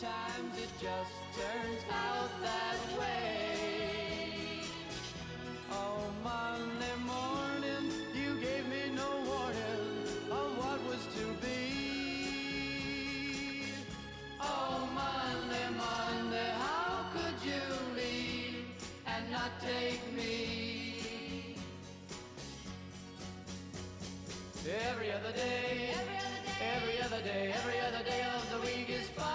sometimes it just turns out that way. Oh, Monday morning, you gave me no warning of what was to be. Oh, Monday, Monday, how could you leave and not take me? Every other day, every other day, every other day of the week is fine,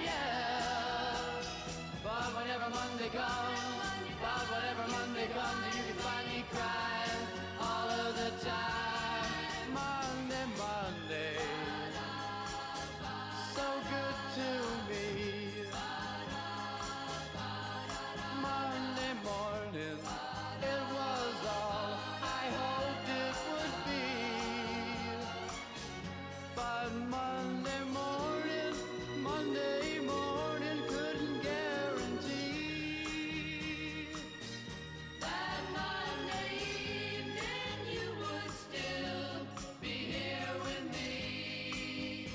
yeah. But whenever Monday comes, you can find me crying all of the time. Monday, Monday, so good to me. Monday morning, it was all I hoped it would be. But Monday morning couldn't guarantee that Monday evening you would still be here with me.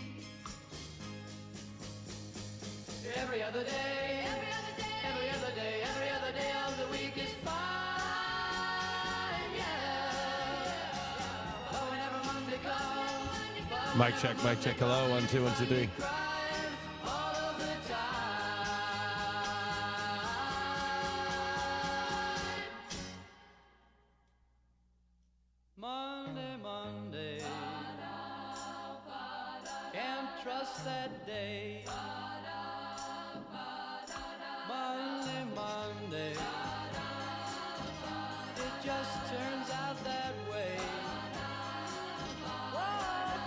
Every other day, every other day, every other day, every other day of the week is fine, yeah. But whenever Monday comes, Mic check, hello, 1 2 1 2 3. crying all of the time. Monday, Monday, can't trust that day. Monday, Monday, it just turns out that way. Oh,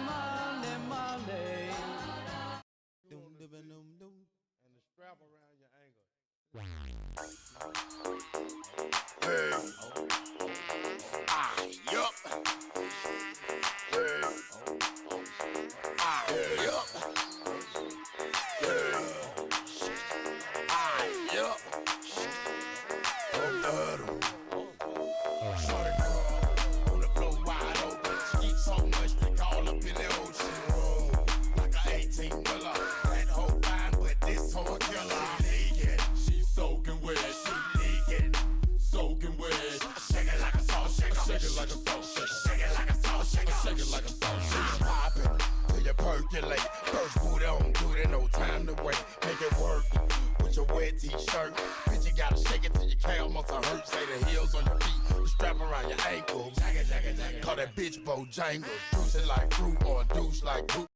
Monday, Monday. And the strap around your ankle. Hey. Yup. Hey. Yup. Hey. Yup. Shorty girl on the floor wide open. She eats so much they call up in the ocean. Like a 18-wheeler. That hoe fine, but this hoe a killer. Naked, she soaking wet. She naked, soaking wet. Shake it like a salt shaker. Shake it like a salt shaker. Shake it like a salt shaker. Shake it like a salt shaker. Poppin' till you percolate. First booty on duty, no time to wait. Make it work with your wet t-shirt. Bitch, you gotta shake it till your calf muscle hurt. Say the heels on your feet, the strap around your ankle. Call that bitch Bojangles. Juice it like fruit or douche like boot.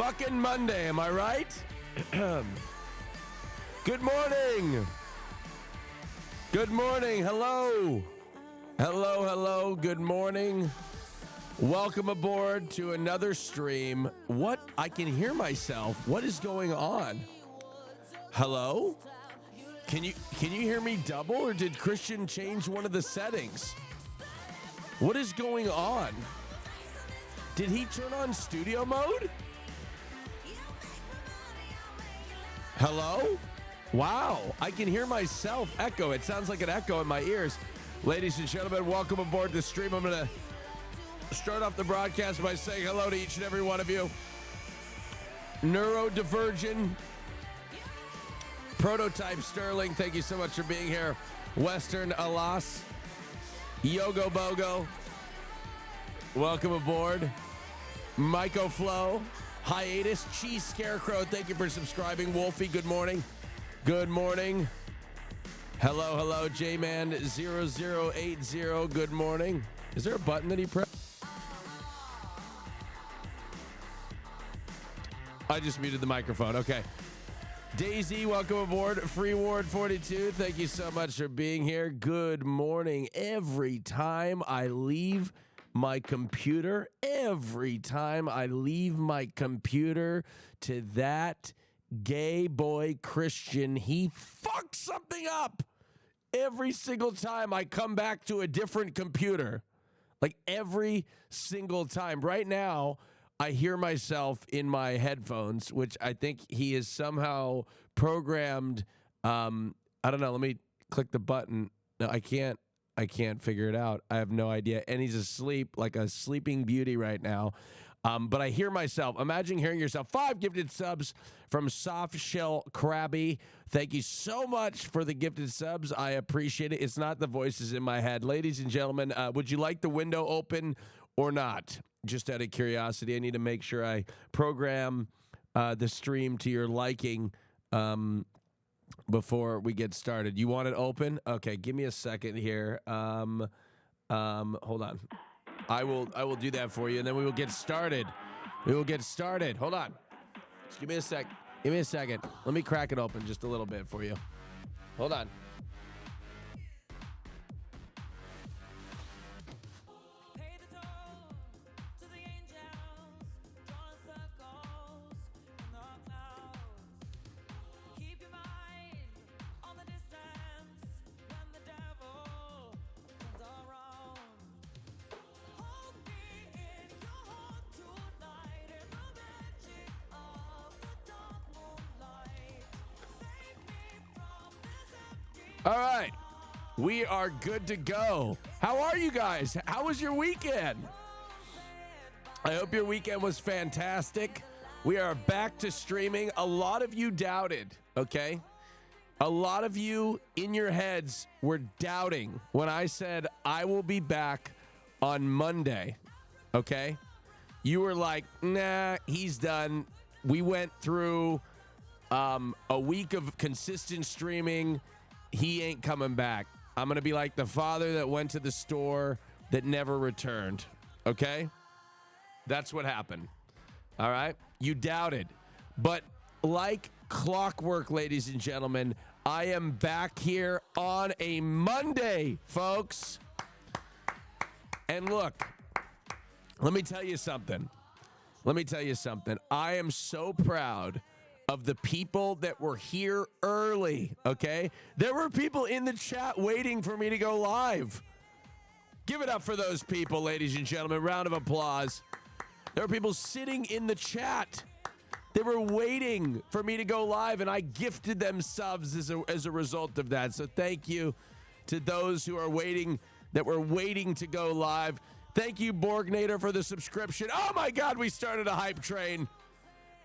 fucking Monday, am I right? Good morning. Good morning. Hello. Hello. Good morning. Welcome aboard to another stream. What? I can hear myself. What is going on? Hello? Can you hear me double, or did Christian change one of the settings? What is going on? Did he turn on studio mode? Hello? Wow, I can hear myself echo. It sounds like an echo in my ears. Ladies and gentlemen, welcome aboard the stream. I'm going to start off the broadcast by saying hello to each and every one of you. Neurodivergent, Prototype Sterling, thank you so much for being here. Western Alas, Yogo Bogo, welcome aboard. Myco Flow, Hiatus, Cheese Scarecrow, thank you for subscribing. Wolfie, good morning. Good morning. Hello, J-Man 0080, good morning. Is there a button that he pressed? I just muted the microphone, okay. Daisy, welcome aboard. Free Ward 42, thank you so much for being here. Good morning. Every time I leave my computer, to that gay boy Christian, he fucks something up. Every single time I come back to a different computer. Like every single time. Right now, I hear myself in my headphones, which I think he is somehow programmed. I don't know. Let me click the button. No, I can't figure it out. I have no idea. And he's asleep, like a sleeping beauty right now. But I hear myself. Imagine hearing yourself. 5 gifted subs from Soft Shell Krabby. Thank you so much for the gifted subs. I appreciate it. It's not the voices in my head. Ladies and gentlemen, would you like the window open or not? Just out of curiosity, I need to make sure I program the stream to your liking before we get started. You want it open? Okay, give me a second here. Hold on. I will do that for you, and then we will get started. Hold on. Just give me a sec. Give me a second. Let me crack it open just a little bit for you. Hold on. All right, we are good to go. How are you guys? How was your weekend? I hope your weekend was fantastic. We are back to streaming. A lot of you doubted, okay? A lot of you in your heads were doubting when I said I will be back on Monday, okay? You were like, nah, he's done. We went through a week of consistent streaming. He ain't coming back. I'm going to be like the father that went to the store that never returned. Okay? That's what happened. All right? You doubted. But like clockwork, ladies and gentlemen, I am back here on a Monday, folks. And look, let me tell you something. I am so proud of the people that were here early, okay? There were people in the chat waiting for me to go live. Give it up for those people, ladies and gentlemen. Round of applause. There were people sitting in the chat. They were waiting for me to go live, and I gifted them subs as a result of that. So thank you to those who are waiting, that were waiting to go live. Thank you, Borgnator, for the subscription. Oh, my God, we started a hype train.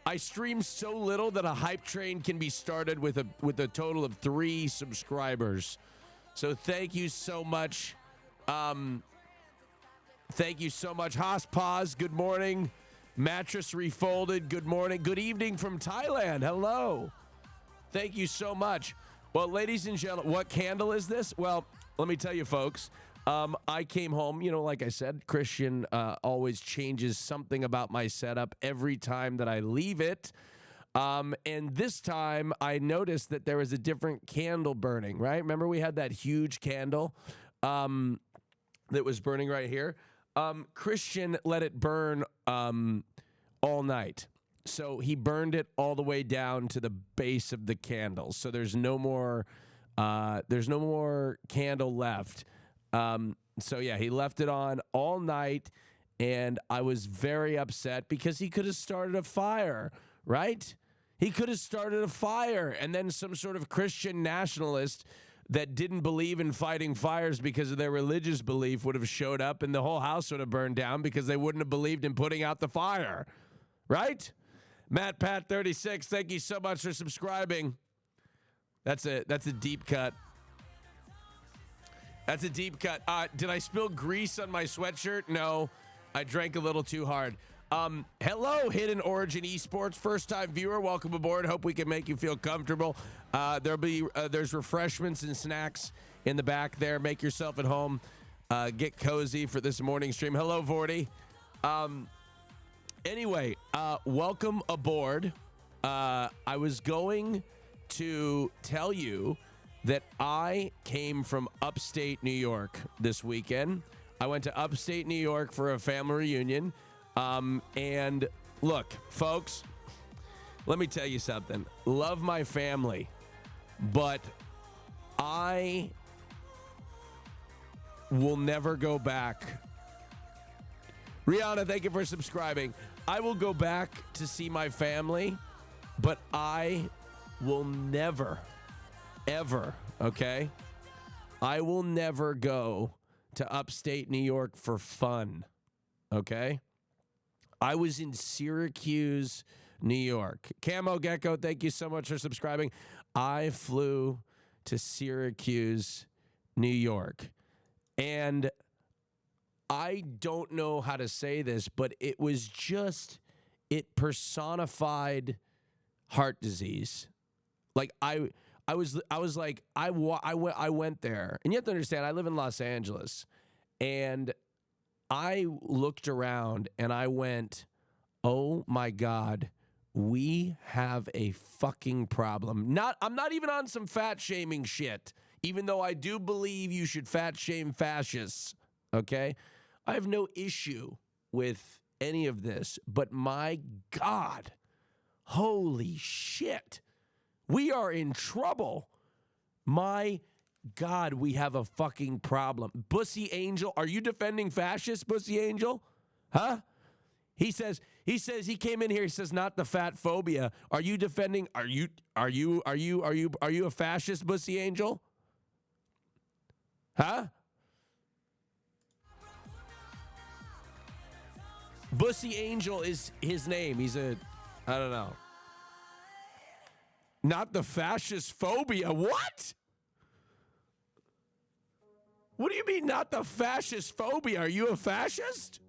I stream so little that a hype train can be started with a total of 3 subscribers. So thank you so much. Thank you so much. Hospaz, good morning. Mattress Refolded, good morning. Good evening from Thailand. Hello. Thank you so much. Well, ladies and gentlemen, what candle is this? Well, let me tell you, folks. I came home, like I said, Christian always changes something about my setup every time that I leave it. And this time I noticed that there was a different candle burning, right? Remember we had that huge candle that was burning right here? Christian let it burn all night. So he burned it all the way down to the base of the candle. So there's no more candle left. So yeah, he left it on all night, and I was very upset because he could have started a fire, right? He could have started a fire, and then some sort of Christian nationalist that didn't believe in fighting fires because of their religious belief would have showed up, and the whole house would have burned down because they wouldn't have believed in putting out the fire, right? Matt Pat 36, thank you so much for subscribing. That's a deep cut. That's a deep cut. Did I spill grease on my sweatshirt? No, I drank a little too hard. Hello, Hidden Origin Esports, first-time viewer. Welcome aboard. Hope we can make you feel comfortable. There's refreshments and snacks in the back there. Make yourself at home. Get cozy for this morning stream. Hello, Vorty. Anyway, welcome aboard. I was going to tell you that I came from upstate New York this weekend. I went to upstate New York for a family reunion. And look, folks, let me tell you something. Love my family, but I will never go back. Rihanna, thank you for subscribing. I will go back to see my family, but I will never, ever, okay? I will never go to upstate New York for fun, okay? I was in Syracuse, New York. Camo Gecko, thank you so much for subscribing. I flew to Syracuse, New York. And I don't know how to say this, but it personified heart disease. Like I went there, and you have to understand, I live in Los Angeles, and I looked around and I went, oh my God, we have a fucking problem. I'm not even on some fat shaming shit, even though I do believe you should fat shame fascists, okay? I have no issue with any of this, but my God, holy shit, we are in trouble. My God, we have a fucking problem. Bussy Angel, are you defending fascists, Bussy Angel? Huh? He says he came in here, he says not the fat phobia. Are you defending are you a fascist, Bussy Angel? Huh? Bussy Angel is his name. He's I don't know. Not the fascist phobia. What? What do you mean not the fascist phobia? Are you a fascist?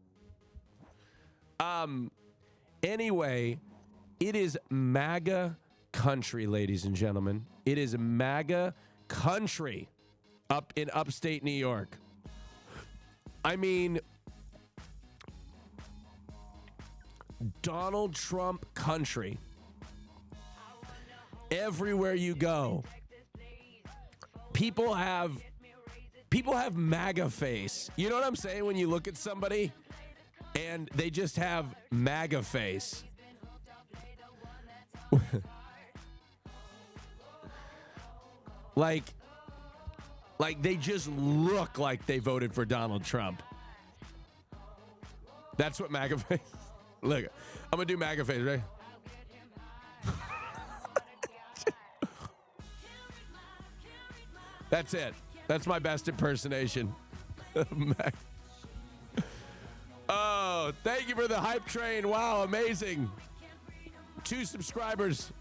Anyway, it is MAGA country, ladies and gentlemen. It is MAGA country up in upstate New York. I mean, Donald Trump country. Everywhere you go, people have MAGA face. You know what I'm saying? When you look at somebody and they just have MAGA face. like they just look like they voted for Donald Trump. That's what MAGA face. Look, I'm gonna do MAGA face, right? That's it. That's my best impersonation. Oh, thank you for the hype train. Wow, amazing. 2 subscribers.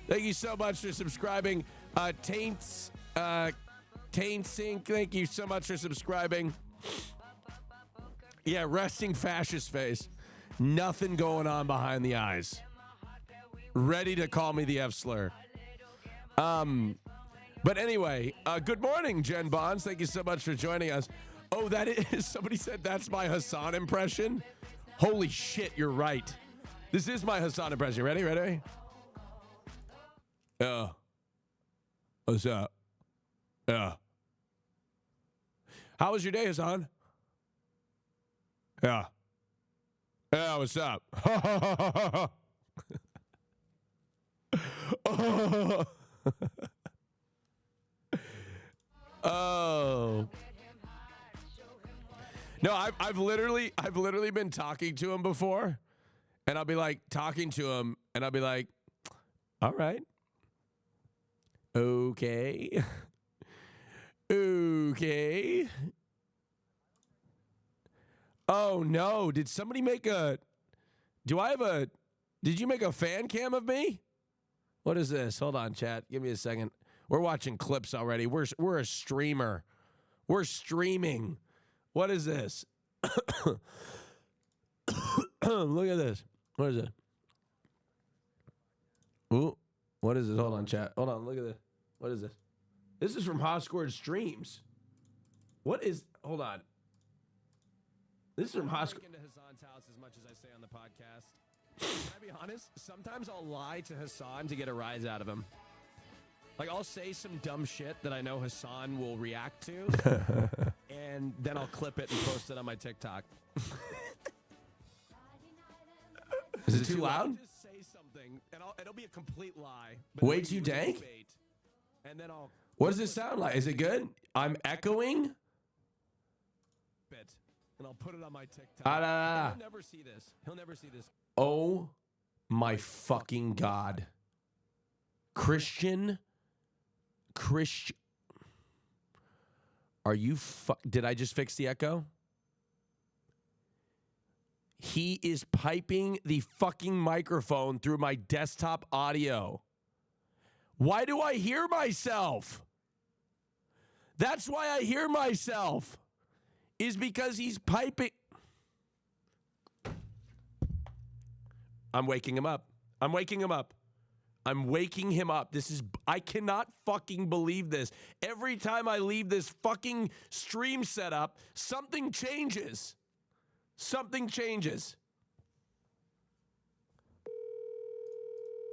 Thank you so much for subscribing. Taint Sync, thank you so much for subscribing. Yeah, resting fascist face. Nothing going on behind the eyes. Ready to call me the F slur. But anyway, good morning, Jen Bonds. Thank you so much for joining us. Oh, that is. Somebody said that's my Hassan impression. Holy shit, you're right. This is my Hassan impression. Ready? Ready? What's up? Yeah. How was your day, Hassan? Yeah. Yeah, what's up? Oh. No, I've literally been talking to him before, and I'll be like talking to him, and I'll be like, all right. Okay. Okay. Oh no, did somebody make a did you make a fan cam of me? What is this? Hold on, chat. Give me a second. We're watching clips already. We're a streamer. We're streaming. What is this? Look at this. What is it? Ooh, what is this? Hold on, chat. Hold on, look at this. What is this? This is from Hot Scored Streams. What is? Hold on. This is from Hot Scored. Into Hassan's house as much as I say on the podcast. Can I be honest? Sometimes I'll lie to Hassan to get a rise out of him. Like, I'll say some dumb shit that I know Hassan will react to, and then I'll clip it and post it on my TikTok. Is it too loud? I'll just say something, and it'll be a complete lie. Way too dank? And then I'll... What does this sound like? Is it good? I'm echoing? And I'll put it on my TikTok. He'll never see this. He'll never see this. Oh, my fucking God. Christian... Are you did I just fix the echo? He is piping the fucking microphone through my desktop audio. Why do I hear myself? That's why I hear myself. Is because he's piping. I'm waking him up. I'm waking him up. I'm waking him up. I cannot fucking believe this. Every time I leave this fucking stream setup, something changes. Something changes.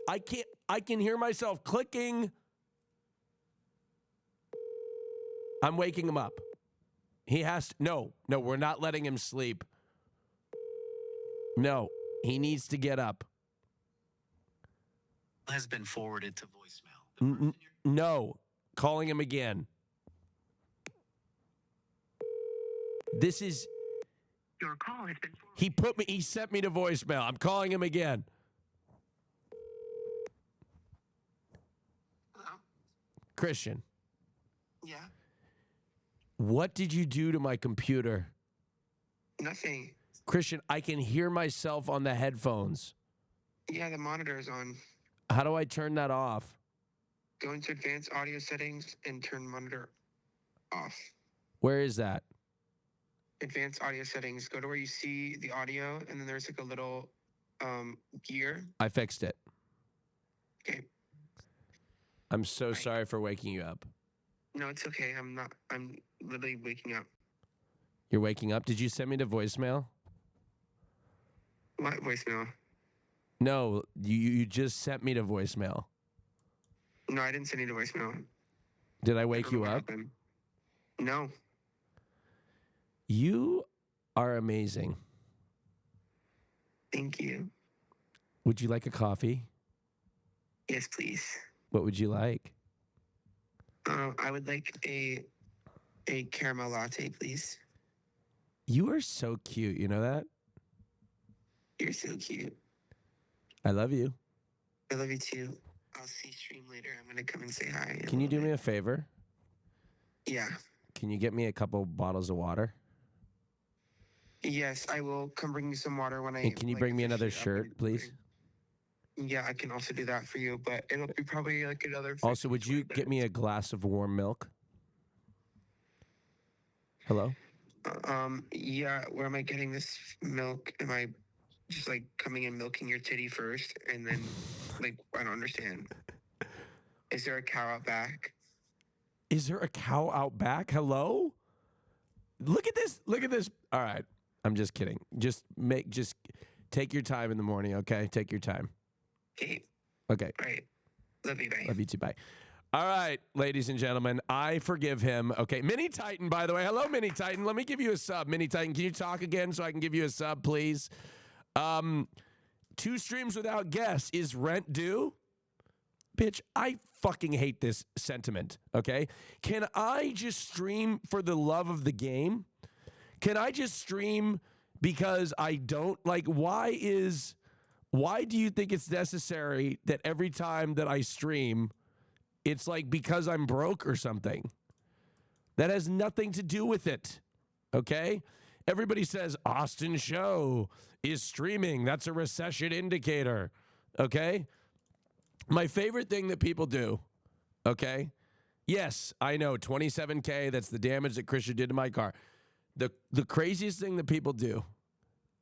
I can hear myself clicking. I'm waking him up. He has to, no, we're not letting him sleep. No, he needs to get up. Has been forwarded to voicemail. No, calling him again. This is... Your call has been forwarded. He sent me to voicemail. I'm calling him again. Hello? Christian. Yeah? What did you do to my computer? Nothing. Christian, I can hear myself on the headphones. Yeah, the monitor is on. How do I turn that off? Go into advanced audio settings and turn monitor off. Where is that? Advanced audio settings. Go to where you see the audio, and then there's like a little gear. I fixed it. Okay. I'm so sorry for waking you up. No, it's okay. I'm literally waking up. You're waking up? Did you send me to voicemail? What voicemail? No, you just sent me to voicemail. No, I didn't send you to voicemail. Did I wake you up? Happened. No. You are amazing. Thank you. Would you like a coffee? Yes, please. What would you like? I would like a caramel latte, please. You are so cute. You know that? You're so cute. I love you. I love you too. I'll see you stream later. I'm gonna come and say hi. Can you do me a favor? Yeah. Can you get me a couple bottles of water? Yes, I will come bring you some water when I. And can you bring me another shirt, please? Yeah, I can also do that for you, but it'll be probably like another. Also, would you get me a glass of warm milk? Hello? Yeah, where am I getting this milk? Am I just like coming and milking your titty first and then like I don't understand. Is there a cow out back? Is there a cow out back? Hello? Look at this. Look at this. All right. I'm just kidding. Just take your time in the morning, okay? Take your time. Okay. Okay. All right. Love you. Bye. Love you too. Bye. All right, ladies and gentlemen, I forgive him. Okay. Mini Titan, by the way. Hello, Mini Titan. Let me give you a sub. Mini Titan, can you talk again so I can give you a sub, please? 2 streams without guests. Is rent due? Bitch, I fucking hate this sentiment, okay? Can I just stream for the love of the game? Can I just stream because I don't like why do you think it's necessary that every time that I stream it's like because I'm broke or something? That has nothing to do with it. Okay? Everybody says Austinshow is streaming. That's a recession indicator. Okay? My favorite thing that people do, okay? Yes, I know, 27K, that's the damage that Christian did to my car. The craziest thing that people do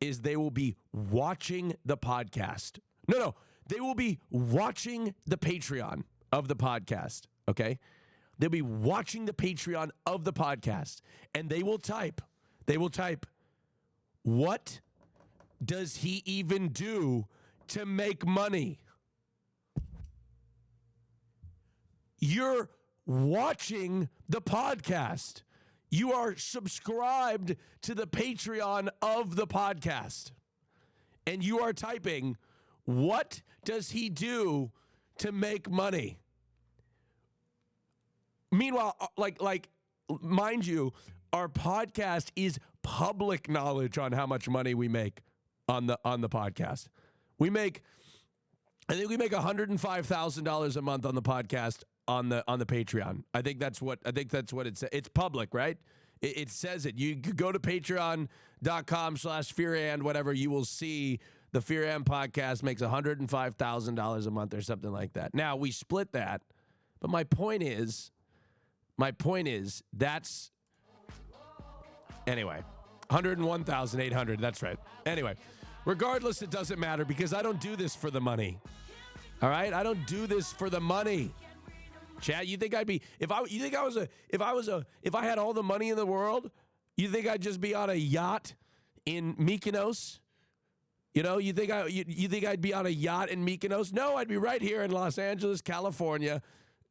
is they will be watching the podcast. No, they will be watching the Patreon of the podcast, okay? They'll be watching the Patreon of the podcast, and they will type, what does he even do to make money? You're watching the podcast. You are subscribed to the Patreon of the podcast. And you are typing, what does he do to make money? Meanwhile, like, mind you, our podcast is public knowledge on how much money we make on the podcast. I think we make $105,000 a month on the podcast on the Patreon. I think that's what it says. It's public, right? It says it. You could go to patreon.com/FearAnd, whatever. You will see the Fear and podcast makes $105,000 a month or something like that. Now we split that, but my point is that's anyway, 101,800. That's right. Anyway, regardless, it doesn't matter because I don't do this for the money. All right, I don't do this for the money. Chad, you think I'd be if I had all the money in the world, you think I'd just be on a yacht in Mykonos? You know, you think I'd be on a yacht in Mykonos? No, I'd be right here in Los Angeles, California,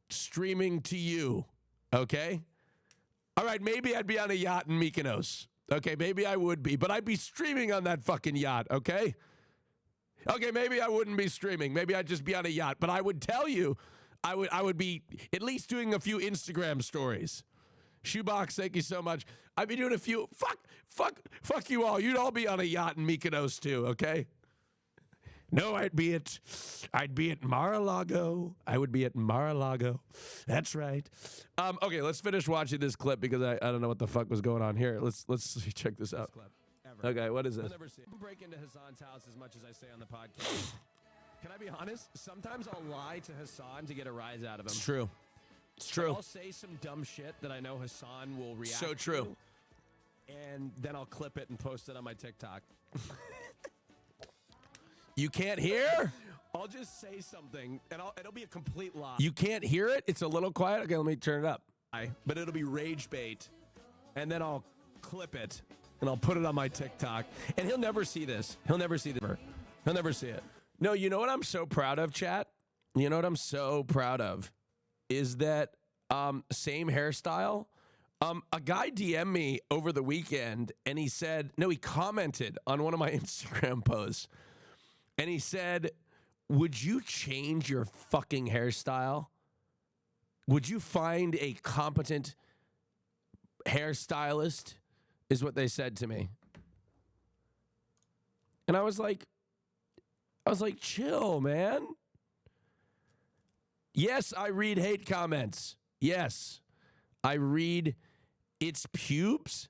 streaming to you. Okay? All right, maybe I'd be on a yacht in Mykonos. Okay, maybe I would be, but I'd be streaming on that fucking yacht, okay? Okay, maybe I wouldn't be streaming. Maybe I'd just be on a yacht, but I would tell you I would be at least doing a few Instagram stories. Shoebox, thank you so much. I'd be doing a few. Fuck you all. You'd all be on a yacht in Mykonos too, okay? No, I'd be at Mar-a-Lago. I would be at Mar-a-Lago. That's right. Okay, let's finish watching this clip because I don't know what the fuck was going on here. Let's check this out. Okay, what is this? I'll never see it. I break into Hassan's house as much as I say on the podcast. Can I be honest? Sometimes I'll lie to Hassan to get a rise out of him. It's true. It's true. I'll say some dumb shit that I know Hassan will react to. So true. And then I'll clip it and post it on my TikTok. You can't hear? I'll just say something, and it'll be a complete lie. You can't hear it? It's a little quiet? Okay, let me turn it up. But it'll be rage bait, and then I'll clip it, and I'll put it on my TikTok. And he'll never see this. He'll never see it. No, you know what I'm so proud of, chat? You know what I'm so proud of? Is that same hairstyle. A guy DM'd me over the weekend, and he commented on one of my Instagram posts, and he said, would you change your fucking hairstyle? Would you find a competent hairstylist? Is what they said to me. And I was like, chill, man. Yes, I read hate comments. Yes, I read it's pubes.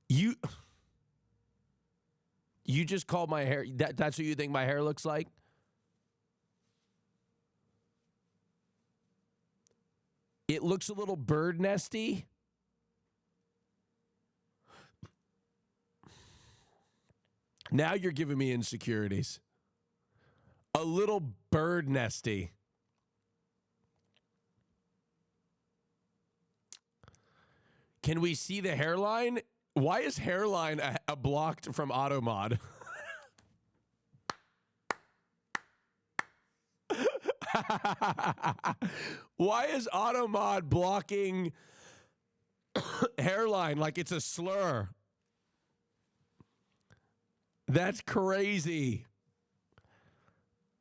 You just called my hair. That's what you think my hair looks like? It looks a little bird nesty. Now you're giving me insecurities. A little bird nesty. Can we see the hairline? Why is hairline a blocked from Automod? Why is Automod blocking hairline like it's a slur? That's crazy.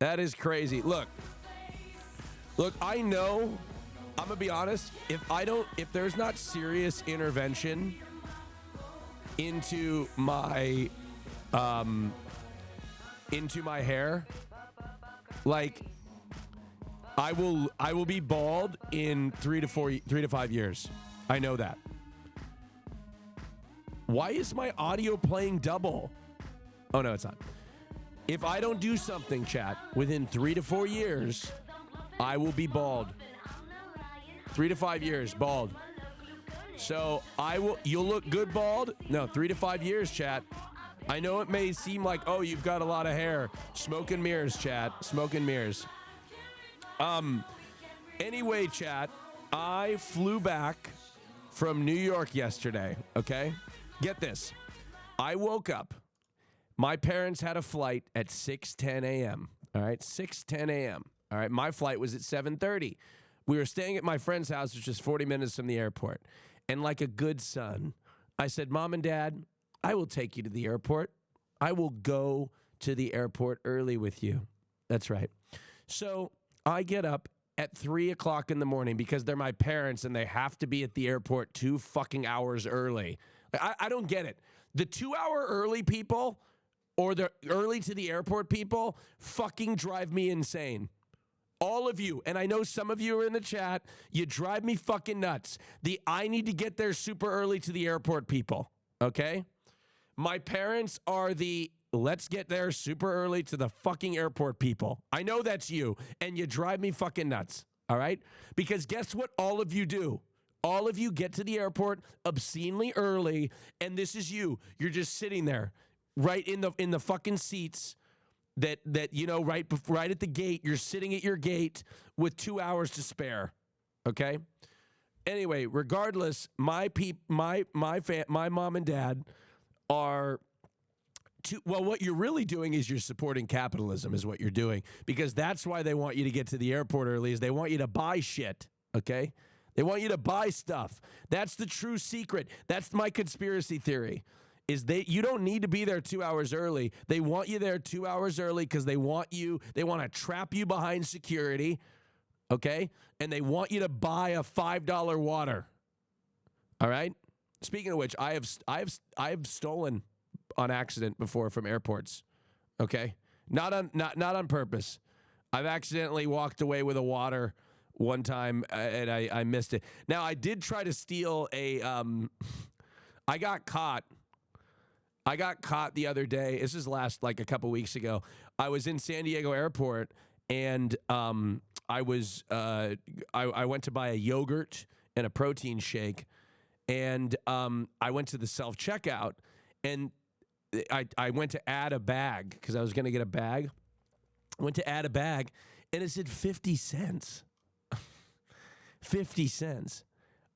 That is crazy. Look, I know, I'm gonna be honest, if there's not serious intervention into my hair, like I will be bald in 3 to 5 years. I know that. Why is my audio playing double? Oh no, it's not. If I don't do something, chat, within 3 to 4 years, I will be bald. 3 to 5 years, bald. So you'll look good bald? No, 3 to 5 years, chat. I know it may seem like, oh, you've got a lot of hair. Smoke and mirrors, chat. Smoke and mirrors. Anyway, chat, I flew back from New York yesterday, okay? Get this. I woke up. My parents had a flight at 6:10 a.m., all right? 6:10 a.m., all right? My flight was at 7:30. We were staying at my friend's house, which is 40 minutes from the airport. And like a good son, I said, Mom and Dad, I will take you to the airport. I will go to the airport early with you. That's right. So I get up at 3 o'clock in the morning because they're my parents and they have to be at the airport 2 fucking hours early. I don't get it. The 2 hour early people or the early to the airport people fucking drive me insane. All of you, and I know some of you are in the chat, you drive me fucking nuts. The I need to get there super early to the airport people, okay? My parents are the let's get there super early to the fucking airport people. I know that's you, and you drive me fucking nuts, all right? Because guess what all of you do? All of you get to the airport obscenely early, and this is you. You're just sitting there right in the fucking seats that you know, right at the gate. You're sitting at your gate with 2 hours to spare, okay? Anyway, regardless, my mom and dad are well, what you're really doing is you're supporting capitalism is what you're doing, because that's why they want you to get to the airport early, is they want you to buy shit, okay? They want you to buy stuff. That's the true secret. That's my conspiracy theory, is you don't need to be there 2 hours early. They want you there 2 hours early because they want to trap you behind security, okay? And they want you to buy a $5 water. All right? Speaking of which, I have stolen on accident before from airports. Okay? Not on purpose. I've accidentally walked away with a water one time and I missed it. Now, I did try to steal I got caught the other day. This is a couple weeks ago. I was in San Diego Airport and I went to buy a yogurt and a protein shake, and I went to the self-checkout and I went to add a bag because I was going to get a bag. I went to add a bag and it said 50 cents. 50 cents.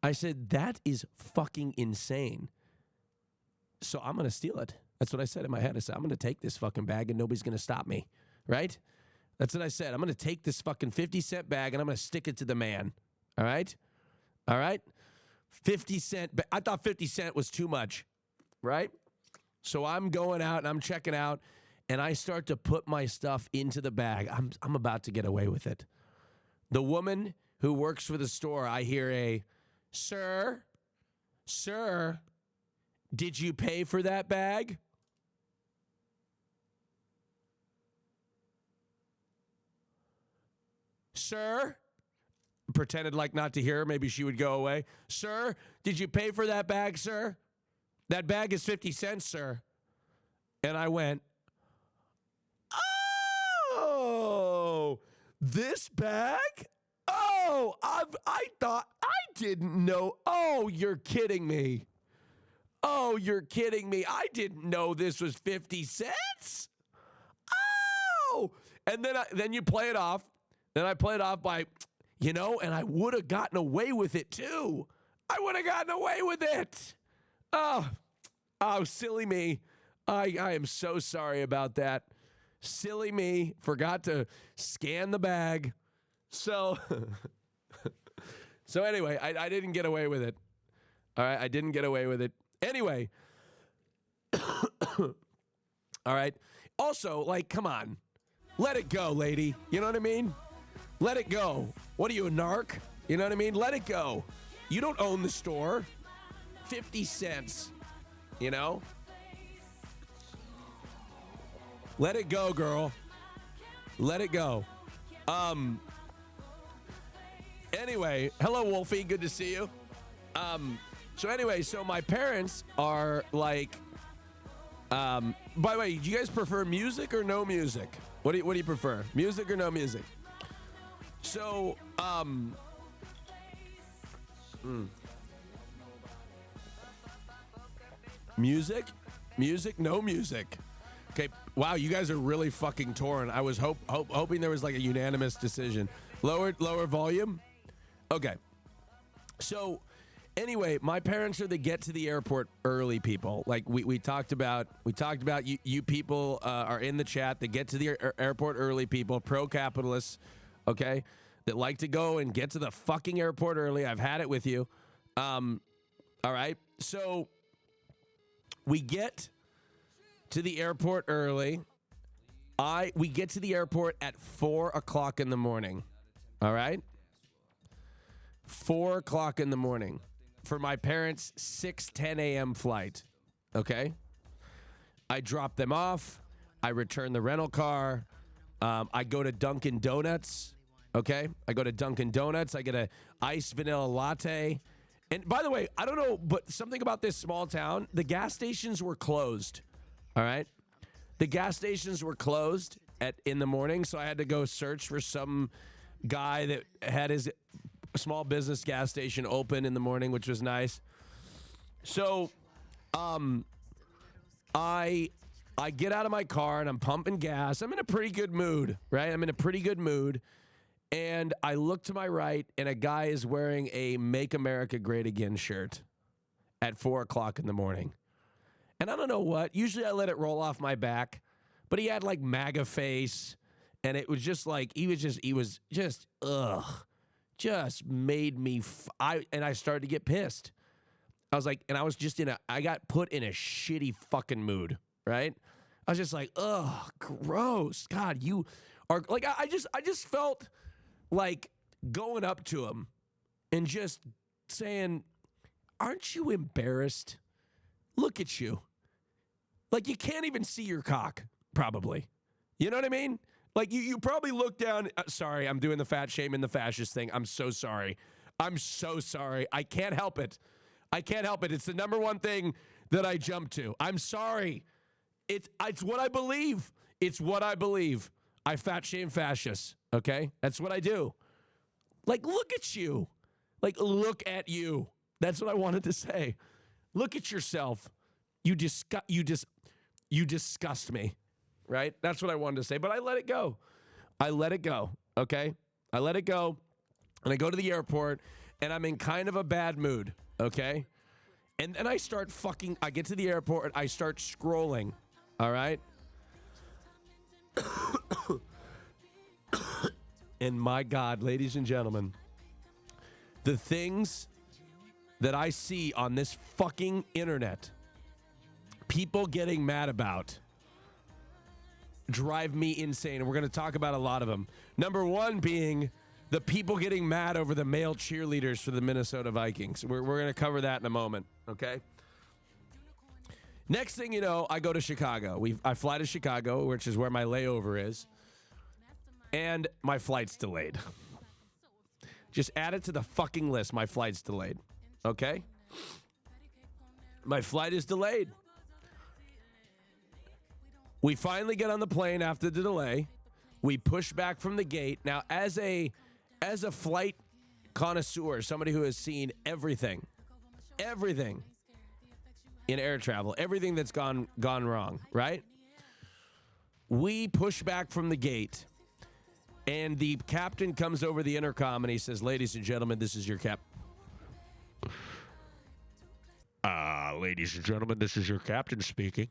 I said, that is fucking insane. So I'm going to steal it. That's what I said in my head. I said, I'm going to take this fucking bag and nobody's going to stop me. Right? That's what I said. I'm going to take this fucking 50-cent bag and I'm going to stick it to the man. All right? All right? 50 cent. I thought 50 cent was too much. Right? So I'm going out and I'm checking out and I start to put my stuff into the bag. I'm about to get away with it. The woman who works for the store, I hear a, sir, did you pay for that bag? Sir, pretended like not to hear her. Maybe she would go away. Sir, did you pay for that bag, sir? That bag is 50 cents, sir. And I went, oh, this bag? Oh, I thought, I didn't know. Oh, you're kidding me. Oh, you're kidding me. I didn't know this was 50 cents. Oh, and then you play it off. Then I play it off by, and I would have gotten away with it too. I would have gotten away with it. Oh, silly me. I am so sorry about that. Silly me. Forgot to scan the bag. So, so anyway, I didn't get away with it. All right, I didn't get away with it. Anyway. All right. Also, like, come on. Let it go, lady. You know what I mean? Let it go. What are you, a narc? You know what I mean? Let it go. You don't own the store. 50 cents. You know? Let it go, girl. Let it go. Anyway, hello, Wolfie. Good to see you. So anyway, so my parents are like, by the way, do you guys prefer music or no music? What do you prefer? Music or no music? So, music, no music. Okay, wow, you guys are really fucking torn. I was hoping there was like a unanimous decision. Lower volume. Okay, so anyway, my parents are the get to the airport early people. Like we talked about you people are in the chat. The get to the airport early people, pro-capitalists, okay, that like to go and get to the fucking airport early. I've had it with you. All right, so we get to the airport early. We get to the airport at 4:00 in the morning. All right, 4:00 in the morning for my parents' 6:10 a.m. flight. Okay, I drop them off. I return the rental car. I go to Dunkin' Donuts. Okay, I go to Dunkin' Donuts. I get a iced vanilla latte. And by the way, I don't know, but something about this small town, the gas stations were closed. All right, the gas stations were closed in the morning, so I had to go search for some guy that had his small business gas station open in the morning, which was nice. So, I get out of my car and I'm pumping gas. I'm in a pretty good mood, right? I'm in a pretty good mood. And I look to my right and a guy is wearing a Make America Great Again shirt at 4:00 in the morning. And I don't know what. Usually I let it roll off my back, but he had like MAGA face, and it was just like he was just just made me. I started to get pissed. I was like, and I was just I got put in a shitty fucking mood, right? I was just like, ugh, gross. God, you are like, I just felt like going up to him and just saying, aren't you embarrassed? Look at you. Like, you can't even see your cock, probably. You know what I mean? Like, you probably look down. Sorry, I'm doing the fat shame and the fascist thing. I'm so sorry. I'm so sorry. I can't help it. I can't help it. It's the number one thing that I jump to. I'm sorry. It's what I believe. It's what I believe. I fat shame fascists, okay? That's what I do. Like, look at you. Like, look at you. That's what I wanted to say. Look at yourself. You disgust me, right? That's what I wanted to say, but I let it go. I let it go, okay? I let it go, and I go to the airport, and I'm in kind of a bad mood, okay? And then I get to the airport, I start scrolling, all right? And my God, ladies and gentlemen, the things that I see on this fucking internet, people getting mad about, drive me insane. And we're going to talk about a lot of them. Number one being the people getting mad over the male cheerleaders for the Minnesota Vikings. We're going to cover that in a moment, okay? Next thing you know, I go to Chicago. I fly to Chicago, which is where my layover is, and my flight's delayed. Just add it to the fucking list. My flight's delayed, okay? My flight is delayed. We finally get on the plane after the delay. We push back from the gate. Now, as a flight connoisseur, somebody who has seen everything in air travel, everything that's gone wrong, right? We push back from the gate, and the captain comes over the intercom and he says, "Ladies and gentlemen, this is your ladies and gentlemen, this is your captain speaking.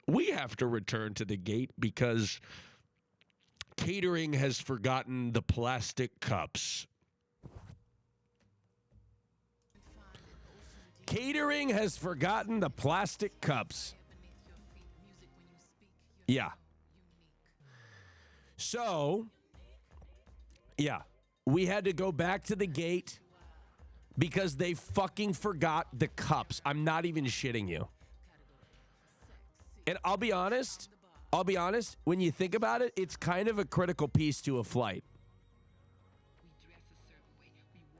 We have to return to the gate because catering has forgotten the plastic cups. Catering has forgotten the plastic cups. Yeah. So, yeah, we had to go back to the gate because they fucking forgot the cups. I'm not even shitting you. And I'll be honest, when you think about it, it's kind of a critical piece to a flight.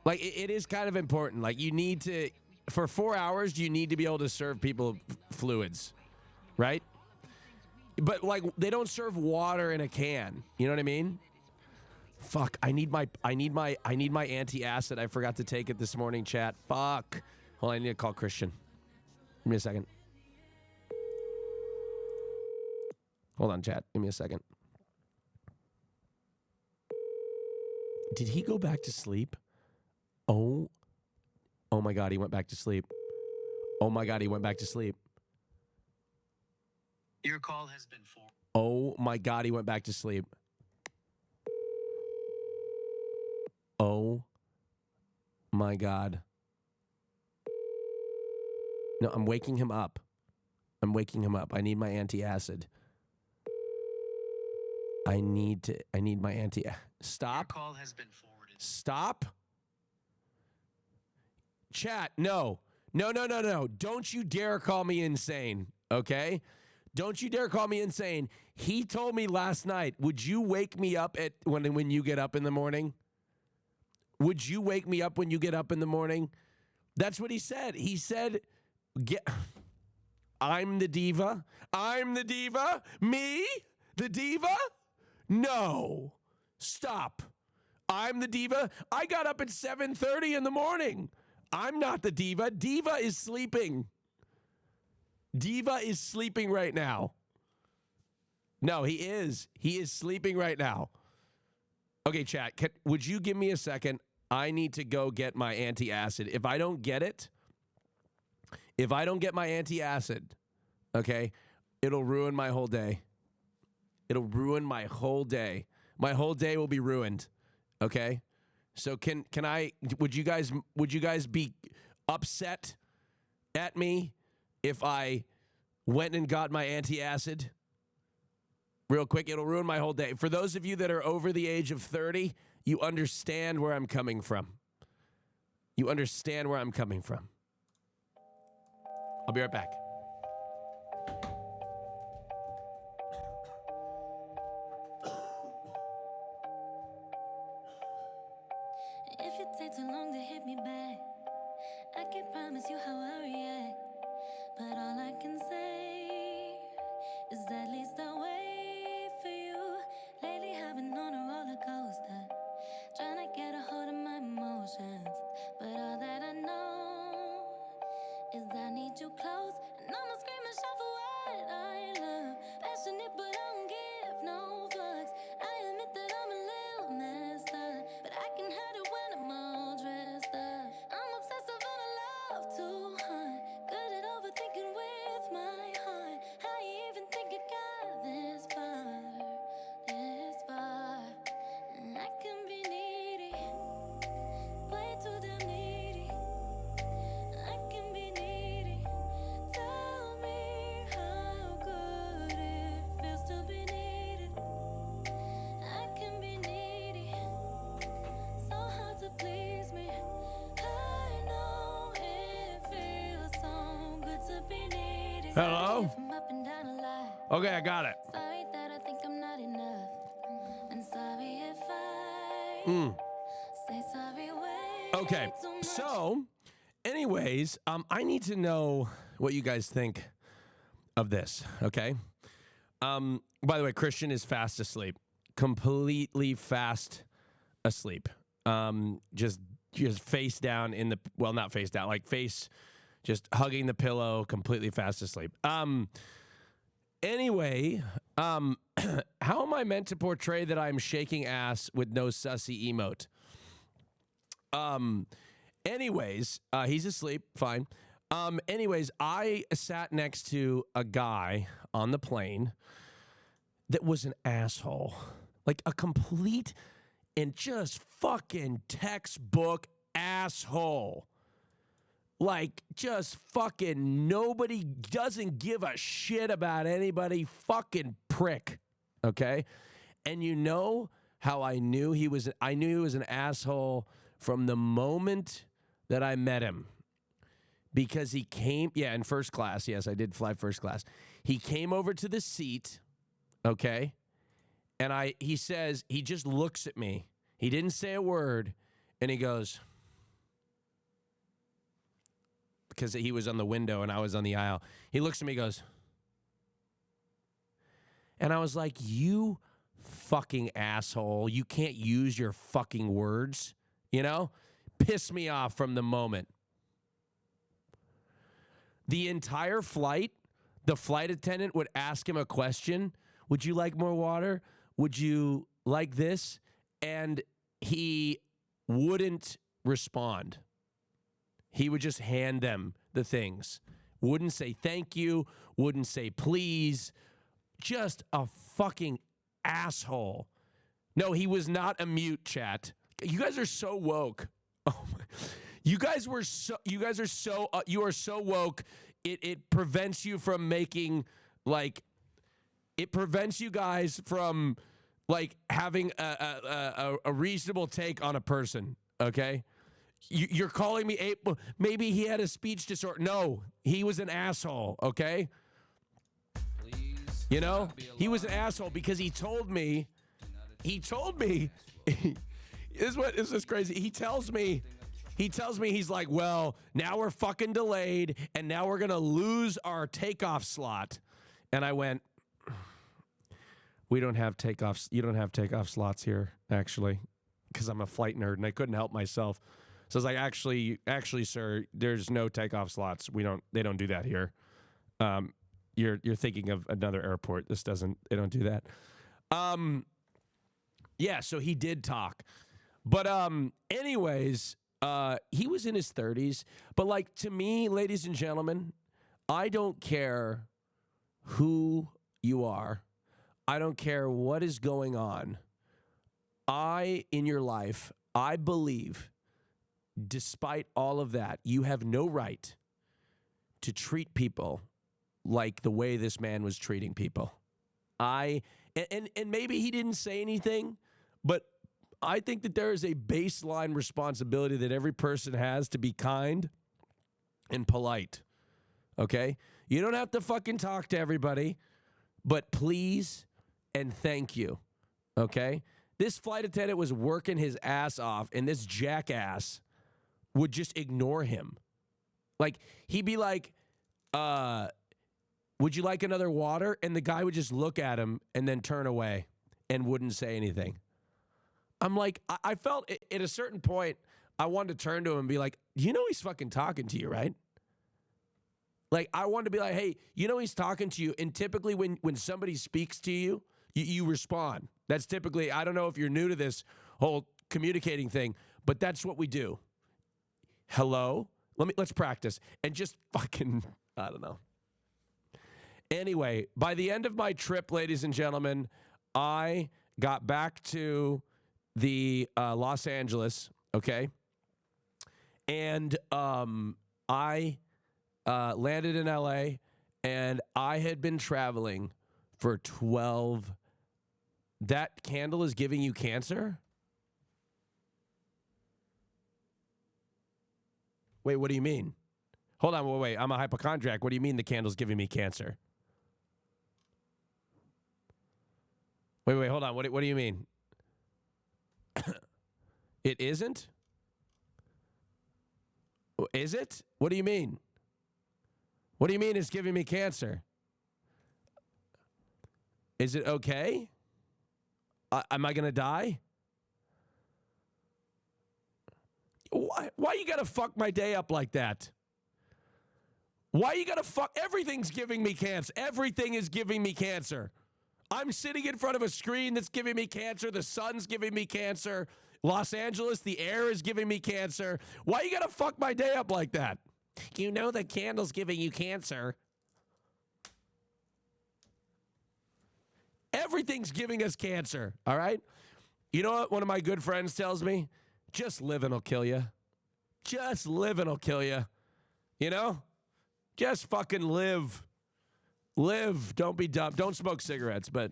Like, it is kind of important. Like, you need to, for 4 hours, you need to be able to serve people fluids, right? But, like, they don't serve water in a can. You know what I mean? Fuck, I need my anti-acid. I forgot to take it this morning, chat. Fuck. Well, I need to call Christian. Give me a second. Hold on, chat. Give me a second. Did he go back to sleep? Oh my God, he went back to sleep. Oh my God, he went back to sleep. Your call has been forwarded. Oh my God, he went back to sleep. Oh my God. No, I'm waking him up. I need my anti-acid. I need my Stop. Your call has been forwarded. Stop. Chat, no. Don't you dare call me insane, okay? Don't you dare call me insane. He told me last night, would you wake me up when you get up in the morning? Would you wake me up when you get up in the morning? That's what he said. He said, I'm the diva? I'm the diva? Me? The diva? No. Stop. I'm the diva? I got up at 7:30 in the morning. I'm not the diva. Diva is sleeping. Diva is sleeping right now. No, he is. He is sleeping right now. Okay, chat, would you give me a second? I need to go get my anti-acid. If I don't get my anti-acid, okay, it'll ruin my whole day. It'll ruin my whole day. My whole day will be ruined. Okay? So would you guys be upset at me if I went and got my anti-acid? Real quick, it'll ruin my whole day. For those of you that are over the age of 30, you understand where I'm coming from. You understand where I'm coming from. I'll be right back. If it takes too long to hit me back, I can't promise you how I react. But all I can say is at least I'll wait for you. Lately I've been on a roller coaster, trying to get a hold of my emotions. But all that I know is I need you close, and I'ma scream and shout for what I love. Passionate, but I don't give no fucks. I admit that I'm a little messed up, but I can hide it when I'm all dressed up. I'm obsessive and I love to hunt, good at overthinking with my heart. How you even think it got this far, this far? I can be needy, way too damn needy. I can be needy. Tell me how good it feels to be needed. I can be needy, so hard to please me. I know it feels so good to be needed. Hello? If I'm up and down a lot. Okay, I got it. Sorry that I think I'm not enough. And sorry if I say sorry way Okay, too much. so, anyways, I need to know what you guys think of this, okay? By the way, Christian is fast asleep. Completely fast asleep. Just face down in the, well, not face down, like face, just hugging the pillow, completely fast asleep. Anyway, how am I meant to portray that I'm shaking ass with no sussy emote? Anyways, he's asleep, fine. Anyways, I sat next to a guy on the plane that was an asshole. Like a complete and just fucking textbook asshole. Like, just fucking nobody doesn't give a shit about anybody. Fucking prick. Okay? And you know how I knew he was an asshole from the moment that I met him. Because he came, in first class. Yes, I did fly first class. He came over to the seat, okay? And he says, he just looks at me. He didn't say a word. And he goes, because he was on the window and I was on the aisle. He looks at me and goes, and I was like, you fucking asshole. You can't use your fucking words, you know? Piss me off from the moment. The entire flight, the flight attendant would ask him a question. Would you like more water? Would you like this? And he wouldn't respond. He would just hand them the things. Wouldn't say thank you. Wouldn't say please. Just a fucking asshole. No, he was not a mute, chat. You guys are so woke. Oh my. You are so woke. It prevents you from making, like, it prevents you guys from, like, having a reasonable take on a person, okay? You're calling me, maybe he had a speech disorder. No, he was an asshole, okay? You know, he was an asshole because he told me, this is crazy. He tells me, he's like, well, now we're fucking delayed, and now we're going to lose our takeoff slot. And I went, we don't have takeoffs. You don't have takeoff slots here, actually, because I'm a flight nerd, and I couldn't help myself. So I was like, actually, sir, there's no takeoff slots. They don't do that here. You're thinking of another airport. They don't do that. Yeah, so he did talk. But anyways, he was in his 30s. But like, to me, ladies and gentlemen, I don't care who you are. I don't care what is going on. In your life, I believe, despite all of that, you have no right to treat people like the way this man was treating people. And maybe he didn't say anything, but I think that there is a baseline responsibility that every person has to be kind and polite. Okay? You don't have to fucking talk to everybody, but please and thank you. Okay? This flight attendant was working his ass off, and this jackass would just ignore him. Like, he'd be like, would you like another water? And the guy would just look at him and then turn away and wouldn't say anything. I'm like, I felt at a certain point, I wanted to turn to him and be like, you know he's fucking talking to you, right? Like, I wanted to be like, hey, you know he's talking to you. And typically when somebody speaks to you, you respond. That's typically, I don't know if you're new to this whole communicating thing, but that's what we do. Hello? Let's practice. And just fucking, I don't know. Anyway, by the end of my trip, ladies and gentlemen, I got back to the Los Angeles, okay? And I landed in LA, and I had been traveling for 12. That candle is giving you cancer? Wait, what do you mean? Hold on, wait, I'm a hypochondriac. What do you mean the candle's giving me cancer? Wait, hold on. What do you mean? It isn't? Is it? What do you mean? What do you mean it's giving me cancer? Is it okay? Am I going to die? Why you got to fuck my day up like that? Why you got to fuck? Everything's giving me cancer. Everything is giving me cancer. I'm sitting in front of a screen that's giving me cancer. The sun's giving me cancer. Los Angeles, the air is giving me cancer. Why you got to fuck my day up like that? You know the candle's giving you cancer. Everything's giving us cancer, all right? You know what one of my good friends tells me? Just living will kill you. Just living will kill you. You know? Just fucking live. Live. Don't be dumb. Don't smoke cigarettes, but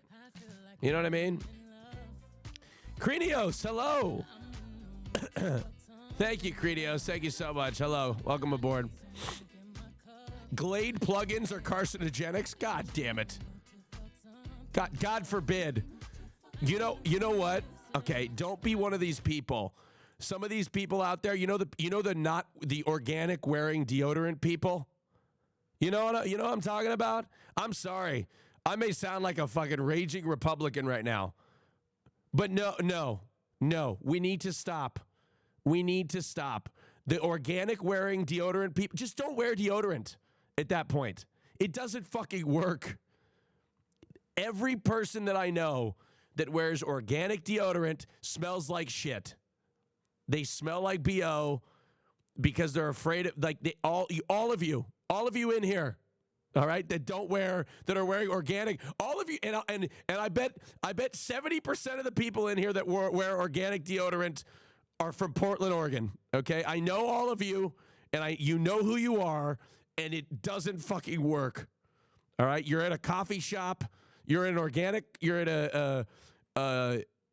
you know what I mean? Crenios, hello. Thank you, Crenios. Thank you so much. Hello. Welcome aboard. Glade plugins are carcinogenics? God damn it. God forbid. You know what? Okay, don't be one of these people. Some of these people out there, you know the not the organic wearing deodorant people. You know what I'm talking about? I'm sorry. I may sound like a fucking raging Republican right now. But no. We need to stop. We need to stop. The organic wearing deodorant people, just don't wear deodorant at that point. It doesn't fucking work. Every person that I know that wears organic deodorant smells like shit. They smell like BO because they're afraid of, like, all of you in here, all right, that are wearing organic, all of you, and I bet 70% of the people in here that wear organic deodorant are from Portland, Oregon. Okay, I know all of you, and you know who you are, and it doesn't fucking work. All right, you're at a coffee shop. You're at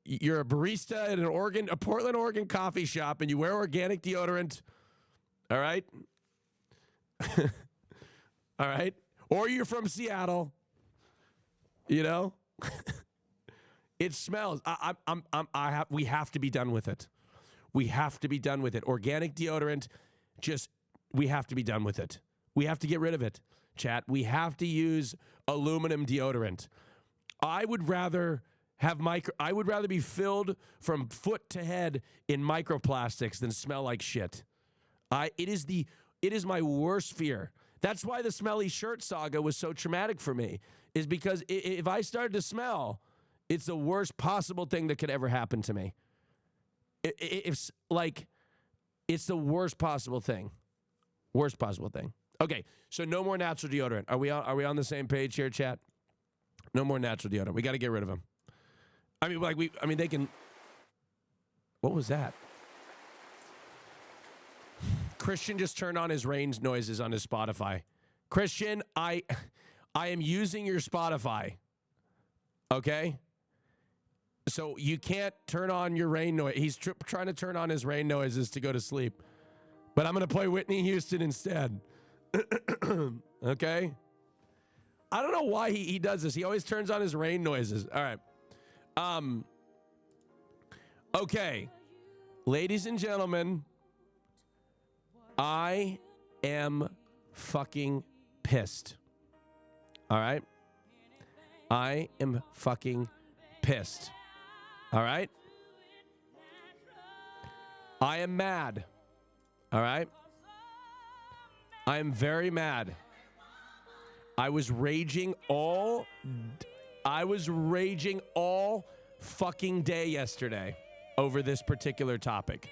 you're a barista at a Portland, Oregon coffee shop, and you wear organic deodorant. All right. All right. Or you're from Seattle. You know, it smells. We have to be done with it. We have to be done with it. Organic deodorant, we have to be done with it. We have to get rid of it, chat. We have to use aluminum deodorant. I would rather be filled from foot to head in microplastics than smell like shit. It is my worst fear. That's why the smelly shirt saga was so traumatic for me, is because if I started to smell, it's the worst possible thing that could ever happen to me. It's the worst possible thing. Worst possible thing. Okay, so no more natural deodorant. Are we on the same page here, chat? No more natural deodorant. We got to get rid of them. They can. What was that? Christian just turned on his range noises on his Spotify. Christian, I am using your Spotify. Okay? So you can't turn on your rain noise. He's trying to turn on his rain noises to go to sleep. But I'm going to play Whitney Houston instead. Okay? I don't know why he does this. He always turns on his rain noises. All right. Okay. Ladies and gentlemen, I am fucking pissed. All right? I am fucking pissed. All right? I am mad. All right? I am very mad. I was raging all fucking day yesterday over this particular topic.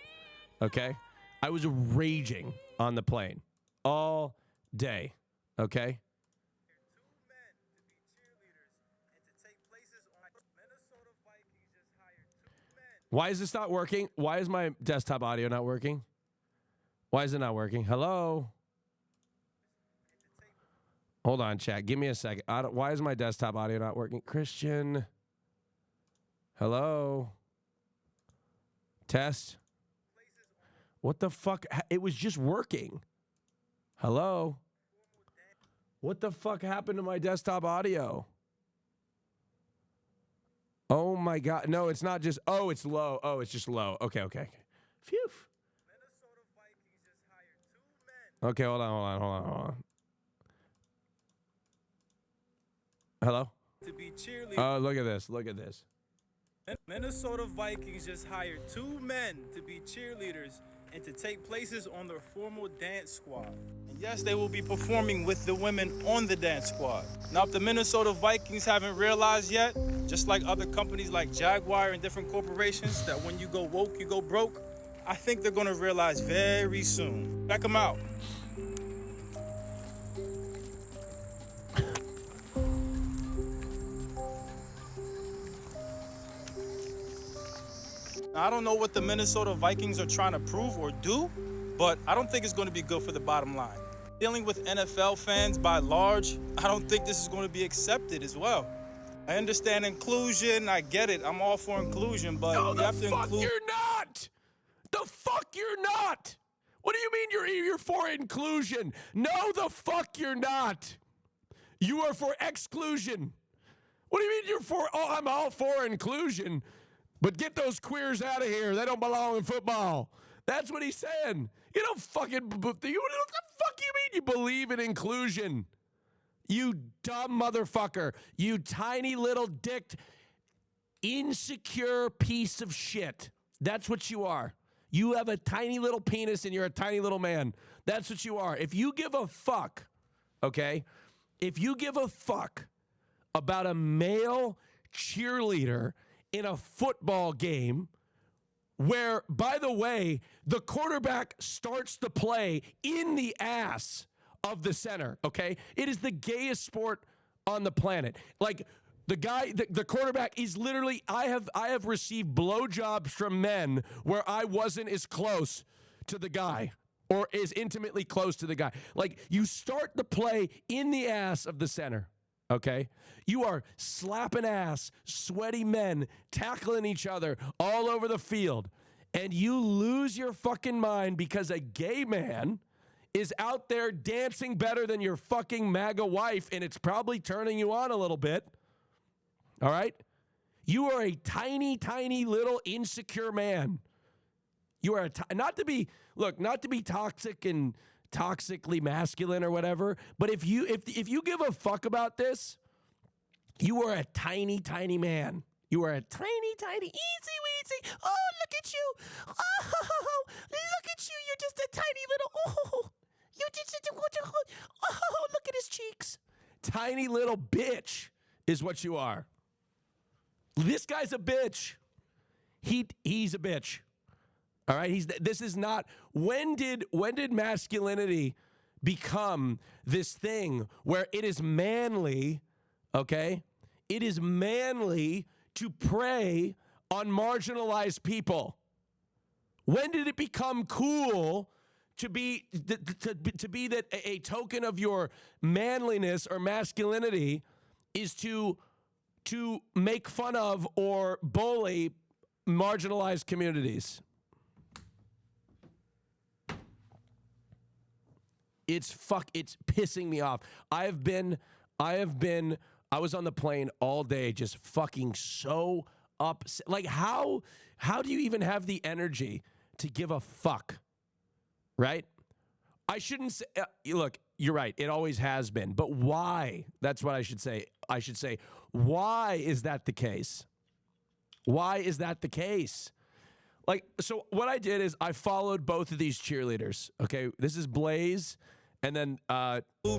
Okay? I was raging on the plane all day. Okay? Why is this not working? Why is my desktop audio not working? Why is it not working? Hello? Hold on, chat. Give me a second. Why is my desktop audio not working? Christian? Hello? Test? What the fuck? It was just working. Hello? What the fuck happened to my desktop audio? Oh my God. No, it's not just, it's low. Oh, it's just low. Okay. Phew. Okay, hold on. Hello? To be cheerleaders. Oh, look at this. Minnesota Vikings just hired 2 men to be cheerleaders and to take places on their formal dance squad. And yes, they will be performing with the women on the dance squad. Now, if the Minnesota Vikings haven't realized yet, just like other companies like Jaguar and different corporations, that when you go woke, you go broke, I think they're going to realize very soon. Check them out. I don't know what the Minnesota Vikings are trying to prove or do, but I don't think it's going to be good for the bottom line. Dealing with NFL fans by large, I don't think this is going to be accepted as well. I understand inclusion. I get it. I'm all for inclusion, but No, you the have to fuck include. you're not. The fuck you're not. What do you mean you're for inclusion? No, the fuck you're not. You are for exclusion. What do you mean you're for? Oh, I'm all for inclusion, but get those queers out of here. They don't belong in football. That's what he's saying. You don't fucking. What the fuck you mean you believe in inclusion? You dumb motherfucker. You tiny little dicked, insecure piece of shit. That's what you are. You have a tiny little penis and you're a tiny little man. That's what you are. If you give a fuck, okay? If you give a fuck about a male cheerleader in a football game where, by the way, the quarterback starts the play in the ass of the center, okay? It is the gayest sport on the planet. Like, the guy, the quarterback is literally, I have received blowjobs from men where I wasn't as close to the guy or as intimately close to the guy. Like, you start the play in the ass of the center, okay? You are slapping ass, sweaty men, tackling each other all over the field, and you lose your fucking mind because a gay man is out there dancing better than your fucking MAGA wife, and it's probably turning you on a little bit. All right? You are a tiny, tiny little insecure man. You are not to be toxic and toxically masculine or whatever, but if you give a fuck about this, you are a tiny, tiny man. You are a tiny, tiny, easy weezy. Oh, look at you. Oh, look at you. You're just a tiny little, look at his cheeks. Tiny little bitch is what you are. This guy's a bitch. He's a bitch. All right? This is not, when did masculinity become this thing where it is manly, okay? It is manly to prey on marginalized people. When did it become cool to be that a token of your manliness or masculinity is to make fun of or bully marginalized communities? It's pissing me off. I was on the plane all day just fucking so upset. Like, how do you even have the energy to give a fuck? Right? I shouldn't say, look, you're right. It always has been. But why? That's what I should say. I should say, why is that the case? Why is that the case? Like, so what I did is I followed both of these cheerleaders. Okay, this is Blaze, and then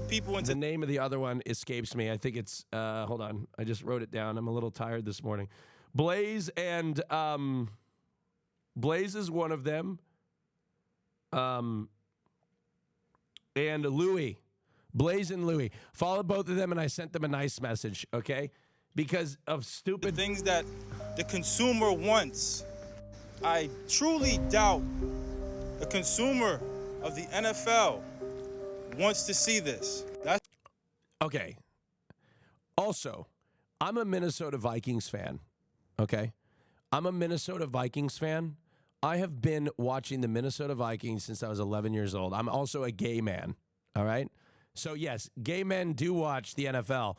people into the name of the other one escapes me. I think it's, hold on. I just wrote it down. I'm a little tired this morning. Blaze and, Blaze is one of them. And Louie. Blaze and Louie. Followed both of them, and I sent them a nice message, okay? Because of stupid things that the consumer wants. I truly doubt the consumer of the NFL wants to see this. That's okay. Also, I'm a Minnesota Vikings fan, okay? I'm a Minnesota Vikings fan. I have been watching the Minnesota Vikings since I was 11 years old. I'm also a gay man, all right? So, yes, gay men do watch the NFL,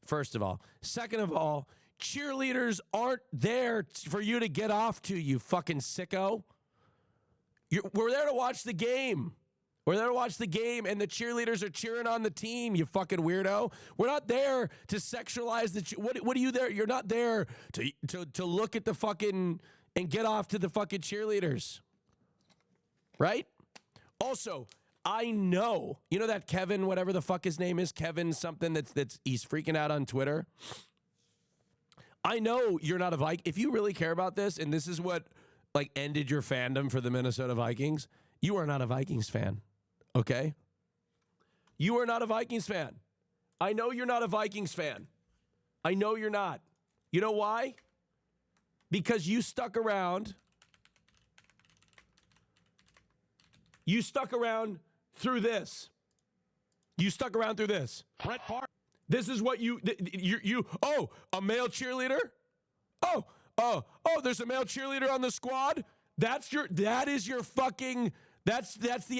first of all. Second of all, cheerleaders aren't there for you to get off to, you fucking sicko. We're there to watch the game. We're there to watch the game, and the cheerleaders are cheering on the team, you fucking weirdo. We're not there to sexualize the what are you there? You're not there to look at the fucking and get off to the fucking cheerleaders. Right? Also, I know, you know that Kevin, whatever the fuck his name is, Kevin something that's he's freaking out on Twitter. I know you're not a Viking. If you really care about this, and this is what like ended your fandom for the Minnesota Vikings, you are not a Vikings fan. Okay? You are not a Vikings fan. I know you're not a Vikings fan. I know you're not. You know why? Because you stuck around You stuck around through this. You stuck around through this. Brett Favre. This is what you oh, a male cheerleader? Oh, there's a male cheerleader on the squad? That's the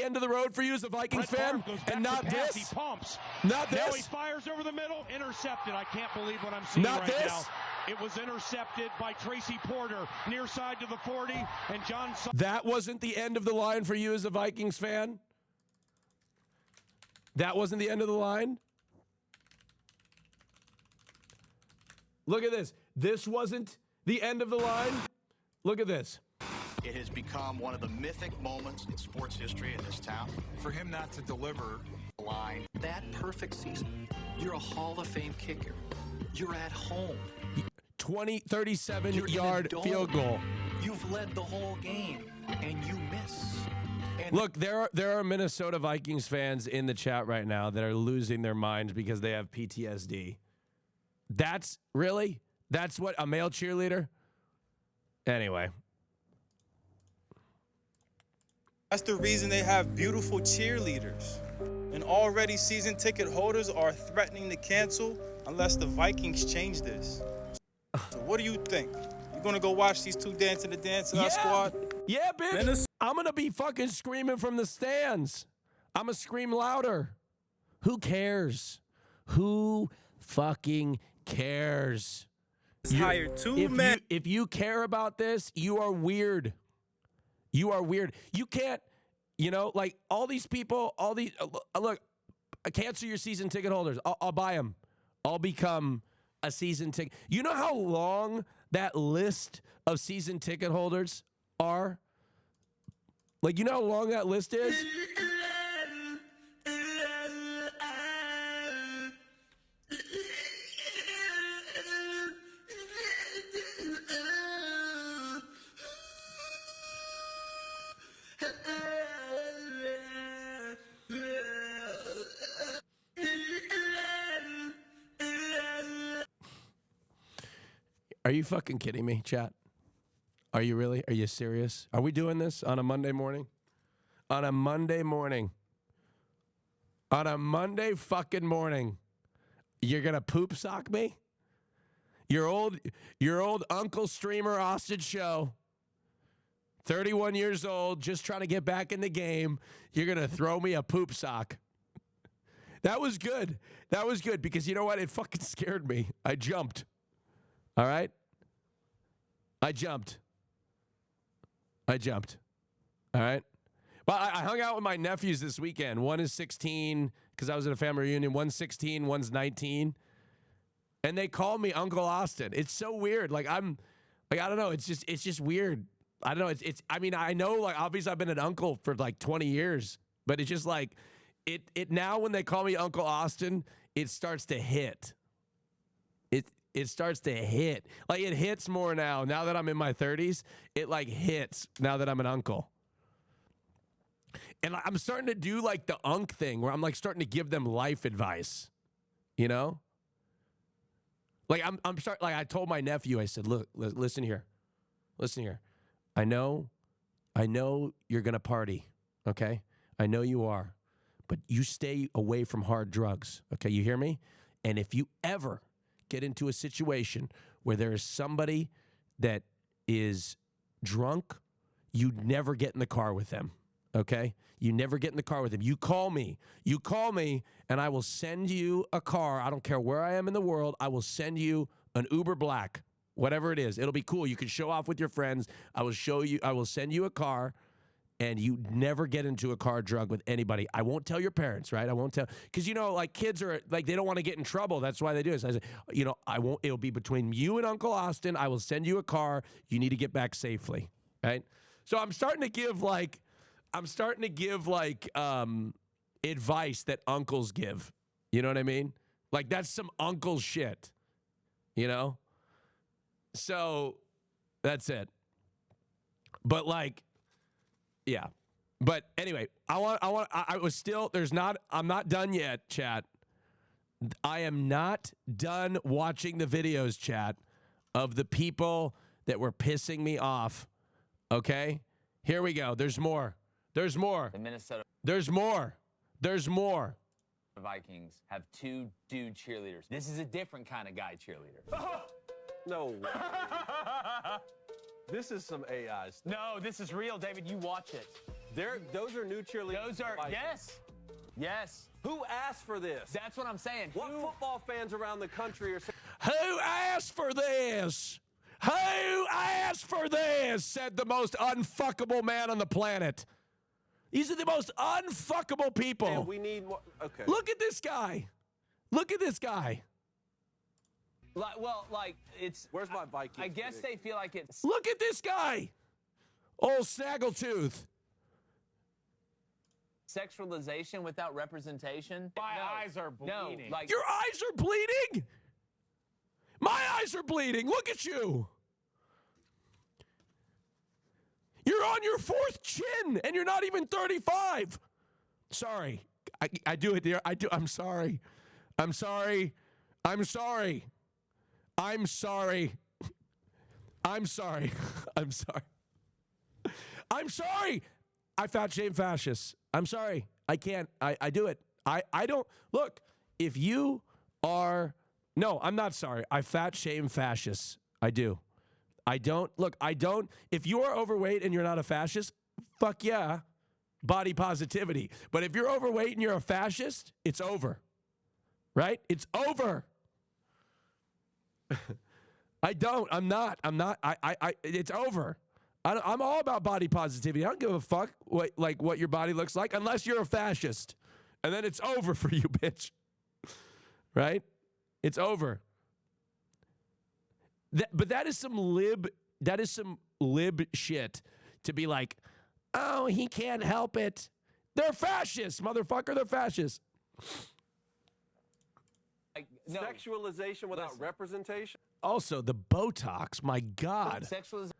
end of the road for you as a Vikings fan? And not this? He pumps. Not Now he this? fires over the middle. Intercepted. I can't believe what I'm seeing Not right this? now. It was intercepted by Tracy Porter, near side to the 40, and John. That wasn't the end of the line for you as a Vikings fan? That wasn't the end of the line? Look at this. This wasn't the end of the line? Look at this. It has become one of the mythic moments in sports history in this town. For him not to deliver The line. That perfect season, you're a Hall of Fame kicker. You're at home. 37-yard field goal. You've led the whole game, and you miss. And Look, there are Minnesota Vikings fans in the chat right now that are losing their minds because they have PTSD. That's what a male cheerleader? Anyway. That's the reason they have beautiful cheerleaders. And already season ticket holders are threatening to cancel unless the Vikings change this. So what do you think? You gonna go watch these two dancing the dance in our squad? Yeah, bitch. I'm gonna be fucking screaming from the stands. I'm gonna scream louder. Who cares? Who fucking cares? Hired two men. If you care about this, you are weird. You are weird. You can't, like all these people, look, cancel your season ticket holders. I'll buy them. I'll become a season ticket. You know how long that list of season ticket holders are? Like, you know how long that list is? Are you fucking kidding me, chat? Are you really? Are you serious? Are we doing this on a Monday morning? On a Monday morning. On a Monday fucking morning. You're gonna poop sock me? Your old uncle streamer Austinshow, 31 years old, just trying to get back in the game. You're gonna throw me a poop sock. That was good. That was good because you know what? It fucking scared me. I jumped. All right? I jumped. All right? Well, I hung out with my nephews this weekend. One is 16 because I was at a family reunion. One's 16, one's 19. And they call me Uncle Austin. It's so weird. Like, I don't know. It's just weird. I don't know. I mean, I know, like, obviously I've been an uncle for like 20 years, but it's just like, it now when they call me Uncle Austin, it starts to hit. It starts to hit. Like, it hits more now that I'm in my 30s. It, like, hits now that I'm an uncle. And I'm starting to do, like, the unk thing where I'm, like, starting to give them life advice. You know? Like, I'm starting, like, I told my nephew, I said, look, listen here. Listen here. I know you're going to party, okay? I know you are. But you stay away from hard drugs, okay? You hear me? And if you ever get into a situation where there is somebody that is drunk, you never get in the car with them, okay? You never get in the car with them. You call me, and I will send you a car. I don't care where I am in the world. I will send you an Uber Black, whatever it is. It'll be cool. You can show off with your friends. I will send you a car, and you never get into a car drug with anybody. I won't tell your parents, right? I won't tell, because, like, kids are, like, they don't want to get in trouble. That's why they do this. I say, I won't, it'll be between you and Uncle Austin. I will send you a car. You need to get back safely, right? So I'm starting to give, advice that uncles give. You know what I mean? Like, that's some uncle shit, So that's it. But, like, yeah. But anyway, I'm not done yet, chat. I am not done watching the videos, chat, of the people that were pissing me off. Okay? Here we go. There's more. There's more. The Minnesota There's more. There's more. Vikings have 2 dude cheerleaders. This is a different kind of guy cheerleader. No. This is some AI stuff. No, this is real, David. You watch it. Those are new cheerleaders. Those are, yes. Yes. Who asked for this? That's what I'm saying. What football fans around the country are saying? Who asked for this? Who asked for this? Said the most unfuckable man on the planet. These are the most unfuckable people. And we need more. Okay. Look at this guy. Look at this guy. Like, it's... Where's my Vikings? I guess they feel like it's... Look at this guy. Old Snaggletooth. Sexualization without representation. My eyes are bleeding. No, like... Your eyes are bleeding? My eyes are bleeding. Look at you. You're on your 4th chin, and you're not even 35. Sorry. I do it there. I'm sorry. I'm sorry. I'm sorry. I'm sorry. I'm sorry. I'm sorry. I'm sorry. I fat shame fascists. I'm sorry. I can't. I do it. I don't. Look, if you are... No, I'm not sorry. I fat shame fascists. I do. I don't. Look, I don't. If you are overweight and you're not a fascist, fuck yeah. Body positivity. But if you're overweight and you're a fascist, it's over. Right? It's over. I don't. I'm not. It's over. I'm all about body positivity. I don't give a fuck what your body looks like unless you're a fascist. And then it's over for you, bitch. Right? It's over. But that is some lib shit to be like, oh, he can't help it. They're fascists, motherfucker. They're fascists. No. Sexualization without representation? Also, the Botox, my God. Sexualization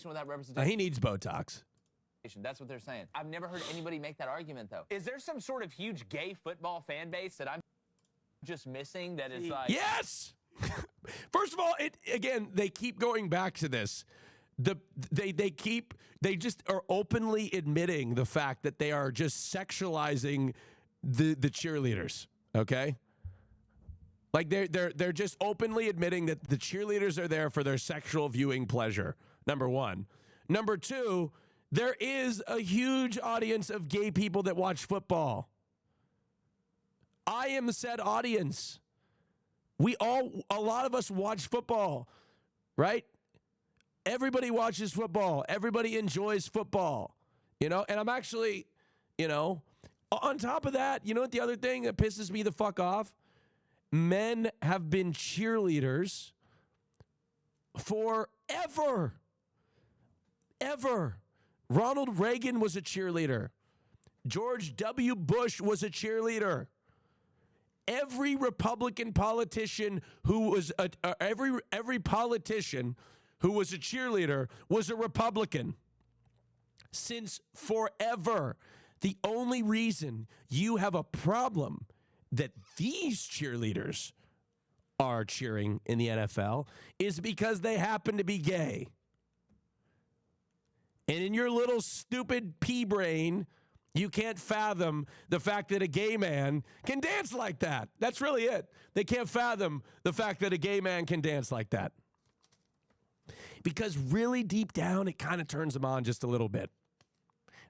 without representation. He needs Botox. That's what they're saying. I've never heard anybody make that argument, though. Is there some sort of huge gay football fan base that I'm just missing that is like... Yes! First of all, they keep going back to this. They just are openly admitting the fact that they are just sexualizing the cheerleaders, okay? Like they're just openly admitting that the cheerleaders are there for their sexual viewing pleasure. Number one. Number two, there is a huge audience of gay people that watch football. I am said audience. A lot of us watch football, right? Everybody watches football. Everybody enjoys football, and I'm actually, on top of that, you know what the other thing that pisses me the fuck off? Men have been cheerleaders forever. Ever. Ronald Reagan was a cheerleader. George W. Bush was a cheerleader. Every Republican politician who was every politician who was a cheerleader was a Republican. Since forever. The only reason you have a problem that these cheerleaders are cheering in the NFL is because they happen to be gay. And in your little stupid pea brain, you can't fathom the fact that a gay man can dance like that. That's really it. They can't fathom the fact that a gay man can dance like that. Because really deep down, it kind of turns them on just a little bit.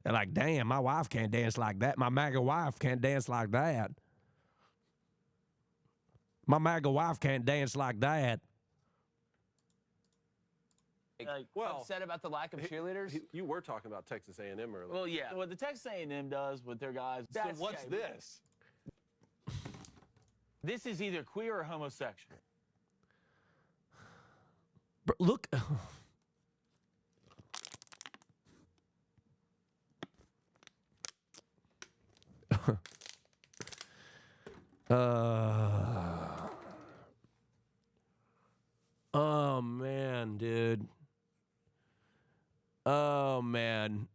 They're like, damn, my wife can't dance like that. My MAGA wife can't dance like that. My MAGA wife can't dance like that. Upset about the lack of cheerleaders? You were talking about Texas A&M earlier. Well, yeah. What the Texas A&M does with their guys. So what's this? This is either queer or homosexual. But look. Oh, man, dude. Oh, man.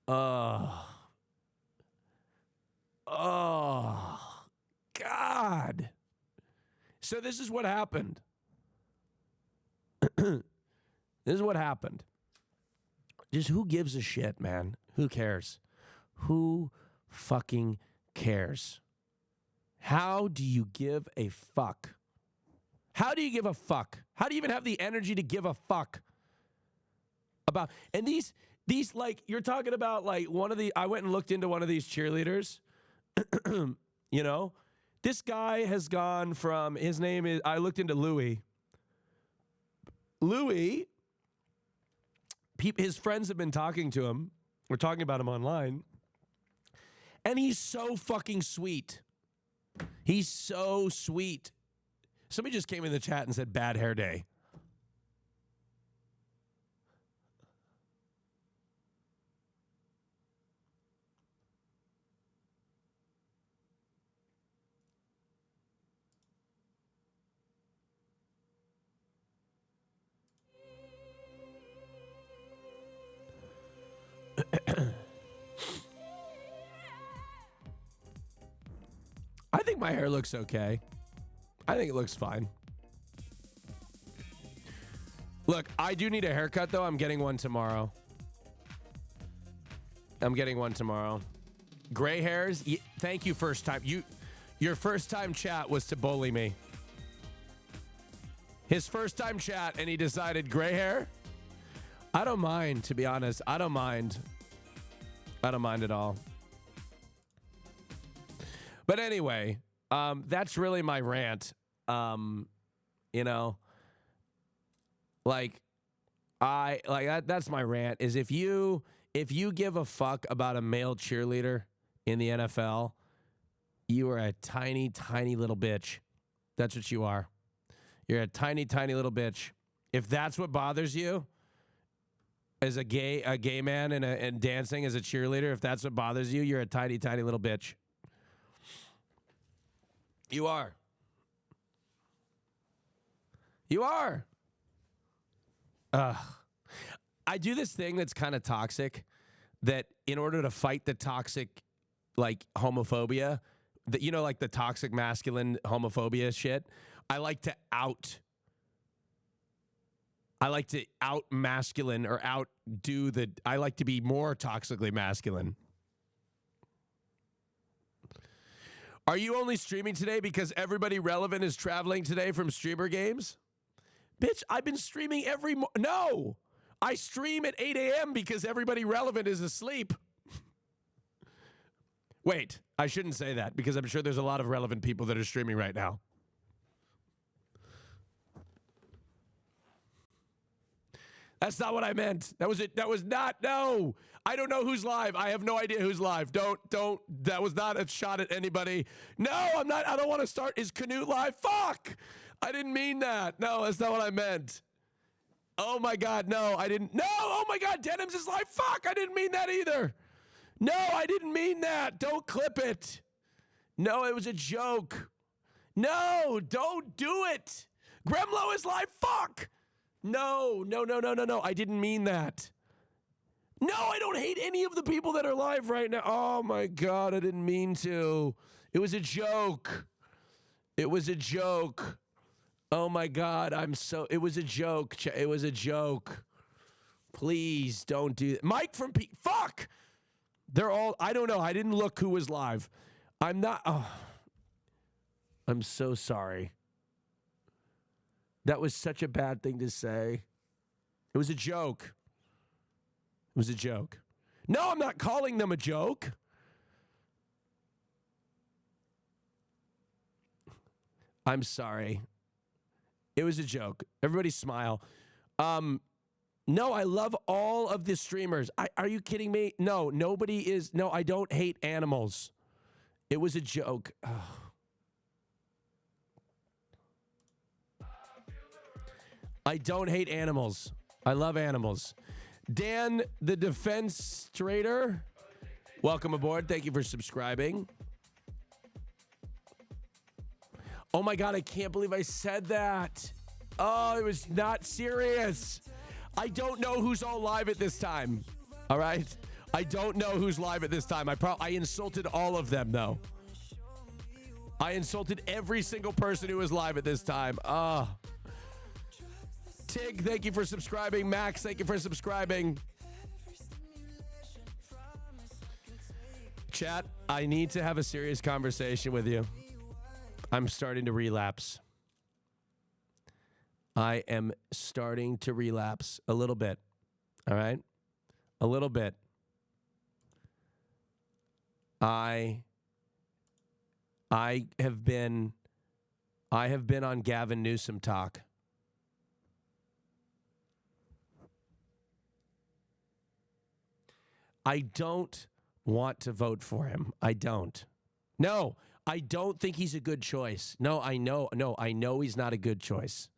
Oh, God. So this is what happened. This is what happened. Just who gives a shit, man? Who cares? Who fucking cares? How do you give a fuck? How do you give a fuck? How do you even have the energy to give a fuck about? And these like, you're talking about like I went and looked into one of these cheerleaders. You know, this guy has gone from, I looked into Louis. Louis, his friends have been talking to him. We're talking about him online. And he's so fucking sweet. He's so sweet. Somebody just came in the chat and said, bad hair day. I think my hair looks okay. I think it looks fine. Look, I do need a haircut, though. I'm getting one tomorrow. Gray hairs? Thank you, first time. Your first time chat was to bully me. His first time chat, and he decided gray hair? I don't mind, to be honest. I don't mind at all. But anyway, that's really my rant. You know, that's my rant, is if you give a fuck about a male cheerleader in the NFL, you are a tiny, tiny little bitch. That's what you are. You're a tiny, tiny little bitch. If that's what bothers you as a gay man and dancing as a cheerleader, if that's what bothers you, you're a tiny, tiny little bitch. You are. You are. I do this thing that's kind of toxic, that in order to fight the toxic, like, homophobia, that, you know, like the toxic masculine homophobia shit, I like to out masculine, or I like to be more toxically masculine. Are you only streaming today because everybody relevant is traveling today from streamer games? Bitch, I've been streaming No! I stream at 8 a.m. because everybody relevant is asleep. Wait, I shouldn't say that, because I'm sure there's a lot of relevant people that are streaming right now. That's not what I meant. That was it. That was not. No. I don't know who's live. I have no idea who's live. Don't. That was not a shot at anybody. No, I'm not. I don't want to start. Is Canute live? Fuck. I didn't mean that. No, that's not what I meant. Oh my God. No, I didn't. No. Oh my God. Denims is live. Fuck. I didn't mean that either. No, I didn't mean that. Don't clip it. No, it was a joke. No, don't do it. Gremlo is live. Fuck. No. I didn't mean that. No, I don't hate any of the people that are live right now. Oh my God, I didn't mean to. It was a joke. It was a joke. Oh my God, it was a joke. It was a joke. Please don't do that. Mike from fuck. They're all, I don't know. I didn't look who was live. I'm so sorry. That was such a bad thing to say. It was a joke. It was a joke. No, I'm not calling them a joke. I'm sorry. It was a joke. Everybody smile. No, I love all of the streamers. Are you kidding me? No, nobody is. No, I don't hate animals. It was a joke. Oh. I don't hate animals. I love animals. Dan, the defense trader, welcome aboard. Thank you for subscribing. Oh my God, I can't believe I said that. Oh, it was not serious. I don't know who's all live at this time. All right? I don't know who's live at this time. I insulted all of them, though. I insulted every single person who was live at this time. Tig, thank you for subscribing. Max, thank you for subscribing. Chat, I need to have a serious conversation with you. I'm starting to relapse. I am starting to relapse a little bit. All right? A little bit. I have been on Gavin Newsom talk. I don't want to vote for him. I don't. No, I don't think he's a good choice. No, I know. No, I know he's not a good choice.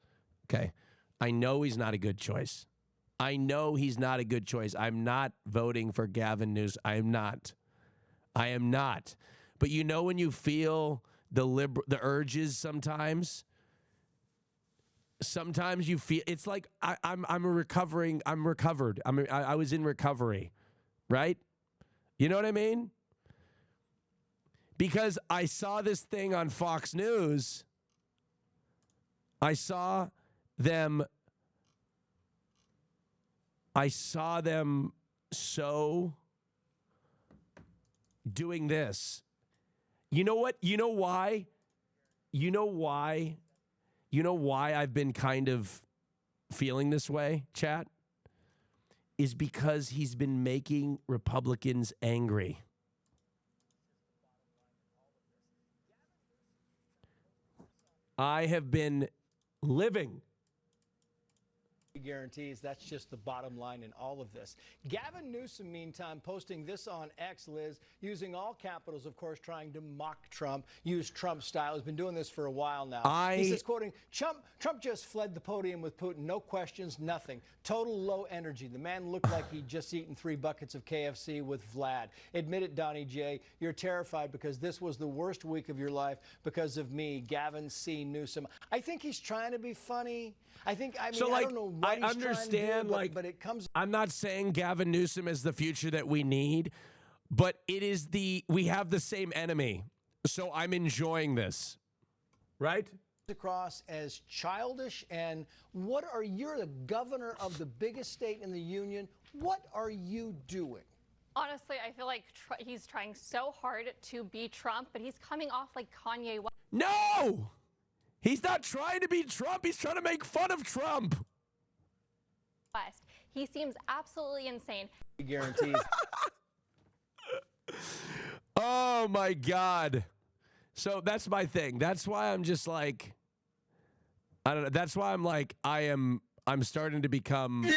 Okay. I know he's not a good choice. I know he's not a good choice. I'm not voting for Gavin Newsom. I am not. I am not. But you know when you feel the urges sometimes? Sometimes you feel it's like I'm recovered. I was in recovery, right? You know what I mean? Because I saw this thing on Fox News. I saw them so doing this. You know what? You know why? You know why? You know why I've been kind of feeling this way, chat? Is because he's been making Republicans angry. I have been living. Guarantees that's just the bottom line in all of this. Gavin Newsom, meantime, posting this on X, Liz, using all capitals, of course, trying to mock Trump, use Trump style. He's been doing this for a while now. He says, quoting, Trump just fled the podium with Putin. No questions, nothing. Total low energy. The man looked like he'd just eaten 3 buckets of KFC with Vlad. Admit it, Donnie J. You're terrified because this was the worst week of your life because of me, Gavin C. Newsom. I think he's trying to be funny. I don't know what he's understand, trying to do, but it comes. I'm not saying Gavin Newsom is the future that we need, but we have the same enemy. So I'm enjoying this. Right? Across as childish. And you're the governor of the biggest state in the union. What are you doing? Honestly, I feel like he's trying so hard to be Trump, but he's coming off like Kanye West. No! He's not trying to be Trump. He's trying to make fun of Trump. He seems absolutely insane. Guarantees. Oh, my God. So that's my thing. That's why I'm just like, I don't know. That's why I'm like, I'm starting to become.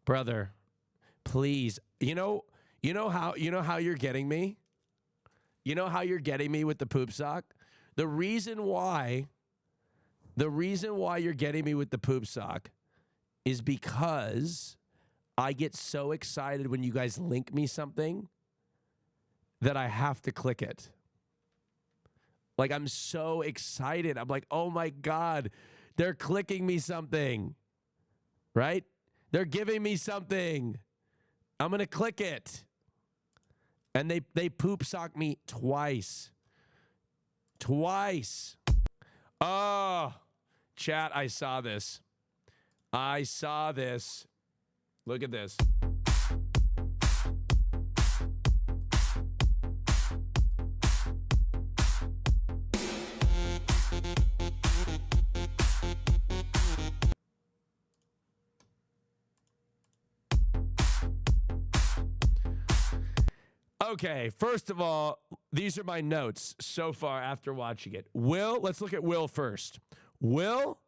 Brother, please. You know how you're getting me? You know how you're getting me with the poop sock? The reason why you're getting me with the poop sock is because I get so excited when you guys link me something that I have to click it. Like, I'm so excited. I'm like, oh my God, they're clicking me something, right? They're giving me something. I'm going to click it. And they poop sock me twice. Twice. Oh, chat, I saw this. I saw this. Look at this. Okay, first of all, these are my notes so far after watching it. Let's look at Will first. Will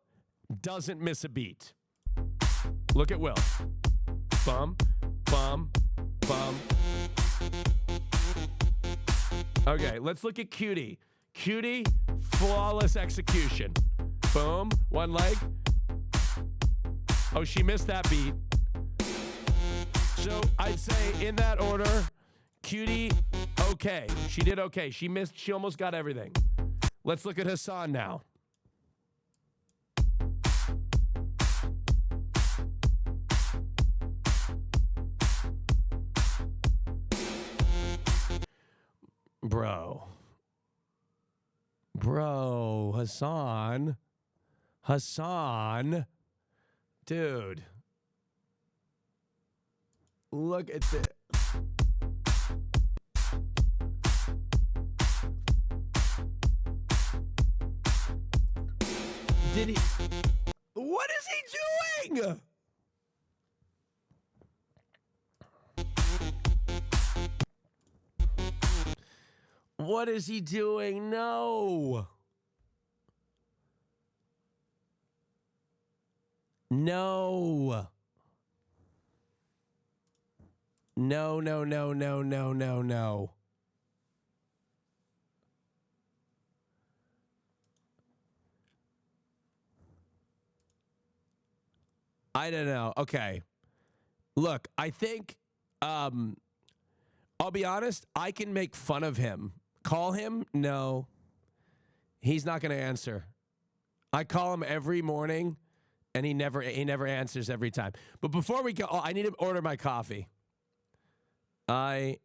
doesn't miss a beat. Look at Will. Bum, bum, bum. Okay, let's look at Cutie. Cutie, flawless execution. Boom, one leg. Oh, she missed that beat. So I'd say in that order, Cutie, okay. She did okay. She almost got everything. Let's look at Hassan now. Bro, Hassan, dude, look at this. Did he? What is he doing? What is he doing? No. No. No, no, no, no, no, no, no. I don't know. Okay. Look, I think I'll be honest, I can make fun of him. Call him? No. He's not going to answer. I call him every morning and he never answers every time. But before we go, I need to order my coffee. I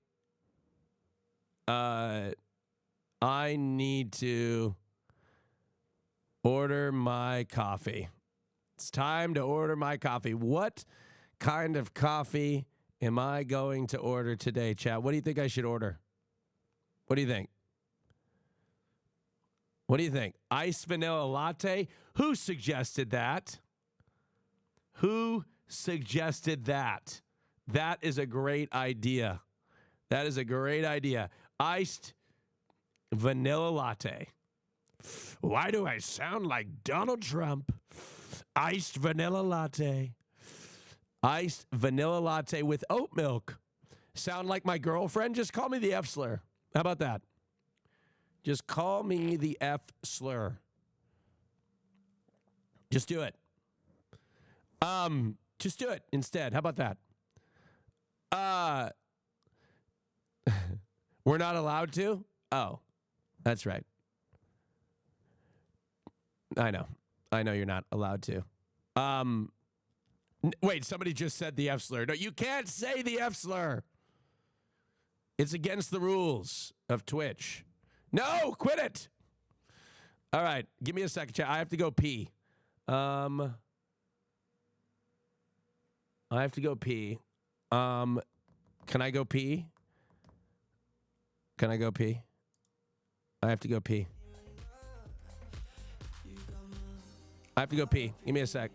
need to order my coffee. It's time to order my coffee. What kind of coffee am I going to order today, chat? What do you think I should order? What do you think? What do you think? Iced vanilla latte? Who suggested that? Who suggested that? That is a great idea. That is a great idea. Iced vanilla latte. Why do I sound like Donald Trump? Iced vanilla latte. Iced vanilla latte with oat milk. Sound like my girlfriend? Just call me the F slur. How about that? Just call me the F slur. Just do it. Just do it instead. How about that? We're not allowed to? Oh, that's right. I know you're not allowed to. Wait, somebody just said the F slur. No, you can't say the F slur. It's against the rules of Twitch. No, quit it. All right, give me a second, chat. I have to go pee. I have to go pee. Can I go pee? Can I go pee? I have to go pee. I have to go pee. Give me a sec.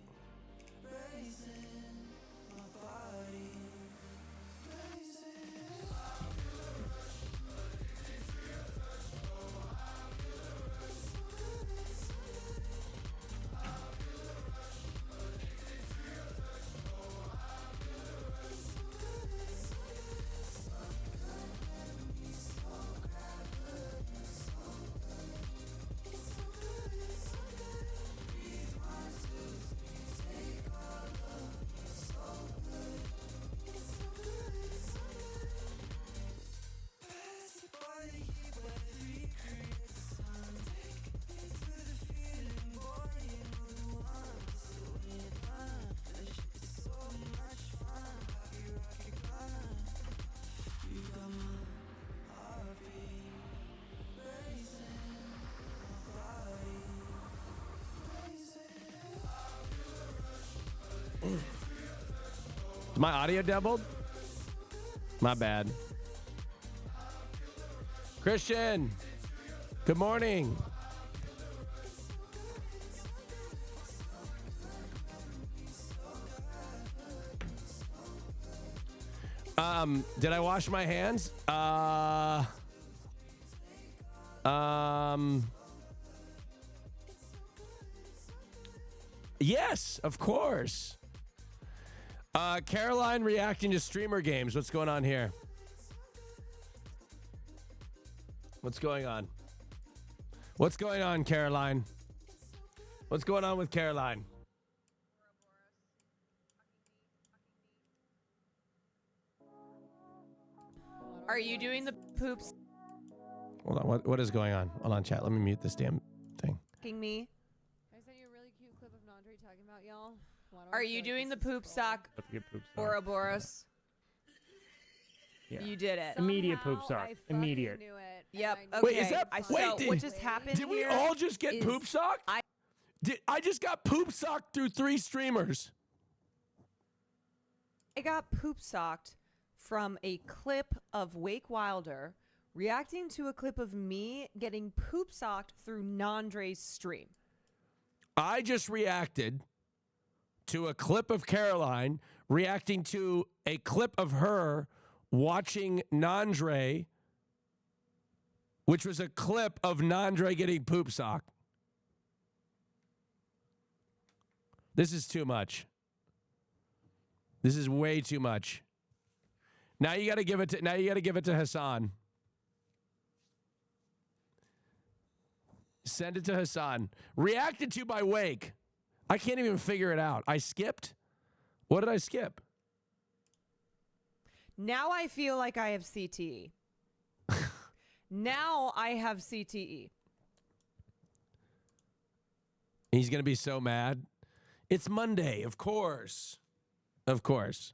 Is my audio doubled? My bad. Christian, good morning. Did I wash my hands? Yes, of course. Caroline reacting to streamer games. What's going on here? What's going on? What's going on, Caroline? What's going on with Caroline? Are you doing the poops? Hold on. What is going on? Hold on, chat. Let me mute this damn thing. Me? I sent you a really cute clip of Nandri talking about y'all. Are you doing the poop sock Ouroboros? Yeah. You did it. Immediate poop sock. I fucking Immediate. knew it. Yep. Okay. Wait, is that what just happened? Did we here all just get is poop socked? I just got poop socked through 3 streamers. I got poop socked from a clip of Wake Wilder reacting to a clip of me getting poop socked through Nandre's stream. I just reacted to a clip of Caroline reacting to a clip of her watching Nandre, which was a clip of Nandre getting poop socked. This is too much. This is way too much. Now you got to give it to Hassan. Send it to Hassan. Reacted to by Wake. I can't even figure it out. I skipped. What did I skip? Now I feel like I have CTE. Now I have CTE. He's going to be so mad. It's Monday, of course. Of course.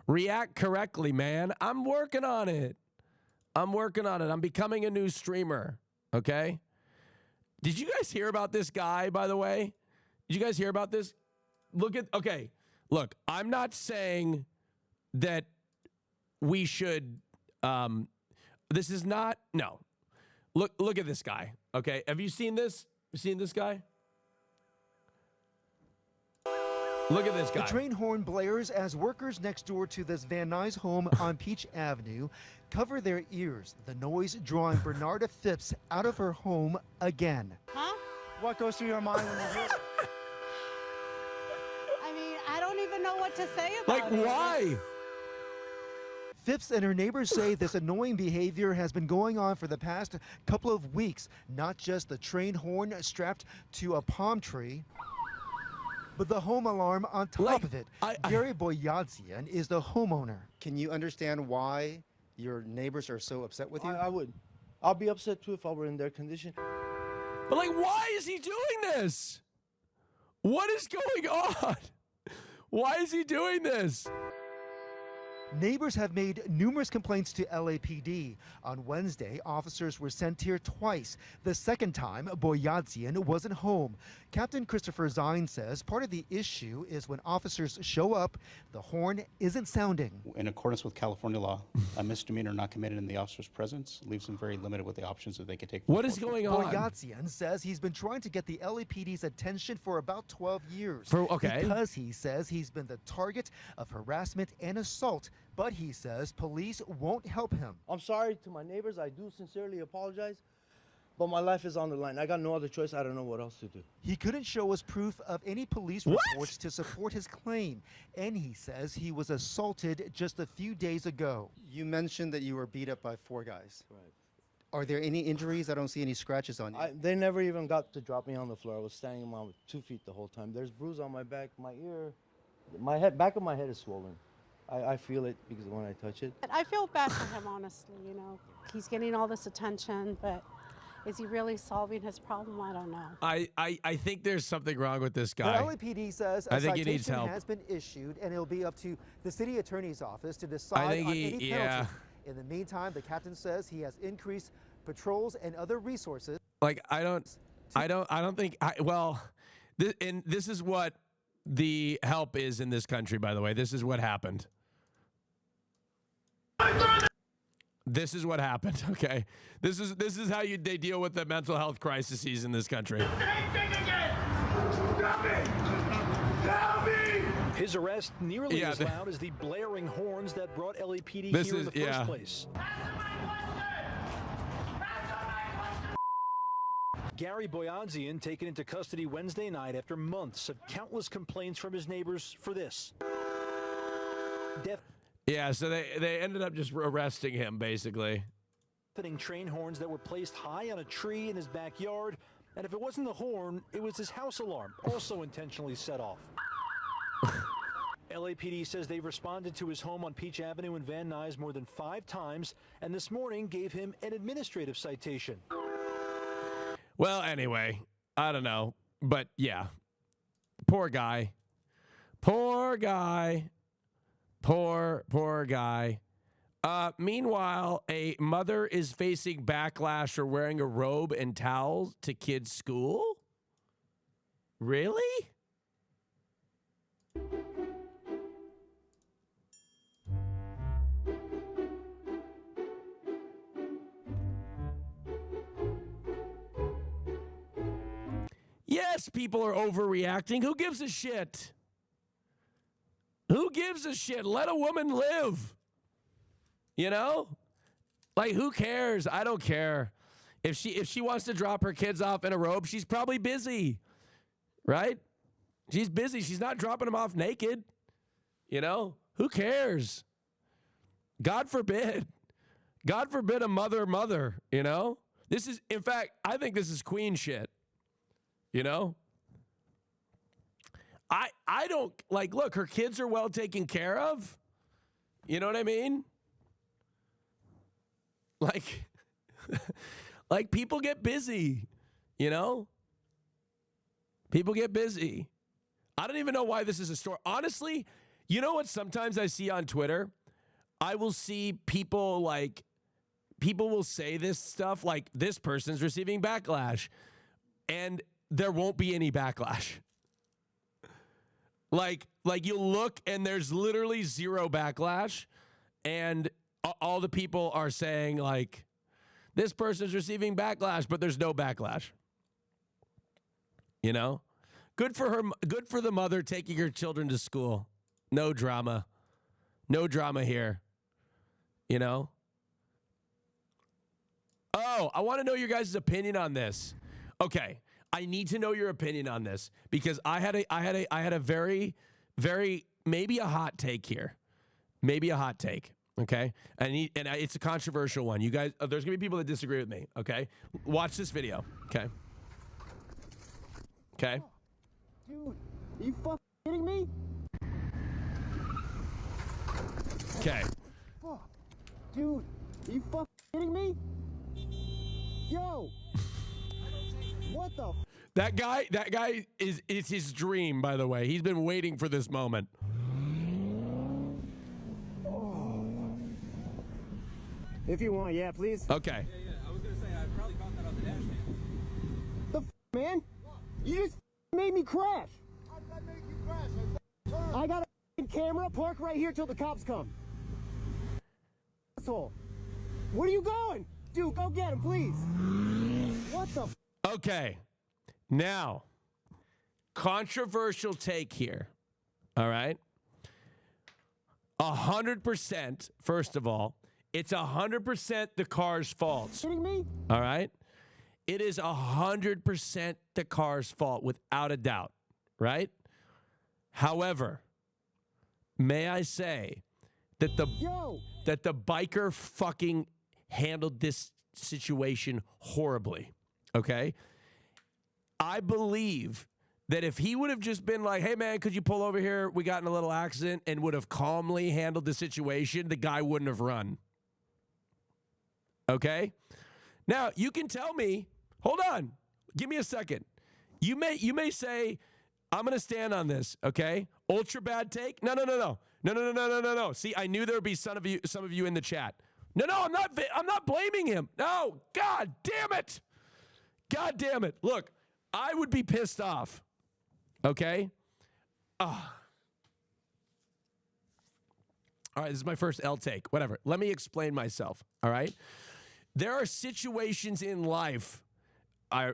React correctly, man. I'm working on it. I'm becoming a new streamer, okay? Did you guys hear about this guy, by the way? Did you guys hear about this? Look, I'm not saying that we should, this is not, no. Look at this guy, okay? Have you seen this? You seen this guy? Look at this guy. The train horn blares as workers next door to this Van Nuys home on Peach Avenue cover their ears. The noise drawing Bernarda Phipps out of her home again. Huh? What goes through your mind when you hear it? I mean, I don't even know what to say about it. Like, why? Phipps and her neighbors say this annoying behavior has been going on for the past couple of weeks. Not just the train horn strapped to a palm tree, but the home alarm on top of it. Gary Boyadzian is the homeowner. Can you understand why your neighbors are so upset with you? I would. I'll be upset too if I were in their condition. But like, why is he doing this? What is going on? Why is he doing this? Neighbors have made numerous complaints to LAPD. On Wednesday, officers were sent here twice. The second time, Boyadzian wasn't home. Captain Christopher Zine says part of the issue is when officers show up, the horn isn't sounding. In accordance with California law, a misdemeanor not committed in the officer's presence leaves them very limited with the options that they could take. What is going on? Boyadzian says he's been trying to get the LAPD's attention for about 12 years. Okay. Because he says he's been the target of harassment and assault. But he says police won't help him. I'm sorry to my neighbors. I do sincerely apologize. But my life is on the line. I got no other choice. I don't know what else to do. He couldn't show us proof of any police reports to support his claim. And he says he was assaulted just a few days ago. You mentioned that you were beat up by 4 guys. Right. Are there any injuries? I don't see any scratches on you. They never even got to drop me on the floor. I was standing on 2 feet the whole time. There's bruise on my back, my ear. My head, back of my head is swollen. I feel it because when I touch it. I feel bad for him, honestly. You know, he's getting all this attention, but is he really solving his problem? I don't know. I think there's something wrong with this guy. The LAPD says I a think he needs citation help. has been issued, and it'll be up to the city attorney's office to decide on any penalty. yeah. In the meantime, the captain says he has increased patrols and other resources. Like, I don't think, and this is what the help is in this country, by the way. This is what happened. This is what happened, okay? This is how they deal with the mental health crises in this country. His arrest nearly as loud as the blaring horns that brought LAPD here in the first place. Gary Boyadzian taken into custody Wednesday night after months of countless complaints from his neighbors for this. Yeah, so they ended up just arresting him, basically. Deafening train horns that were placed high on a tree in his backyard, and if it wasn't the horn, it was his house alarm, also intentionally set off. LAPD says they responded to his home on Peach Avenue in Van Nuys more than 5 times, and this morning gave him an administrative citation. Well, anyway, I don't know, but yeah, poor guy. Poor guy. Meanwhile, a mother is facing backlash for wearing a robe and towel to kids' school? Really? Yes, people are overreacting. Who gives a shit? Who gives a shit? Let a woman live. You know? Like, who cares? I don't care. If she wants to drop her kids off in a robe, she's probably busy. Right? She's busy. She's not dropping them off naked. You know? Who cares? God forbid. God forbid a mother, you know? This is, in fact, I think this is queen shit. You know? I don't, like, look, her kids are well taken care of. You know what I mean? Like, like people get busy, you know? People get busy. I don't even know why this is a story. Honestly, you know what sometimes I see on Twitter? I will see people will say this stuff like, this person's receiving backlash. And there won't be any backlash. Like you'll look and there's literally zero backlash. And all the people are saying, like, this person's receiving backlash, but there's no backlash. You know? Good for her. Good for the mother taking her children to school. No drama. No drama here. You know? Oh, I want to know your guys' opinion on this. Okay. I need to know your opinion on this because I had a very, very, maybe a hot take here. Maybe a hot take. Okay. It's a controversial one. You guys, there's going to be people that disagree with me. Okay. Watch this video. Okay. Okay. Dude, are you fucking kidding me? Okay. Fuck. Dude, are you fucking kidding me? Yo. What the? That guy is his dream, by the way. He's been waiting for this moment. If you want, yeah, please. Okay. Yeah. I was gonna say I probably caught that on the dash cam. The man? You just made me crash. How did I make you crash? I got a camera. Park right here till the cops come. Asshole. Where are you going? Dude, go get him, please. What the? Okay. Now, controversial take here. All right. 100%, first of all, it's 100% the car's fault. Kidding me? All right. It is 100% the car's fault without a doubt. Right. However, may I say that the biker fucking handled this situation horribly. Okay. I believe that if he would have just been like, hey, man, could you pull over here? We got in a little accident, and would have calmly handled the situation, the guy wouldn't have run. Okay? Now, you can tell me, hold on, give me a second. You may say, I'm going to stand on this, okay? Ultra bad take? No. See, I knew there would be some of you in the chat. No, I'm not blaming him. No, God damn it. God damn it. Look, I would be pissed off. Okay? All right, this is my first L take. Whatever. Let me explain myself. All right? There are situations in life. I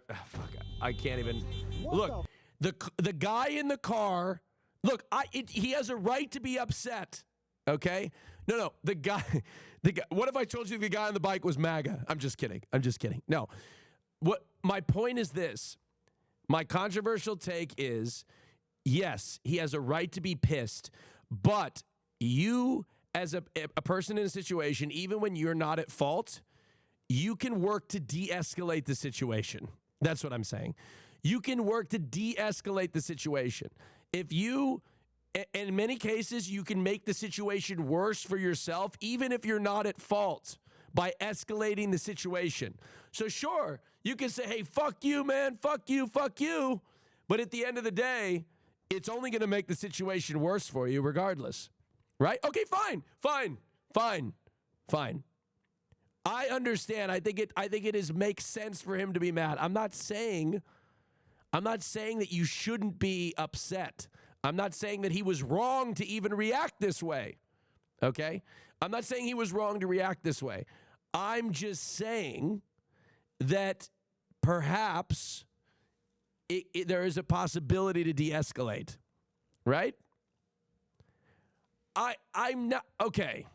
can't even. Look, the guy in the car. Look, he has a right to be upset. Okay? No. The guy. What if I told you the guy on the bike was MAGA? I'm just kidding. No. What my point is this. My controversial take is, yes, he has a right to be pissed, but you, as a person in a situation, even when you're not at fault, you can work to de-escalate the situation. That's what I'm saying. You can work to de-escalate the situation. In many cases, you can make the situation worse for yourself, even if you're not at fault, by escalating the situation. So sure, you can say, hey, fuck you, man, fuck you. But at the end of the day, it's only going to make the situation worse for you regardless. Right? Okay, fine. Fine. I understand. I think it makes sense for him to be mad. I'm not saying that you shouldn't be upset. I'm not saying that he was wrong to even react this way. Okay? I'm not saying he was wrong to react this way. I'm just saying that perhaps there is a possibility to de-escalate. Right? I'm not okay.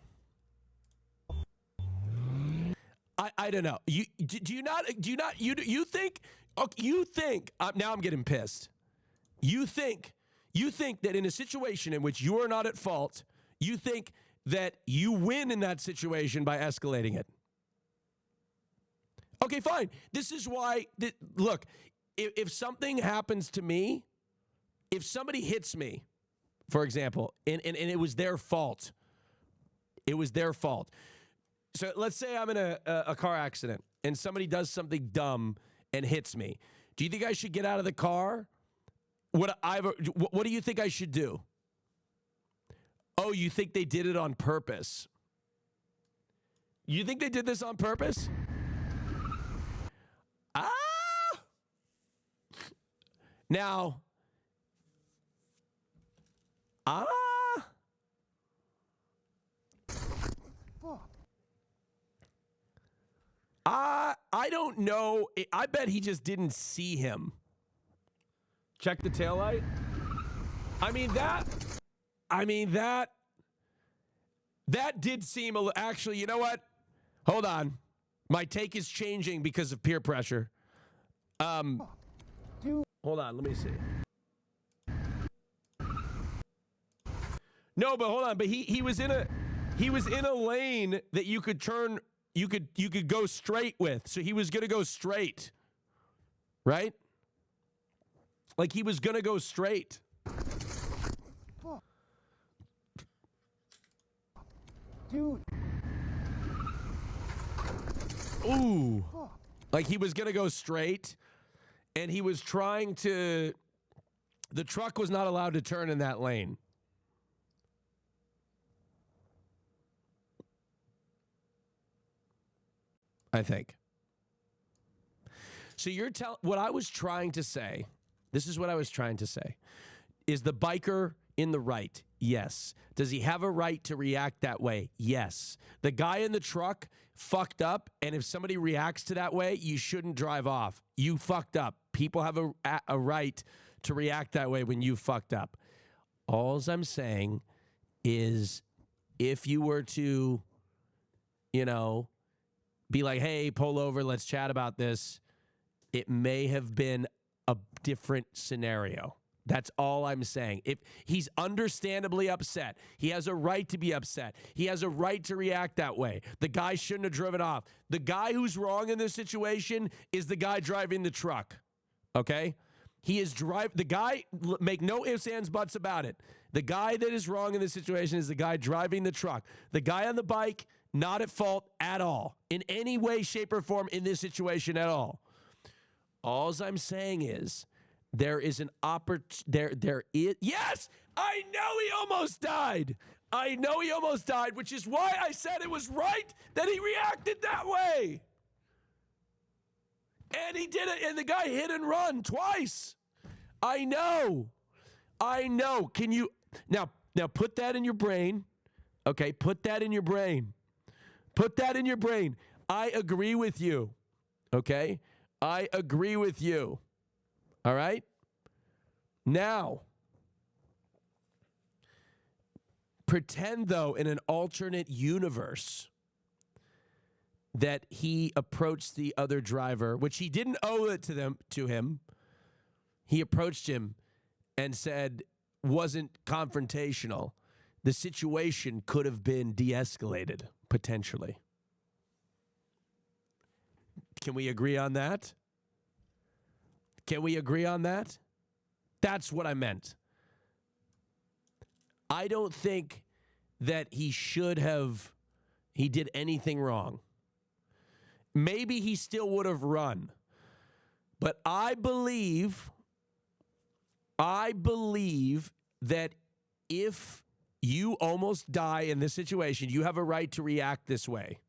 I don't know. You think now I'm getting pissed. You think that in a situation in which you are not at fault, you think that you win in that situation by escalating it. Okay, fine. This is why look, if something happens to me, if somebody hits me, for example, and it was their fault. It was their fault. So let's say I'm in a car accident and somebody does something dumb and hits me. Do you think I should get out of the car? What do you think I should do? Oh, you think they did it on purpose? You think they did this on purpose? Now, I don't know. I bet he just didn't see him. Check the taillight. That did seem actually, you know what? Hold on. My take is changing because of peer pressure. Hold on, let me see. No, but hold on. But he was in a lane that you could turn. You could go straight with. So he was gonna go straight, right? Like he was gonna go straight. Dude. Ooh. Like he was gonna go straight, and he was trying to. The truck was not allowed to turn in that lane. I think. So what I was trying to say, this is what I was trying to say. Is the biker in the right? Yes. Does he have a right to react that way? Yes. The guy in the truck fucked up, and if somebody reacts to that way, you shouldn't drive off. You fucked up. People have a right to react that way when you fucked up. All I'm saying is if you were to, be like, hey, pull over, let's chat about this, it may have been a different scenario. That's all I'm saying. If he's understandably upset, he has a right to be upset. He has a right to react that way. The guy shouldn't have driven off. The guy who's wrong in this situation is the guy driving the truck. Okay? The guy, make no ifs, ands, buts about it. The guy that is wrong in this situation is the guy driving the truck. The guy on the bike, not at fault at all, in any way, shape, or form in this situation at all. All I'm saying is there is an yes, I know he almost died. I know he almost died, which is why I said it was right that he reacted that way. And he did it, and the guy hit and run twice. I know. Can you now put that in your brain? Okay, put that in your brain. Put that in your brain. I agree with you. Okay? I agree with you. All right? Now, pretend, though, in an alternate universe that he approached the other driver, which he didn't owe it to him. He approached him and said, wasn't confrontational. The situation could have been de-escalated, potentially. Can we agree on that? Can we agree on that? That's what I meant. I don't think that he did anything wrong. Maybe he still would have run. But I believe that if You almost die in this situation. You have a right to react this way.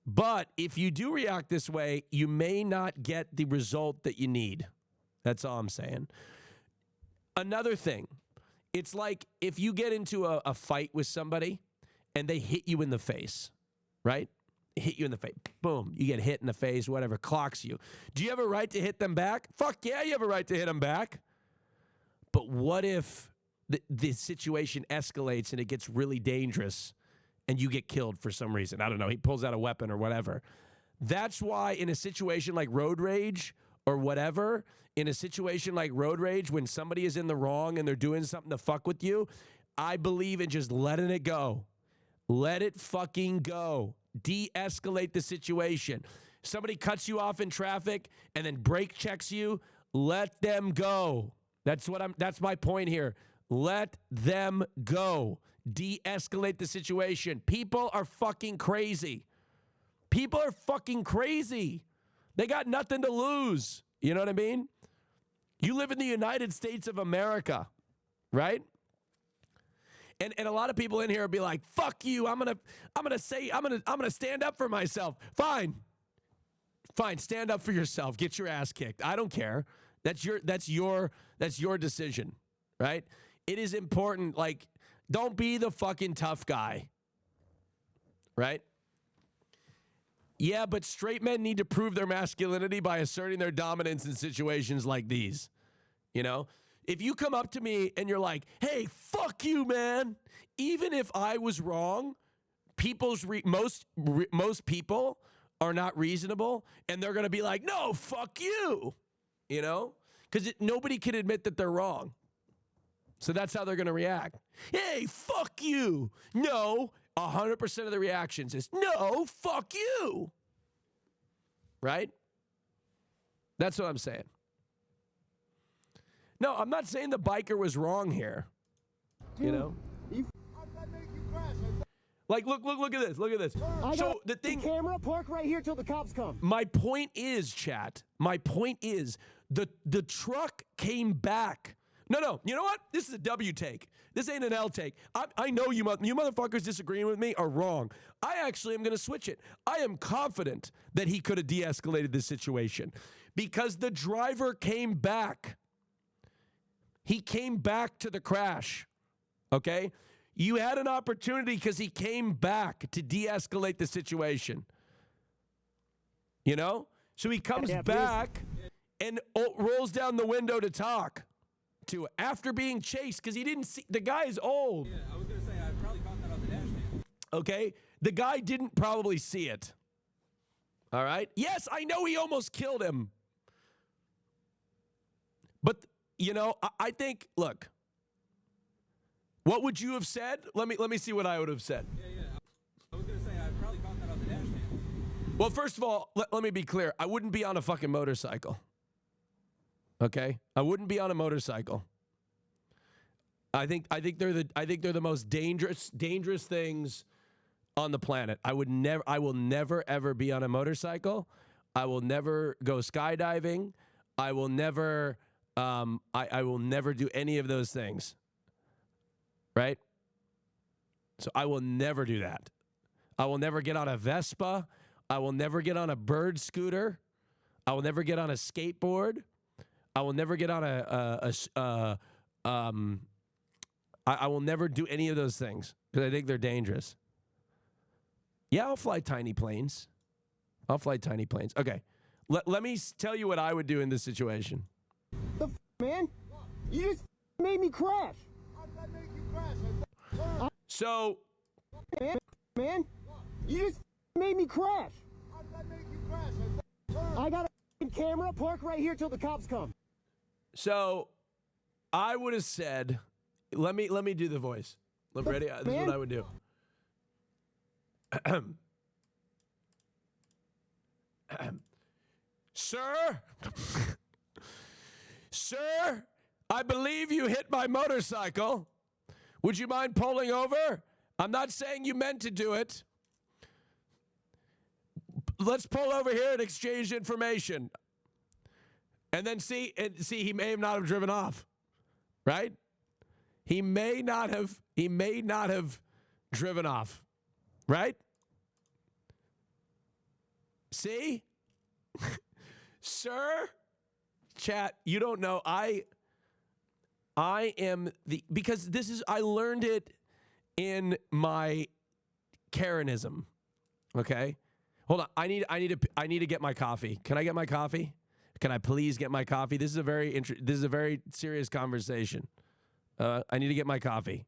But if you do react this way, you may not get the result that you need. That's all I'm saying. Another thing, it's like if you get into a fight with somebody and they hit you in the face, right? Hit you in the face. Boom. You get hit in the face, whatever, clocks you. Do you have a right to hit them back? Fuck yeah, you have a right to hit them back. But what if the situation escalates and it gets really dangerous and you get killed for some reason? I don't know. He pulls out a weapon or whatever. That's why in a situation like road rage or whatever, in a situation like road rage, when somebody is in the wrong and they're doing something to fuck with you, I believe in just letting it go. Let it fucking go. De-escalate the situation. Somebody cuts you off in traffic and then brake checks you, let them go. That's my point here. Let them go. De-escalate the situation. People are fucking crazy. People are fucking crazy. They got nothing to lose. You know what I mean? You live in the United States of America, right? And a lot of people in here will be like, "Fuck you! I'm gonna stand up for myself." Fine, stand up for yourself. Get your ass kicked. I don't care. That's your decision, right? It is important. Like, don't be the fucking tough guy, right? Yeah, but straight men need to prove their masculinity by asserting their dominance in situations like these. You know? If you come up to me and you're like, "Hey, fuck you, man," even if I was wrong, most people are not reasonable, and they're going to be like, "No, fuck you," you know? Because nobody can admit that they're wrong. So that's how they're going to react. "Hey, fuck you." No, 100% of the reactions is, "No, fuck you." Right? That's what I'm saying. No, I'm not saying the biker was wrong here. You know? Like, look at this. Look at this. So the camera, park right here till the cops come. My point is, chat. My point is the truck came back. No. You know what? This is a W take. This ain't an L take. I know you motherfuckers disagreeing with me are wrong. I actually am going to switch it. I am confident that he could have de-escalated this situation because the driver came back. He came back to the crash, okay? You had an opportunity because he came back to de-escalate the situation, you know? So he comes back and rolls down the window to talk to after being chased because he didn't see. The guy is old. Yeah, I was going to say, I probably caught that on the dash cam. Okay? The guy didn't probably see it. All right? Yes, I know he almost killed him. But... You know, I think, look, what would you have said? Let me see what I would have said. Yeah. I was going to say, I probably caught that on the dash cam. Well, first of all, let me be clear. I wouldn't be on a fucking motorcycle. Okay? I wouldn't be on a motorcycle. I think they're the most dangerous things on the planet. I will never ever be on a motorcycle. I will never go skydiving. I will never I will never do any of those things. Right? So I will never do that. I will never get on a Vespa. I will never get on a bird scooter. I will never get on a skateboard. I will never get on I will never do any of those things because I think they're dangerous. Yeah, I'll fly tiny planes. Okay. Let me tell you what I would do in this situation. Man, you just made me crash. So, man, you just made me crash. I got a camera, park right here till the cops come. So, I would have said, let me do the voice. Ready? This is what I would do. Sir, I believe you hit my motorcycle. Would you mind pulling over? I'm not saying you meant to do it. Let's pull over here and exchange information. And then see, he may have not have driven off, right? He may not have driven off, right? See? Sir, chat, you don't know. I am because this is, I learned it in my Karenism. Okay? Hold on. I need to get my coffee. Can I get my coffee? Can I please get my coffee? This is a very serious conversation. I need to get my coffee.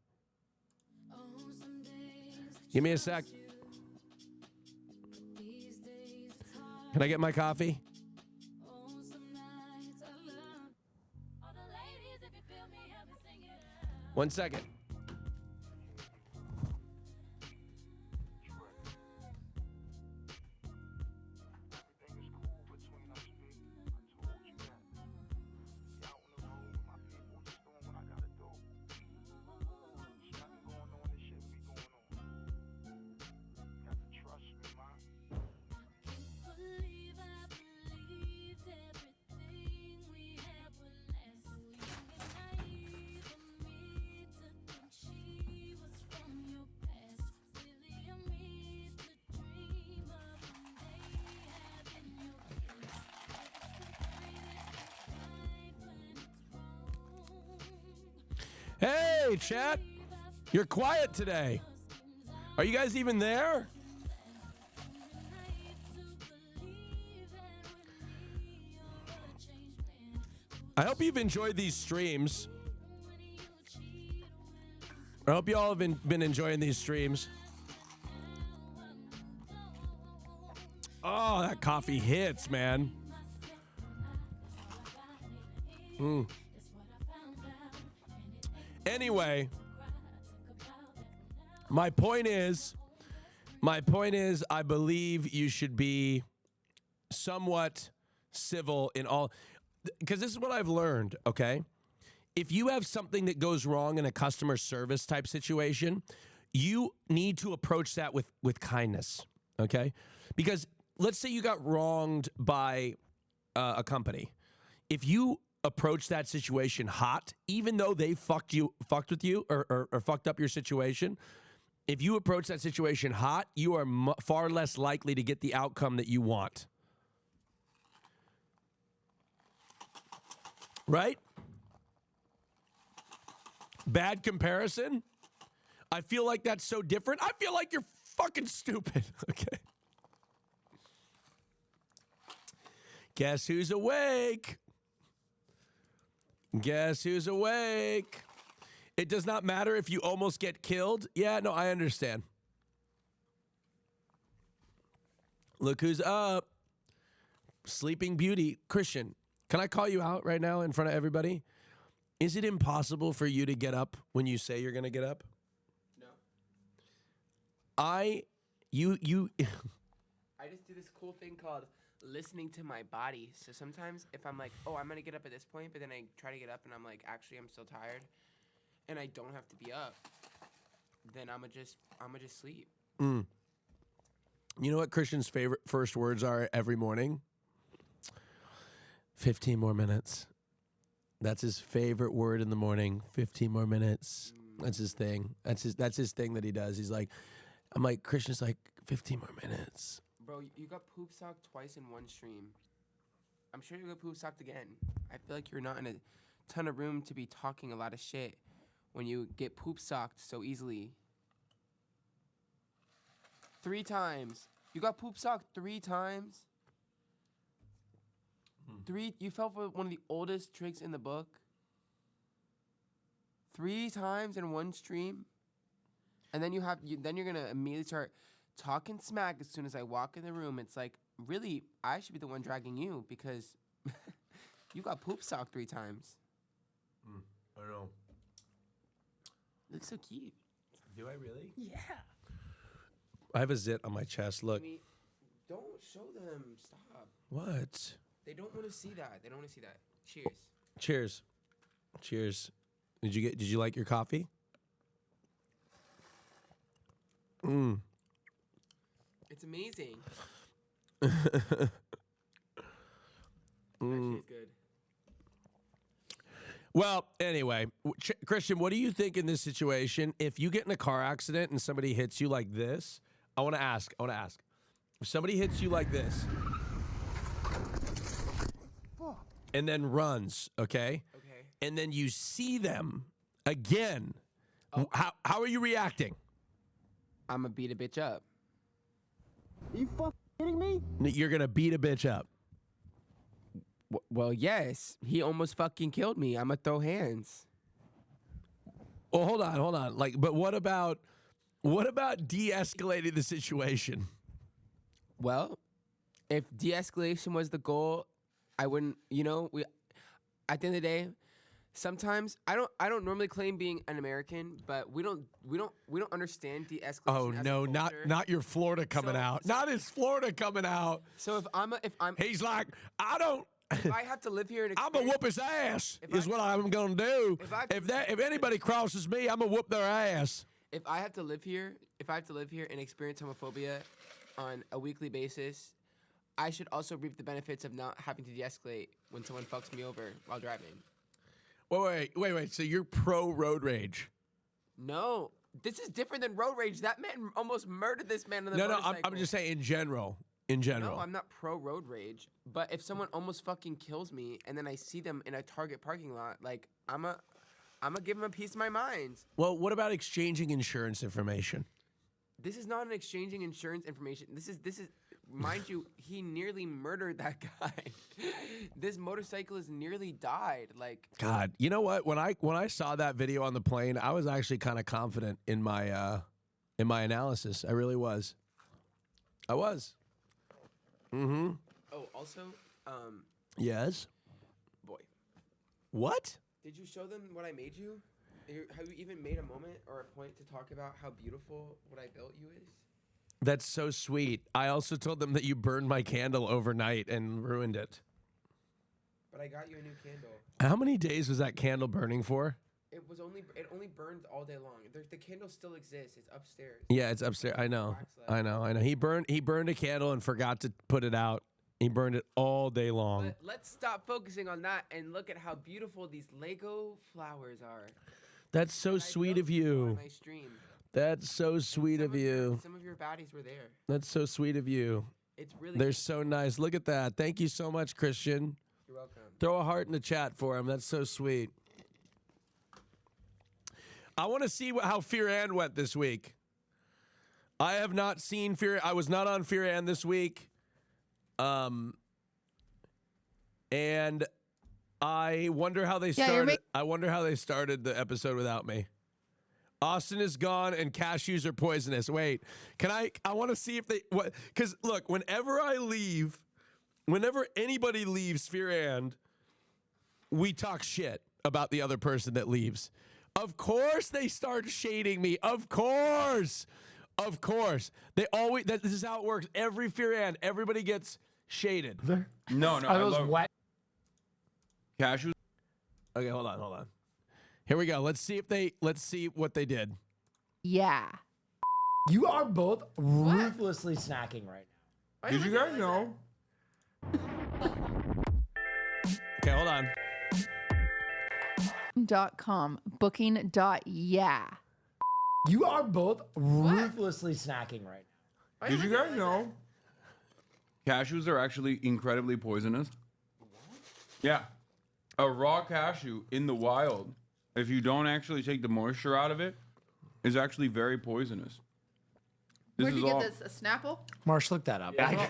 Give me a sec. Can I get my coffee? One second. Hey, chat. You're quiet today. Are you guys even there? I hope you've enjoyed these streams. I hope you all have been enjoying these streams. Oh, that coffee hits, man. Anyway, my point is, I believe you should be somewhat civil in all, because this is what I've learned, okay? If you have something that goes wrong in a customer service type situation, you need to approach that with kindness, okay? Because let's say you got wronged by a company. If you approach that situation hot, even though they fucked with you or fucked up your situation, if you approach that situation hot, you are far less likely to get the outcome that you want. Right? Bad comparison? I feel like that's so different. I feel like you're fucking stupid. Okay. Guess who's awake? Guess who's awake? It does not matter if you almost get killed. Yeah, no, I understand. Look who's up. Sleeping Beauty. Christian, can I call you out right now in front of everybody? Is it impossible for you to get up when you say you're going to get up? No. I just do this cool thing called listening to my body. So sometimes if I'm like, oh, I'm going to get up at this point, but then I try to get up and I'm like, actually, I'm still tired and I don't have to be up, then I'm gonna just sleep. You know what Christian's favorite first words are every morning? 15 more minutes. That's his favorite word in the morning. 15 more minutes. That's his thing. That's his thing that he does. He's like, I'm like, Christian's like, 15 more minutes. Bro, you got poop socked twice in one stream. I'm sure you got poop socked again. I feel like you're not in a ton of room to be talking a lot of shit when you get poop socked so easily. 3 times. You got poop socked 3 times? 3, you fell for one of the oldest tricks in the book? 3 times in one stream? And then then you're gonna immediately start talking smack as soon as I walk in the room. It's like, really, I should be the one dragging you because you got poop socked 3 times. I know. Looks so cute. Do I really? Yeah. I have a zit on my chest. Look. Don't show them. Stop. What? They don't want to see that. They don't want to see that. Cheers. Cheers. Cheers. Did you like your coffee? It's amazing. Actually, it's good. Well, anyway, Christian, what do you think in this situation? If you get in a car accident and somebody hits you like this, I want to ask. If somebody hits you like this and then runs, okay? And then you see them again, how are you reacting? I'm going to beat a bitch up. Are you fucking kidding me? You're going to beat a bitch up. Well, yes. He almost fucking killed me. I'm going to throw hands. Well, hold on. Like, but what about de-escalating the situation? Well, if de-escalation was the goal, I wouldn't, at the end of the day, sometimes I don't normally claim being an American, but we don't understand de-escalation. Oh as a no, culture. not your Florida coming out. Not his Florida coming out. So if I'm he's like, if I have to live here and I'm gonna whoop his ass. Is what I'm gonna do. If anybody crosses me, I'm gonna whoop their ass. If I have to live here and experience homophobia on a weekly basis, I should also reap the benefits of not having to de-escalate when someone fucks me over while driving. Wait. So you're pro road rage? No, this is different than road rage. That man almost murdered this man on the motorcycle. No, I'm just saying in general. No, I'm not pro road rage. But if someone almost fucking kills me and then I see them in a Target parking lot, like I'm gonna give them a piece of my mind. Well, what about exchanging insurance information? This is not an exchanging insurance information. This is mind you, he nearly murdered that guy. This motorcyclist nearly died. Like, God, you know what? When I saw that video on the plane, I was actually kind of confident in my analysis. I really was. I was. Mm-hmm. Oh, also, yes. Boy. What? Did you show them what I made you? Have you even made a moment or a point to talk about how beautiful what I built you is? That's so sweet. I also told them that you burned my candle overnight and ruined it. But I got you a new candle. How many days was that candle burning for? It only burned all day long. The candle still exists. It's upstairs. Yeah, it's upstairs. I know. He burned a candle and forgot to put it out. He burned it all day long. But let's stop focusing on that and look at how beautiful these Lego flowers are. That's so sweet of you. My stream. That's so sweet of you. Some of your baddies were there. That's so sweet of you. It's really. They're so nice. Look at that. Thank you so much, Christian. You're welcome. Throw a heart in the chat for him. That's so sweet. I want to see how Fear Ann went this week. I have not seen Fear. I was not on Fear Ann this week. And I wonder how they started. I wonder how they started the episode without me. Austin is gone and cashews are poisonous. Wait, I want to see if they what? Because look, whenever anybody leaves Fear Ann, we talk shit about the other person that leaves. Of course they start shading me. Of course. They always. This is how it works. Every Fear Ann, everybody gets shaded. No. Are those wet? Cashews. Okay, hold on. Here we go. Let's see what they did. Yeah. You are both ruthlessly snacking right now. Did you guys know? Okay, hold on. .com booking.yeah. You are both ruthlessly snacking right now. Did you guys know? Cashews are actually incredibly poisonous. Yeah. A raw cashew in the wild, if you don't actually take the moisture out of it, is actually very poisonous. Where'd you get this? A Snapple? Marsh, look that up. Yeah,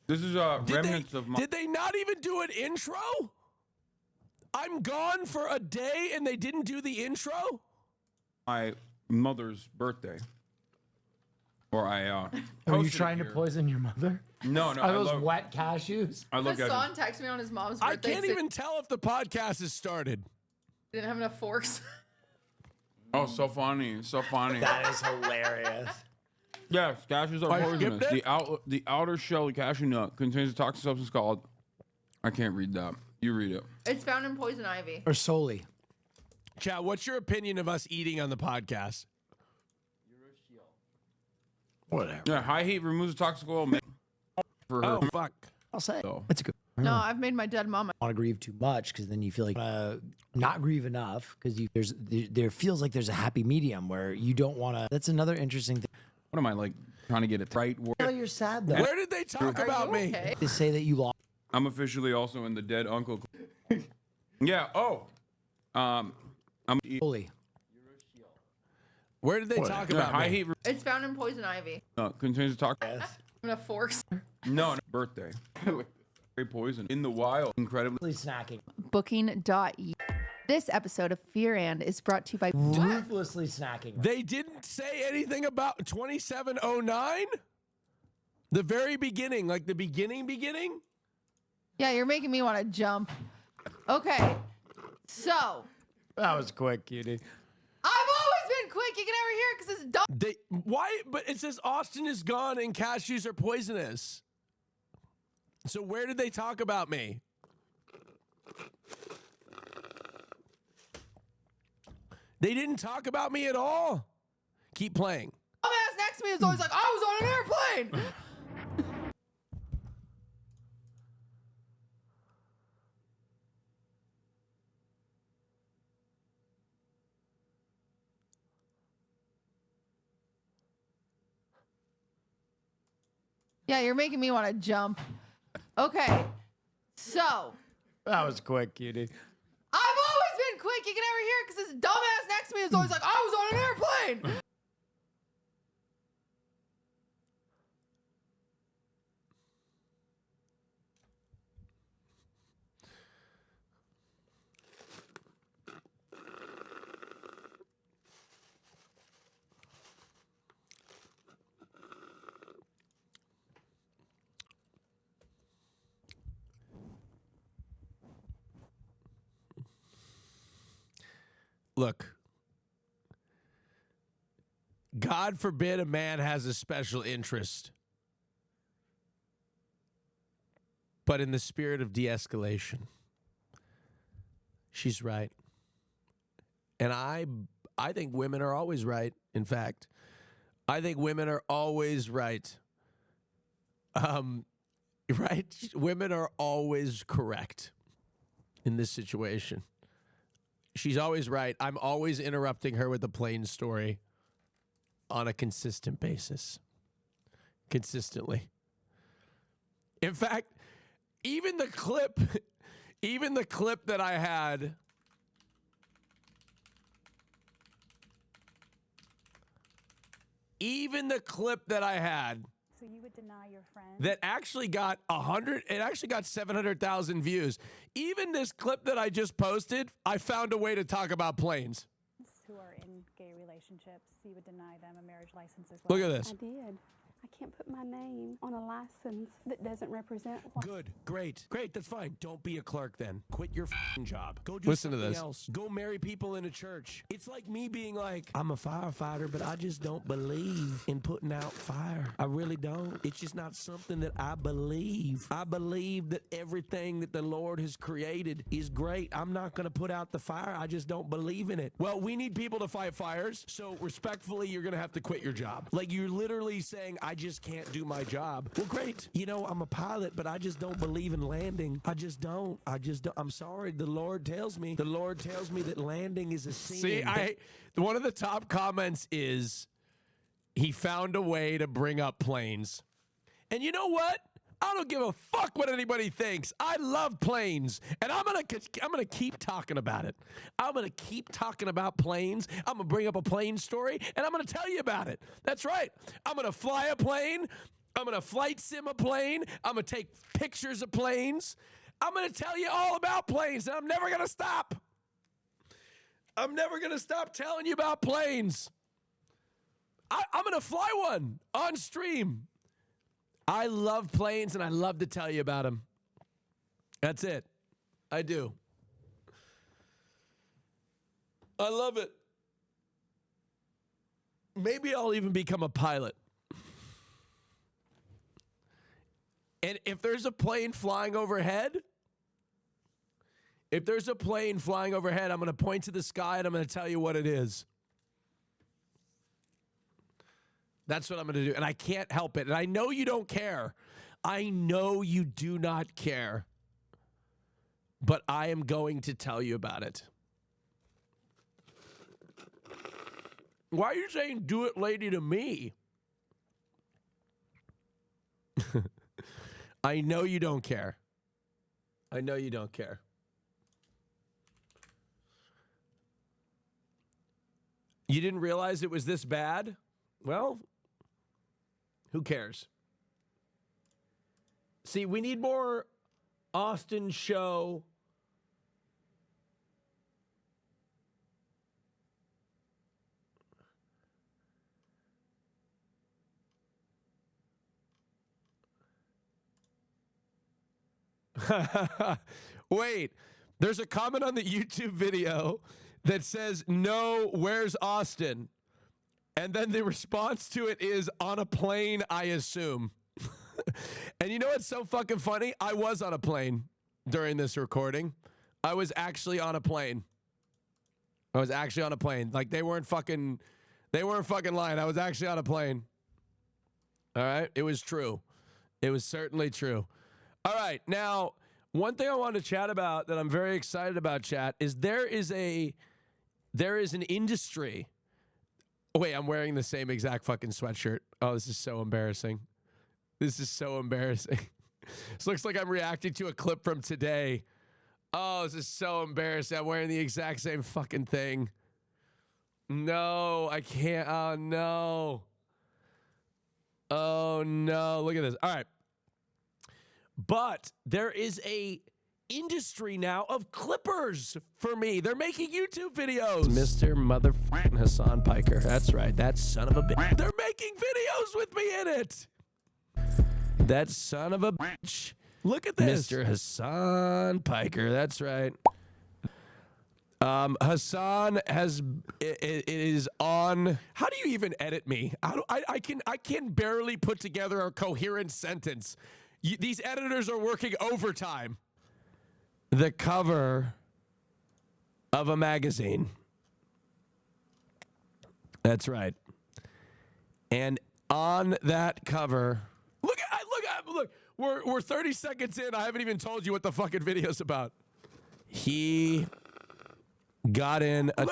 this is remnants of my. Did they not even do an intro? I'm gone for a day and they didn't do the intro? My mother's birthday. Or Are you trying to poison your mother? No. Are those wet cashews? Hassan texted me on his mom's birthday. I can't even tell if the podcast has started. Didn't have enough forks. Oh, so funny. That is hilarious. Yes, cashews are poisonous. The outer shell of cashew nut contains a toxic substance called. I can't read that. You read it. It's found in poison ivy. Or soli. Chad, what's your opinion of us eating on the podcast? Whatever. Yeah, high heat removes the toxic oil. For her. Oh, fuck. I'll say So. it's good. No, I've made my dead mama. Want to grieve too much because then you feel like not grieve enough because there feels like there's a happy medium where you don't want to. That's another interesting thing. What am I like trying to get it right? Oh, you're sad though. Where did they talk about me? Okay? To say that you lost. I'm officially also in the dead uncle. Yeah. Oh. I'm. Holy. Where did they talk about I me? hate. It's found in poison ivy. Continues to talk. I'm gonna forks. No, birthday. Very poison in the wild. Incredibly snacking. Booking.e. This episode of Fear and is brought to you by Ruthlessly snacking. They didn't say anything about 2709? The very beginning, like the beginning? Yeah, you're making me want to jump. Okay, so That was quick, cutie. I've always been quick. You can never hear it because it's dumb. Why? But it says Austin is gone and cashews are poisonous. So where did they talk about me? They didn't talk about me at all. Keep playing. Dumbass next to me is always like, I was on an airplane. Yeah, you're making me want to jump. Okay, so That was quick, cutie. I've always been quick. You can never hear it because this dumbass next to me is always like, I was on an airplane. Look, God forbid a man has a special interest. But in the spirit of de-escalation, she's right. And I think women are always right. In fact, I think women are always right. Right? Women are always correct in this situation. She's always right. I'm always interrupting her with a plane story on a consistent basis. Consistently. In fact, even the clip that I had So you would deny your friend? that actually got 700,000 views. Even this clip that I just posted, I found a way to talk about planes. Who are in gay relationships, you would deny them a marriage license as well. Look at this. I did. I can't put my name on a license that doesn't represent what. Good, great, that's fine. Don't be a clerk then. Quit your f***ing job. Go do Listen to something this. else. Go marry people in a church. It's like me being like, I'm a firefighter, but I just don't believe in putting out fire. I really don't. It's just not something that I believe. I believe that everything that the Lord has created is great. I'm not going to put out the fire. I just don't believe in it. Well, we need people to fight fires, so respectfully, you're going to have to quit your job. Like, you're literally saying, I just can't do my job. Well, great. You know, I'm a pilot, but I just don't believe in landing. I just don't. I'm sorry. The Lord tells me that landing is a sin. See, one of the top comments is he found a way to bring up planes. And you know what? I don't give a fuck what anybody thinks. I love planes, and I'm gonna keep talking about it. I'm gonna keep talking about planes. I'm gonna bring up a plane story, and I'm gonna tell you about it. That's right. I'm gonna fly a plane. I'm gonna flight sim a plane. I'm gonna take pictures of planes. I'm gonna tell you all about planes, and I'm never gonna stop. I'm never gonna stop telling you about planes. I'm gonna fly one on stream. I love planes, and I love to tell you about them. That's it. I do. I love it. Maybe I'll even become a pilot. And if there's a plane flying overhead, I'm going to point to the sky, and I'm going to tell you what it is. That's what I'm going to do. And I can't help it. And I know you don't care. I know you do not care. but I am going to tell you about it. Why are you saying do it lady to me? I know you don't care. I know you don't care. You didn't realize it was this bad? Well, who cares? See, we need more Austinshow. Wait, there's a comment on the YouTube video that says, no, where's Austin? And then the response to it is, on a plane, I assume. And you know what's so fucking funny? I was on a plane during this recording. I was actually on a plane. I was actually on a plane. Like, they weren't fucking lying. I was actually on a plane. All right? It was true. It was certainly true. All right. Now, one thing I want to chat about that I'm very excited about, chat, is there is an industry. Oh, wait, I'm wearing the same exact fucking sweatshirt. Oh, this is so embarrassing. This is so embarrassing. This looks like I'm reacting to a clip from today. Oh, this is so embarrassing. I'm wearing the exact same fucking thing. No, I can't. Oh, no. Oh, no. Look at this. All right. But there is a industry now of clippers for me. They're making YouTube videos. Mr. Motherfucking Hassan Piker. That's right. That son of a bitch. They're making videos with me in it. That son of a bitch. Look at this. Mr. Hassan Piker. That's right. Hassan it is on. How do you even edit me? I can barely put together a coherent sentence. These editors are working overtime. The cover of a magazine. That's right. And on that cover, look. We're 30 seconds in. I haven't even told you what the fucking video's about. He got in a.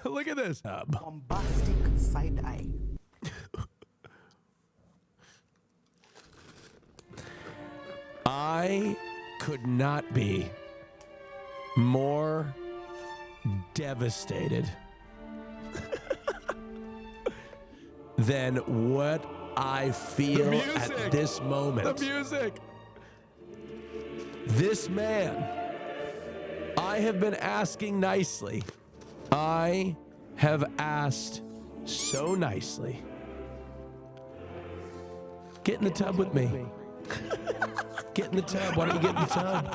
Look at this. Bombastic side eye. I could not be more devastated than what I feel at this moment. The music. This man, I have been asking nicely. I have asked so nicely. Get in the tub with me. Get in the tub. Why don't you get in the tub?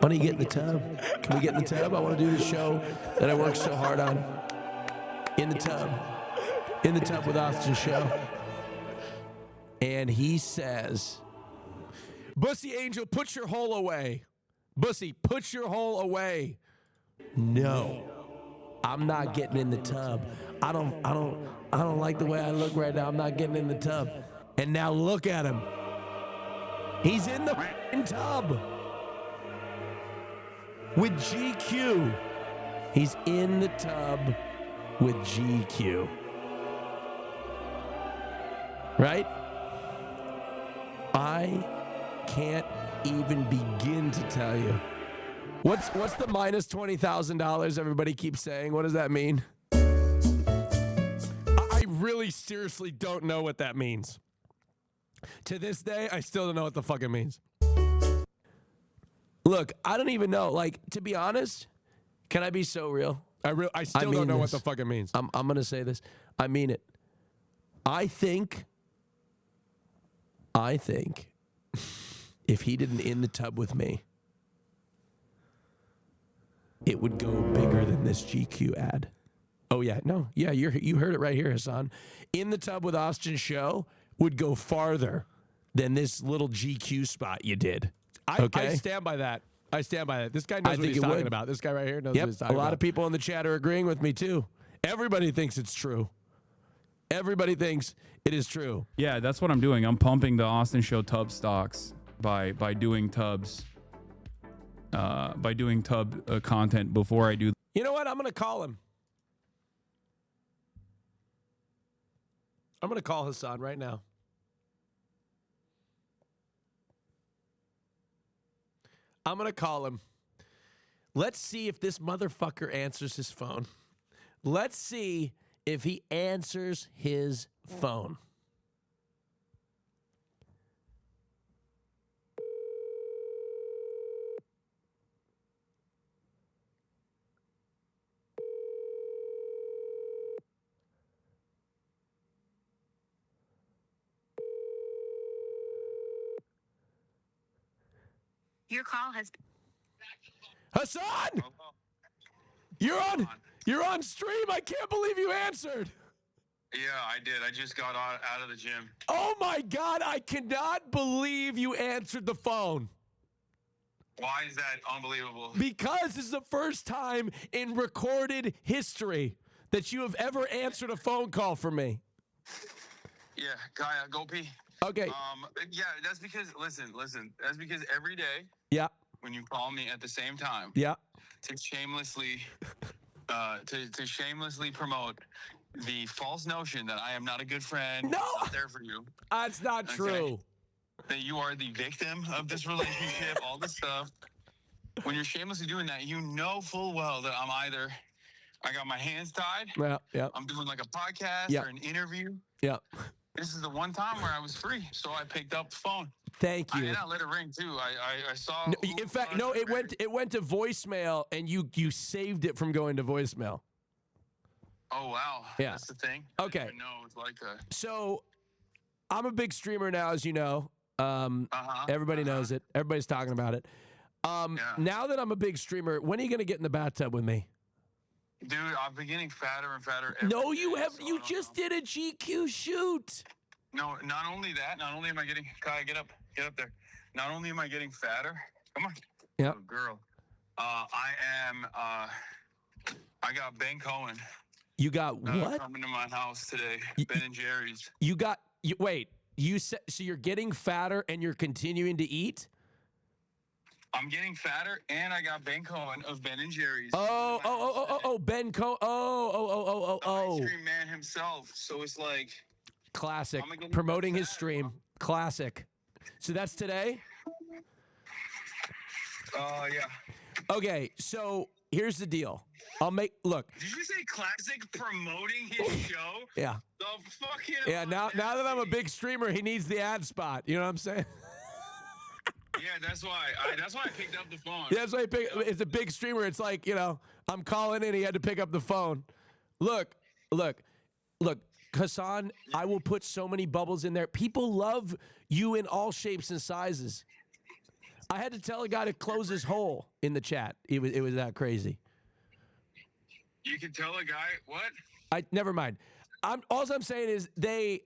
Why don't you get in the tub? Can we get in the tub? I want to do the show that I worked so hard on. In the tub. In the tub with Austinshow. And he says, Bussy Angel, put your hole away. Bussy, put your hole away. No, I'm not getting in the tub. I don't like the way I look right now. I'm not getting in the tub. And now look at him. He's in the tub with GQ. He's in the tub with GQ. Right? I can't even begin to tell you. What's the minus $20,000 everybody keeps saying? What does that mean? I really seriously don't know what that means. To this day, I still don't know what the fuck it means. Look, I don't even know. Like, to be honest, can I be so real? I still don't know what the fuck it means. I'm going to say this. I mean it. I think if he didn't in the tub with me, it would go bigger than this GQ ad. Oh, yeah. No. Yeah, you heard it right here, Hassan. In the tub with Austinshow would go farther than this little GQ spot you did. I stand by that. I stand by that. This guy knows what he's talking about. This guy right here knows what he's talking about. A lot of people in the chat are agreeing with me, too. Everybody thinks it's true. Everybody thinks it is true. Yeah, that's what I'm doing. I'm pumping the Austinshow tub stocks by doing tubs. by doing tub content before I do. You know what? I'm gonna call him. I'm gonna call Hassan right now. I'm gonna call him. Let's see if this motherfucker answers his phone. Let's see if he answers his phone. Your call has Hassan! You're on stream. I can't believe you answered. Yeah, I did. I just got out of the gym. Oh my God, I cannot believe you answered the phone. Why is that unbelievable? Because this is the first time in recorded history that you have ever answered a phone call from me. Yeah, Kaya, go pee. Okay. Yeah, that's because listen. That's because every day. Yeah. When you call me at the same time. Yeah. To shamelessly, to shamelessly promote the false notion that I am not a good friend. No. Not there for you. That's not true. That you are the victim of this relationship, all this stuff. When you're shamelessly doing that, you know full well that I got my hands tied. Yeah. I'm doing like a podcast or an interview. Yeah. This is the one time where I was free, so I picked up the phone. Thank you. And I let it ring too. I saw. No, in fact, no, it went to voicemail, and you saved it from going to voicemail. Oh wow. Yeah. That's the thing. Okay. I didn't know it was like that. So, I'm a big streamer now, as you know. Everybody knows it. Everybody's talking about it. Now that I'm a big streamer, when are you going to get in the bathtub with me? Dude, I've been getting fatter and fatter. No, you have. You just did a GQ shoot. No, not only that. Not only am I getting. Kai, get up there. Not only am I getting fatter. Come on. Yeah. Oh, girl. I am. I got Ben Cohen. You got what? Coming to my house today. Ben and Jerry's. You got. Wait. You said so. You're getting fatter and you're continuing to eat. I'm getting fatter, and I got Ben Cohen of Ben and Jerry's. Oh, Ben Cohen. Oh. Ice cream man himself. So it's like classic. Promoting his stream. Classic. So that's today? Yeah. Okay, so here's the deal. Look. Did you say classic promoting his show? Yeah. The fucking. Yeah, now that I'm a big streamer, he needs the ad spot. You know what I'm saying? Yeah, that's why I picked up the phone. Yeah, that's why it's a big streamer. It's like, I'm calling in. He had to pick up the phone. Look, Hassan, I will put so many bubbles in there. People love you in all shapes and sizes. I had to tell a guy to close his hole in the chat. It was that crazy. You can tell a guy what? Never mind. All I'm saying is they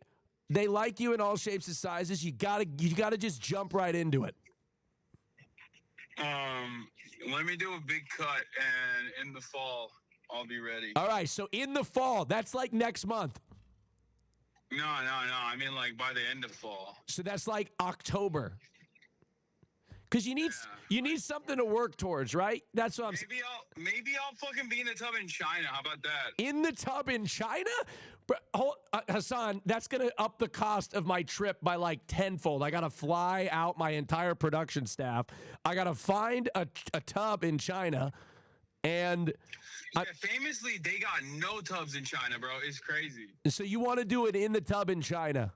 like you in all shapes and sizes. You gotta just jump right into it. Let me do a big cut, and in the fall, I'll be ready. All right, so in the fall, that's like next month. No. I mean, like by the end of fall. So that's like October. Because you need something to work towards, right? That's what I'm saying. Maybe I'll fucking be in the tub in China. How about that? In the tub in China? Hassan, that's going to up the cost of my trip by like tenfold. I got to fly out my entire production staff. I got to find a tub in China. And famously, they got no tubs in China, bro. It's crazy. So you want to do it in the tub in China?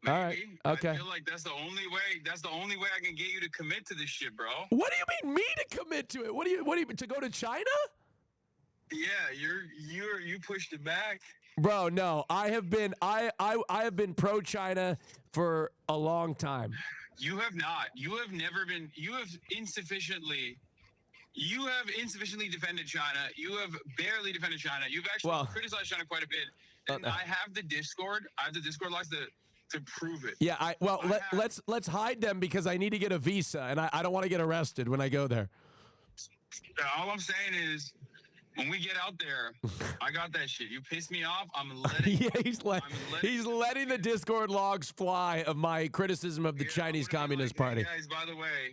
Maybe. All right. Okay. I feel like that's the only way. That's the only way I can get you to commit to this shit, bro. What do you mean me to commit to it? What do you to go to China? Yeah, you pushed it back. Bro, no. I have been pro China for a long time. You have not. You have never been. You have insufficiently defended China. You have barely defended China. You've actually criticized China quite a bit. And I have the Discord. I have the Discord logs to prove it. Yeah, let's hide them because I need to get a visa and I don't want to get arrested when I go there. All I'm saying is, when we get out there, I got that shit. You piss me off, I'm letting. Yeah, he's letting the Discord logs fly of my criticism of the Chinese Communist Party. Hey guys, by the way,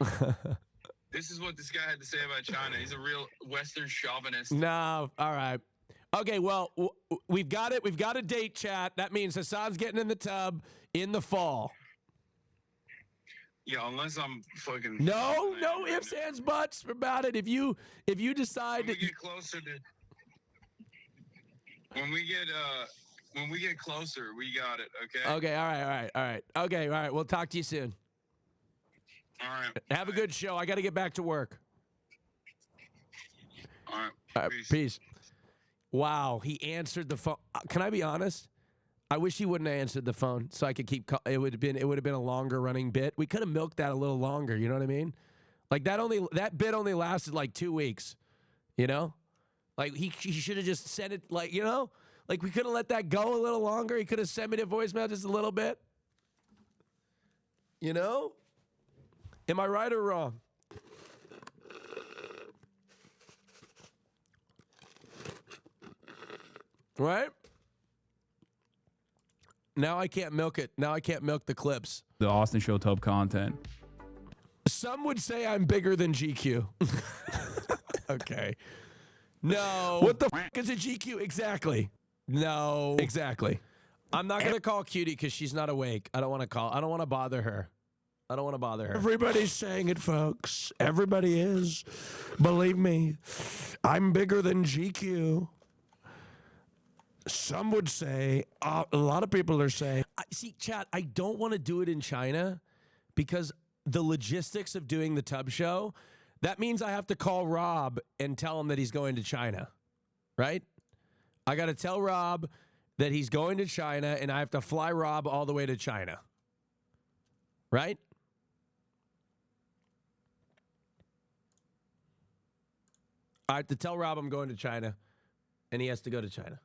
This is what this guy had to say about China. He's a real Western chauvinist. No, all right. Okay, well, we've got it. We've got a date, chat. That means Hassan's getting in the tub in the fall. Yeah, unless I'm fucking. No ifs, ands, buts about it. If you decide when we get closer to. When we get closer, we got it. Okay. Okay. All right. Okay. All right. We'll talk to you soon. All right. Have a good show. I got to get back to work. All right. All right. Peace. Wow. He answered the phone. Can I be honest? I wish he wouldn't have answered the phone so I could keep. It would have been a longer running bit. We could have milked that a little longer. You know what I mean? Like that bit only lasted like 2 weeks. You know, like he should have just sent it. Like, you know, like we could have let that go a little longer. He could have sent me the voicemail just a little bit. You know? Am I right or wrong? Right? Now I can't milk it. Now I can't milk the clips. The Austin Show tub content. Some would say I'm bigger than GQ. Okay. No. What the f is a GQ? Exactly. No. Exactly. I'm not going to call Cutie because she's not awake. I don't want to call. I don't want to bother her. I don't want to bother her. Everybody's saying it, folks. Everybody is. Believe me, I'm bigger than GQ. Some would say, a lot of people are saying, see, chat, I don't want to do it in China because the logistics of doing the tub show, that means I have to call Rob and tell him that he's going to China, right? I got to tell Rob that he's going to China and I have to fly Rob all the way to China, right? I have to tell Rob I'm going to China and he has to go to China.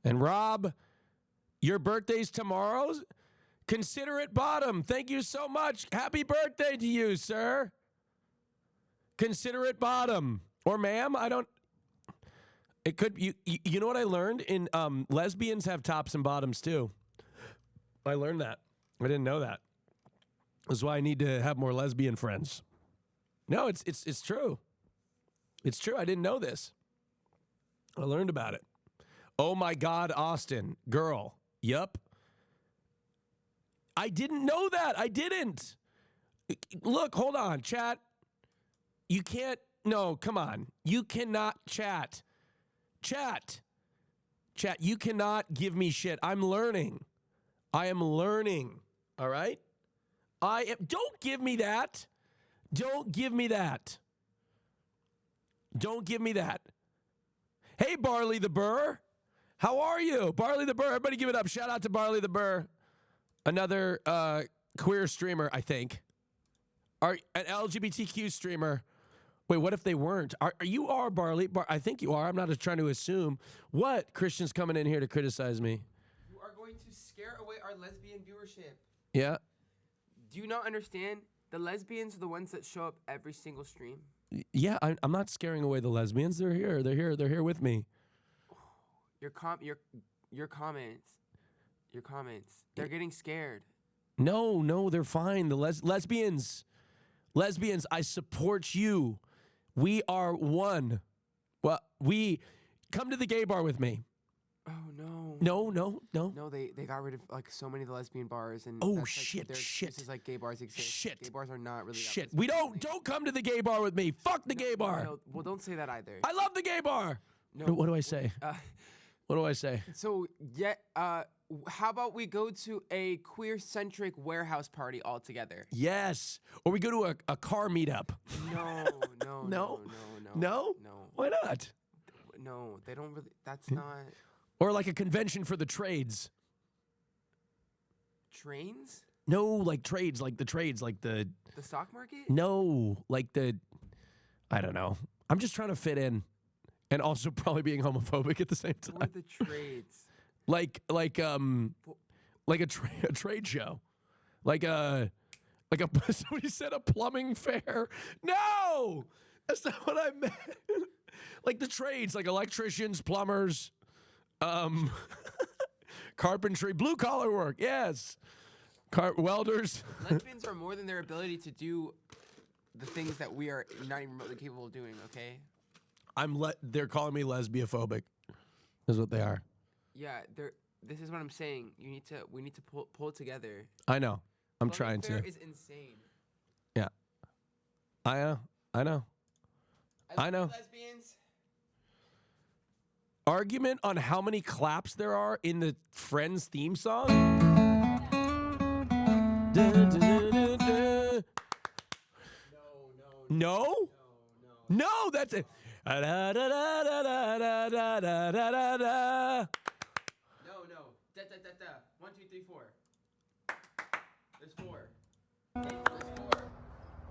And Rob, your birthday's tomorrow. Consider it bottom. Thank you so much. Happy birthday to you, sir. Consider it bottom. Or ma'am, I don't. It could. You know what I learned? In lesbians have tops and bottoms too. I learned that. I didn't know that. That's why I need to have more lesbian friends. No, it's true. It's true. I didn't know this. I learned about it. Oh my God, Austin, girl. Yup. I didn't know that. I didn't. Look, hold on, chat. You can't. No, come on. You cannot chat. Chat. You cannot give me shit. I'm learning. I am learning. All right? Don't give me that. Don't give me that. Don't give me that. Hey, Barley the Burr. How are you? Barley the Burr. Everybody give it up. Shout out to Barley the Burr. Another queer streamer, I think. An LGBTQ streamer. Wait, what if they weren't? You are Barley? I think you are. I'm not just trying to assume. What? Christian's coming in here to criticize me. You are going to scare away our lesbian viewership. Yeah. Do you not understand? The lesbians are the ones that show up every single stream. Yeah, I'm not scaring away the lesbians. They're here. They're here. They're here with me. Your comments. They're getting scared. No, they're fine. The lesbians, I support you. We are one. Well, we come to the gay bar with me. Oh no. No. No, they got rid of like so many of the lesbian bars and oh that's, shit. This is like gay bars exist. Shit. Gay bars are not really. Shit. We don't come to the gay bar with me. Fuck the gay bar. No, well, don't say that either. I love the gay bar. No. What do I say? What do I say? So how about we go to a queer-centric warehouse party all together? Yes. Or we go to a car meetup. No. No? Why not? No, they don't really. That's not. Or like a convention for the trades. Trains? No, like trades, like the trades, like the stock market? No, like I don't know. I'm just trying to fit in. And also probably being homophobic at the same time. What are the trades? like a trade show, somebody said a plumbing fair. No, that's not what I meant. Like the trades, like electricians, plumbers, Carpentry, blue collar work. Yes. Welders. Lesbians are more than their ability to do the things that we are not even remotely capable of doing. Okay. They're calling me lesbiophobic. Is what they are. Yeah, this is what I'm saying. We need to pull it together. I know. I'm Love trying affair to. is insane. Yeah. I know. I love lesbians. Argument on how many claps there are in the Friends theme song? No? No, that's it. No. Da da da da. 1, 2, 3, 4. There's 4. There's 4.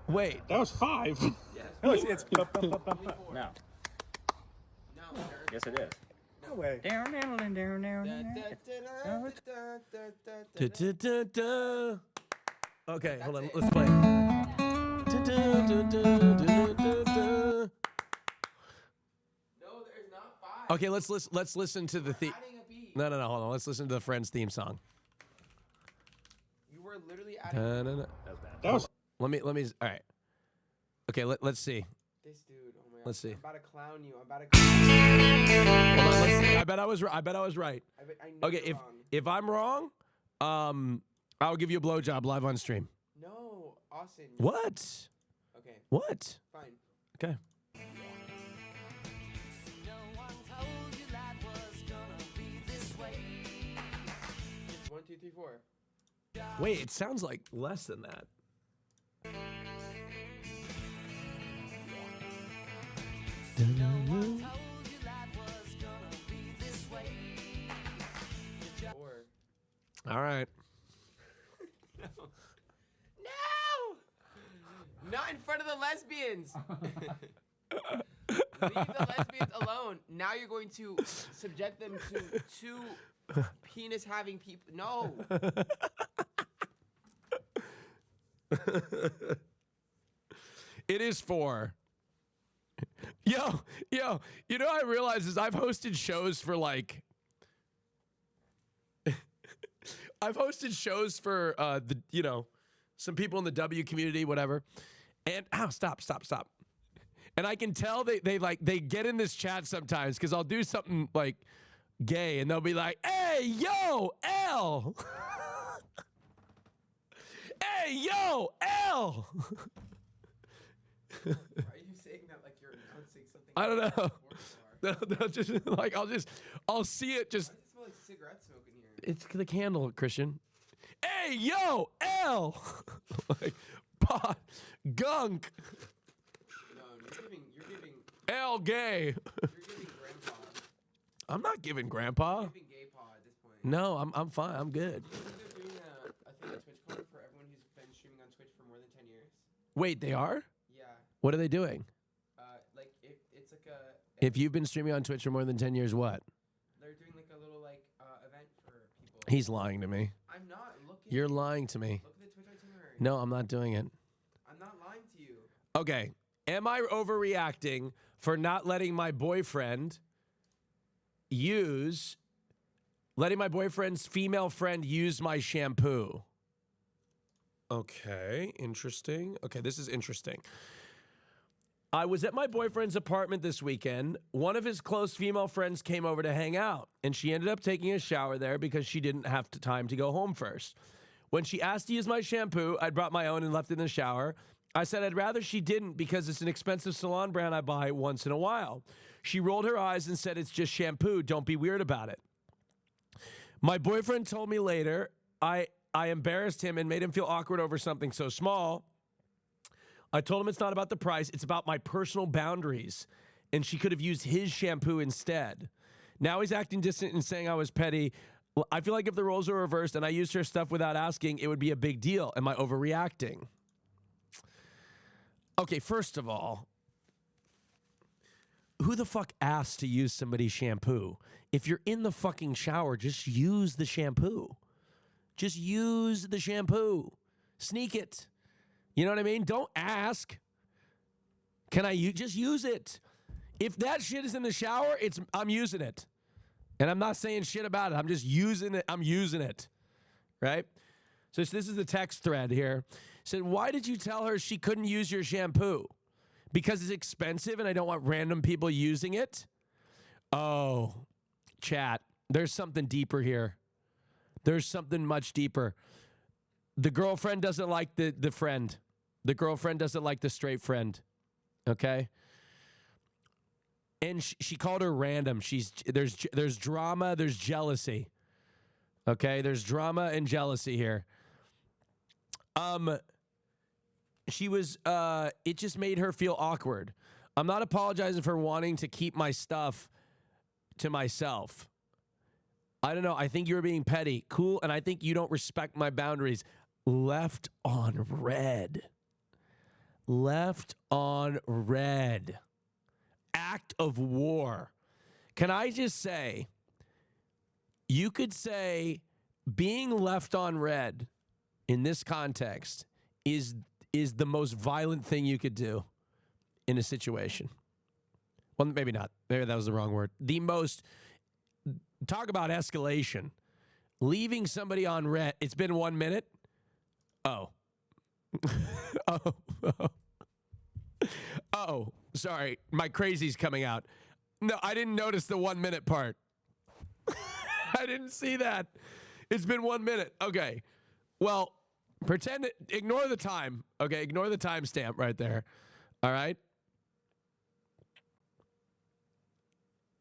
Wait. That was 5. Yes. No, it's No. No. Yes, it is. No way. Okay, hold on. Let's play. Okay, let's listen to the theme. No, hold on. Let's listen to the Friends theme song. You were literally adding. That was. Let me. All right. Okay, let's see. This dude. Oh my god. Let's see. I'm about to clown you. Hold on, let's see. I bet I was right. I know Okay, you're wrong. if I'm wrong, I'll give you a blowjob live on stream. No, Austin. What? Okay. What? Fine. Okay. 1, 2, 3, 4. Wait, it sounds like less than that. All right. No! Not in front of the lesbians. Leave the lesbians alone. Now you're going to subject them to 2 penis-having people. No. It is 4. Yo, you know what I realize is I've hosted shows for like I've hosted shows for some people in the W community, whatever. And stop. And I can tell they get in this chat sometimes because I'll do something like gay and they'll be like, "Hey, yo, L." Hey, yo, L. Are you saying that like you're announcing something? I don't know. No, just like I'll see it just. Why does it smell like cigarette smoke in here? It's the candle, Christian. Hey, yo, L. Like pot, gunk. No, you're giving L gay. You're giving grandpa. I'm not giving grandpa. You're giving gay paw at this point. No, I'm fine. I'm good. They're doing a thing on TwitchCon for everyone who's been streaming on Twitch for more than 10 years. Wait, they are? Yeah. What are they doing? Like it's like a. If you've been streaming on Twitch for more than 10 years, what? They're doing like a little event for people. He's lying to me. I'm not looking. You're lying to me. Look at the Twitch itinerary. No, I'm not doing it. I'm not lying to you. Okay. Am I overreacting for not letting my boyfriend's female friend use my shampoo? Okay, interesting. Okay, this is interesting. I was at my boyfriend's apartment this weekend. One of his close female friends came over to hang out, and she ended up taking a shower there because she didn't have time to go home first. When she asked to use my shampoo, I brought my own and left it in the shower. I said I'd rather she didn't because it's an expensive salon brand I buy once in a while. She rolled her eyes and said, "It's just shampoo. Don't be weird about it." My boyfriend told me later I embarrassed him and made him feel awkward over something so small. I told him it's not about the price, it's about my personal boundaries, and she could have used his shampoo instead. Now he's acting distant and saying I was petty. I feel like if the roles were reversed and I used her stuff without asking, it would be a big deal. Am I overreacting? Okay, first of all, who the fuck asked to use somebody's shampoo? If you're in the fucking shower, just use the shampoo. Just use the shampoo. Sneak it. You know what I mean? Don't ask. Can I just use it? If that shit is in the shower, I'm using it. And I'm not saying shit about it. I'm just using it. I'm using it. Right? So this is the text thread here. It said, why did you tell her she couldn't use your shampoo? Because it's expensive and I don't want random people using it? Oh, chat. There's something deeper here. There's something much deeper. The girlfriend doesn't like the friend. The girlfriend doesn't like the straight friend. Okay? And she called her random. There's drama, there's jealousy. Okay? There's drama and jealousy here. She was it just made her feel awkward. I'm not apologizing for wanting to keep my stuff to myself. I don't know. I think you were being petty. Cool. And I think you don't respect my boundaries. Left on red. Left on red. Act of war. Can I just say, you could say being left on red in this context is the most violent thing you could do in a situation. Well, maybe not. Maybe that was the wrong word. The most, talk about escalation. Leaving somebody on red. It's been 1 minute. Oh. Oh, sorry. My crazy's coming out. No, I didn't notice the 1 minute part. I didn't see that. It's been 1 minute. Okay. Well, ignore the time. Okay, ignore the timestamp right there. All right?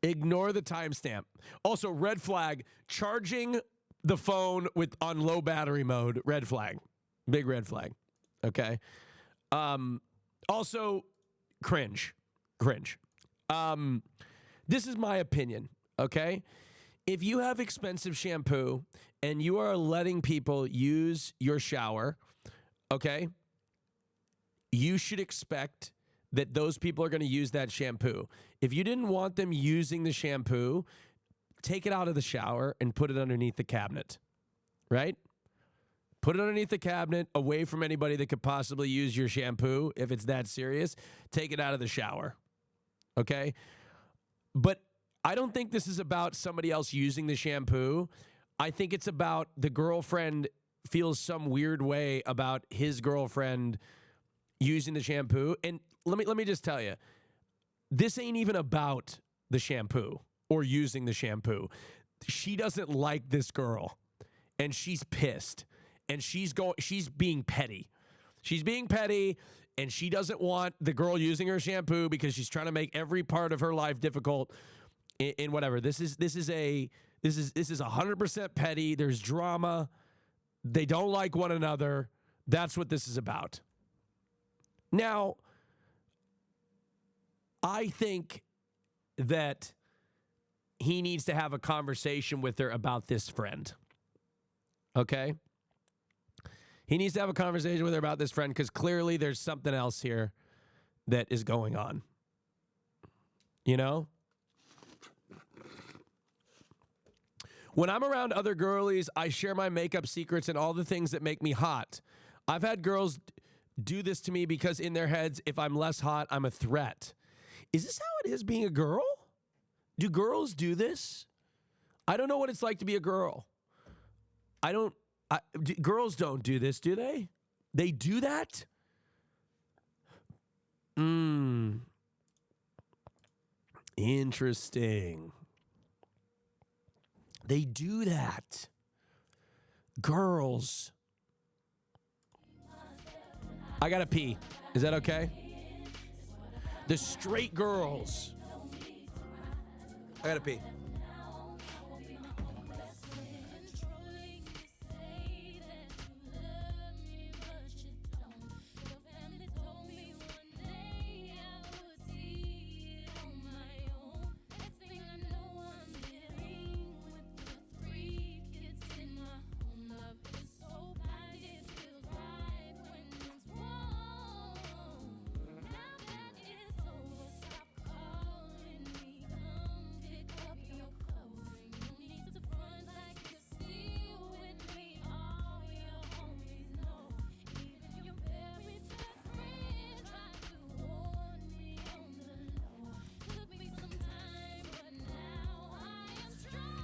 Ignore the timestamp. Also, red flag, charging the phone on low battery mode, red flag. Big red flag. Okay? Also, cringe. This is my opinion, okay? If you have expensive shampoo and you are letting people use your shower, okay, you should expect that those people are going to use that shampoo. If you didn't want them using the shampoo, take it out of the shower and put it underneath the cabinet, right? Put it underneath the cabinet, away from anybody that could possibly use your shampoo. If it's that serious, take it out of the shower, okay? But I don't think this is about somebody else using the shampoo. I think it's about the girlfriend feels some weird way about his girlfriend using the shampoo. And let me just tell you, this ain't even about the shampoo or using the shampoo. She doesn't like this girl, and she's pissed, and she's being petty. She's being petty, and she doesn't want the girl using her shampoo because she's trying to make every part of her life difficult. In whatever. This is 100% petty. There's drama. They don't like one another. That's what this is about. Now, I think that he needs to have a conversation with her about this friend. Okay? He needs to have a conversation with her about this friend because clearly there's something else here that is going on. You know? When I'm around other girlies, I share my makeup secrets and all the things that make me hot. I've had girls do this to me because in their heads, if I'm less hot, I'm a threat. Is this how it is being a girl? Do girls do this? I don't know what it's like to be a girl. Girls don't do this, do they? They do that? Interesting. They do that. Girls. I gotta pee. Is that okay? The straight girls. I gotta pee.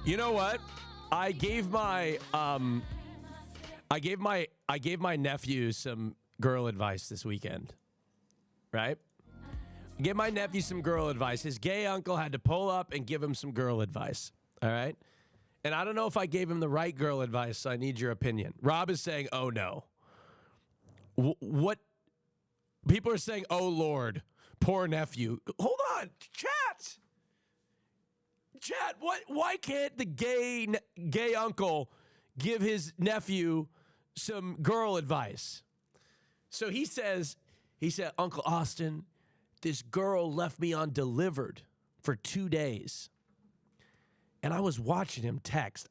You know what? I gave my nephew some girl advice this weekend. Right? Give my nephew some girl advice. His gay uncle had to pull up and give him some girl advice. All right? And I don't know if I gave him the right girl advice, so I need your opinion. Rob is saying, "Oh no." What people are saying, "Oh Lord, poor nephew." Hold on, chat. What? Why can't the gay uncle give his nephew some girl advice? So he said, "Uncle Austin, this girl left me undelivered for 2 days." And I was watching him text.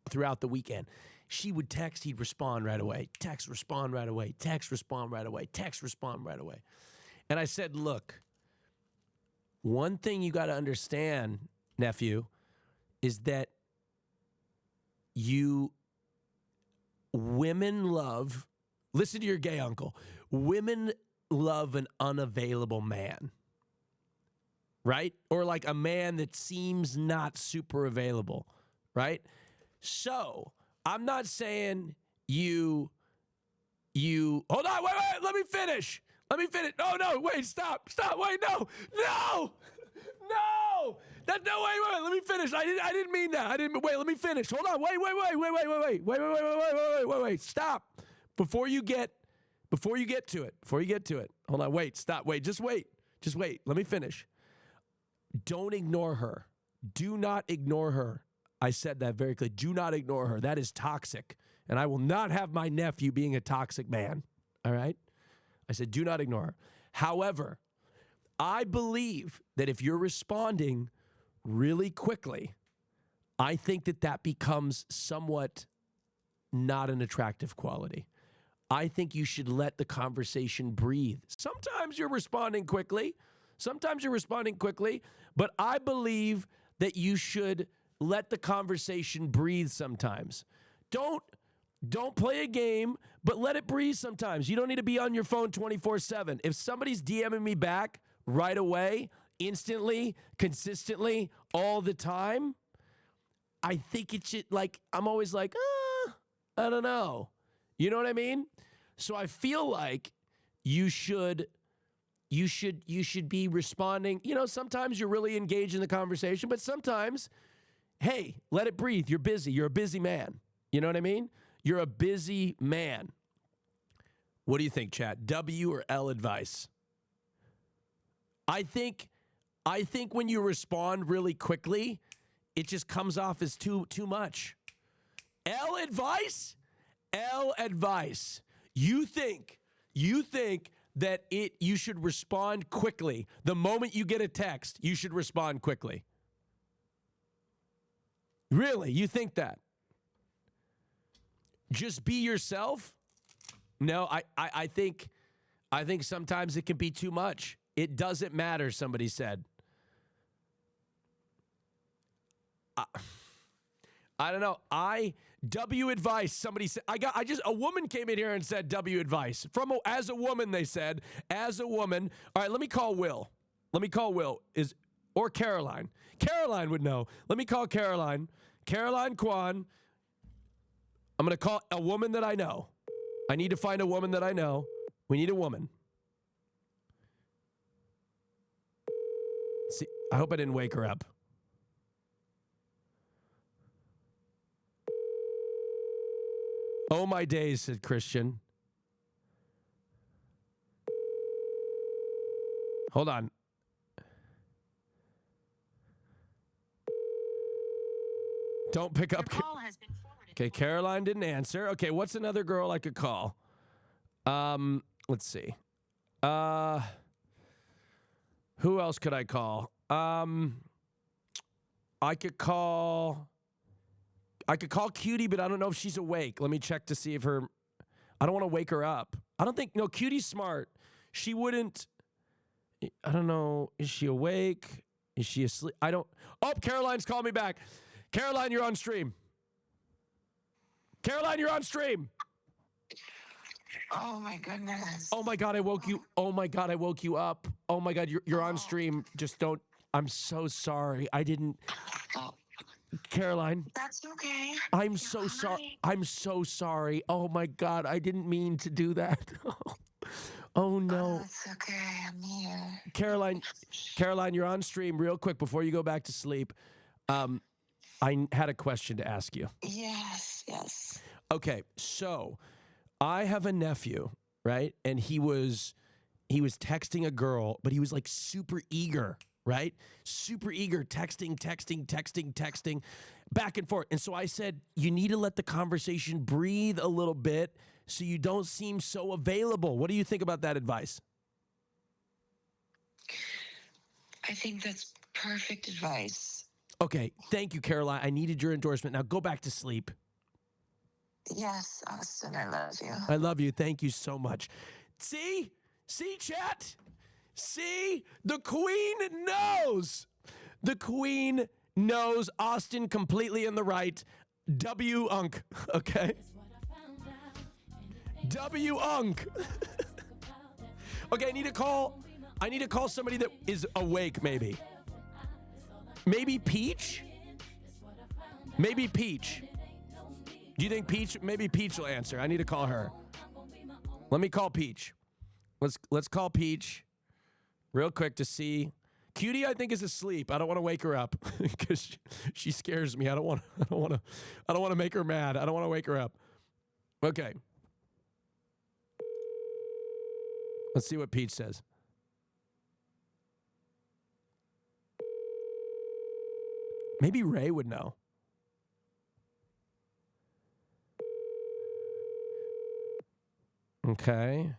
Throughout the weekend. She would text, he'd respond right away. Text, respond right away. Text, respond right away. Text, respond right away. And I said, "Look, one thing you got to understand, nephew, is that women love, listen to your gay uncle, women love an unavailable man, right? Or like a man that seems not super available, right? So I'm not saying you, hold on, wait, let me finish. No, wait, stop, wait, no. Wait, let me finish. I didn't mean that. Wait, let me finish. Hold on, wait, stop. Before you get to it. Hold on, wait, stop, just wait. Let me finish. Don't ignore her. Do not ignore her. I said that very clearly. Do not ignore her. That is toxic. And I will not have my nephew being a toxic man. All right? I said, do not ignore her. However, I believe that if you're responding really quickly, I think that becomes somewhat not an attractive quality. I think you should let the conversation breathe. Sometimes you're responding quickly. But I believe that you should let the conversation breathe sometimes. Don't play a game, but let it breathe sometimes. You don't need to be on your phone 24/7. If somebody's DMing me back right away, instantly, consistently, all the time, I think it should, I'm always like, I don't know. You know what I mean? So I feel like you should be responding. Sometimes you're really engaged in the conversation, but sometimes, hey, let it breathe. You're busy. You're a busy man. You know what I mean? You're a busy man. What do you think, chat? W or L advice? I think when you respond really quickly, it just comes off as too much. L advice? L advice. You think that you should respond quickly. The moment you get a text, you should respond quickly. Really? You think that? Just be yourself? No, I think sometimes it can be too much. It doesn't matter, somebody said. I don't know. W advice. Somebody said a woman came in here and said W advice. As a woman, they said. As a woman. All right, let me call Will. Or Caroline. Caroline would know. Let me call Caroline. Caroline Kwan. I'm going to call a woman that I know. I need to find a woman that I know. We need a woman. See, I hope I didn't wake her up. Oh, my days, said Christian. Hold on. Don't pick up. Okay, Caroline didn't answer. Okay, what's another girl I could call? Let's see. Who else could I call? I could call Cutie, but I don't know if she's awake. Let me check to see if I don't want to wake her up. I don't think, no, Cutie's smart. She wouldn't, I don't know. Is she awake? Is she asleep? Oh, Caroline's calling me back. Caroline, you're on stream. Caroline, you're on stream. Oh my goodness. Oh my God, I woke you. Oh my God, I woke you up. Oh my God, you're on stream. Just don't. I'm so sorry. I didn't. Caroline. That's okay. I'm so sorry. I'm so sorry. Oh my God, I didn't mean to do that. Oh no. It's okay. I'm here. Caroline, you're on stream real quick before you go back to sleep. I had a question to ask you. Yes. Okay, so I have a nephew, right? And he was texting a girl, but he was like super eager, right? Super eager, texting, back and forth. And so I said, you need to let the conversation breathe a little bit so you don't seem so available. What do you think about that advice? I think that's perfect advice. Okay, thank you, Caroline. I needed your endorsement. Now go back to sleep. Yes, Austin, I love you. I love you. Thank you so much. See, chat? See? The queen knows. The queen knows. Austin completely in the right. W-unk, okay? W-unk. Okay, I need to call somebody that is awake, maybe. Maybe Peach? Maybe Peach. Do you think Peach? Maybe Peach will answer. I need to call her. Let me call Peach. Let's call Peach real quick to see. Cutie, I think, is asleep. I don't want to wake her up because she scares me. I don't want to make her mad. I don't want to wake her up. Okay. Let's see what Peach says. Maybe Ray would know. Okay.